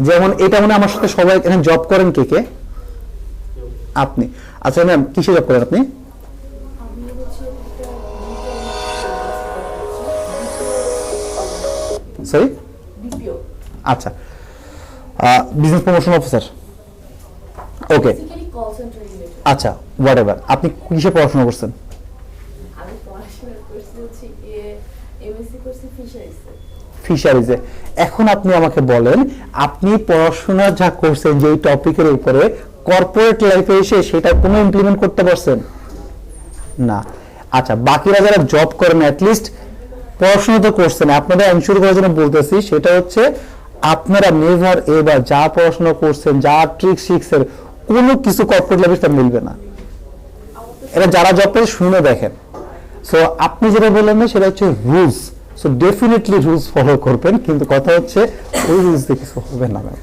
যেমন এটা মনে হয় আমার সাথে সবাই এখানে জব করেন কে কে? আপনি। আচ্ছা ম্যাম, কিসে জব করেন আপনি?
আমি হচ্ছে
সরি,
বিপিও,
আচ্ছা, বিজনেস প্রমোশন অফিসার। ওকে,
বেসিক্যালি কল সেন্টার রিলেটেড।
আচ্ছা, হোয়াট এভার। আপনি কিসে পড়াশোনা করছেন?
আমি পড়াশোনা করছি হচ্ছে গিয়ে এমএসসি করছি ফিশারিজে।
ফিশারিজে। এখন আপনি আমাকে বলেন, আপনি পড়াশোনা যা করছেন যে এই টপিকের উপরে, কর্পোরেট লাইফে এসে সেটা কোনো ইমপ্লিমেন্ট করতে পারছেন না? আচ্ছা, বাকিরা যারা জব করেন অ্যাটলিস্ট পড়াশোনা তো করছেন। আপনাদের এনশিওর করার জন্য বলতেছি, সেটা হচ্ছে আপনারা নেভার এবার যা পড়াশোনা করছেন, যা ট্রিক শিখছেন, কোনো কিছু কর্পোরেট লাইফে তা মিলবে না। এটা যারা জব করে শুনে দেখেন। সো আপনি যেটা বললেন না সেটা হচ্ছে rules. So definitely rules follow করবেন, কিন্তু কথা হচ্ছে ওই রুলস দিয়ে কিছু হবে না ম্যাম।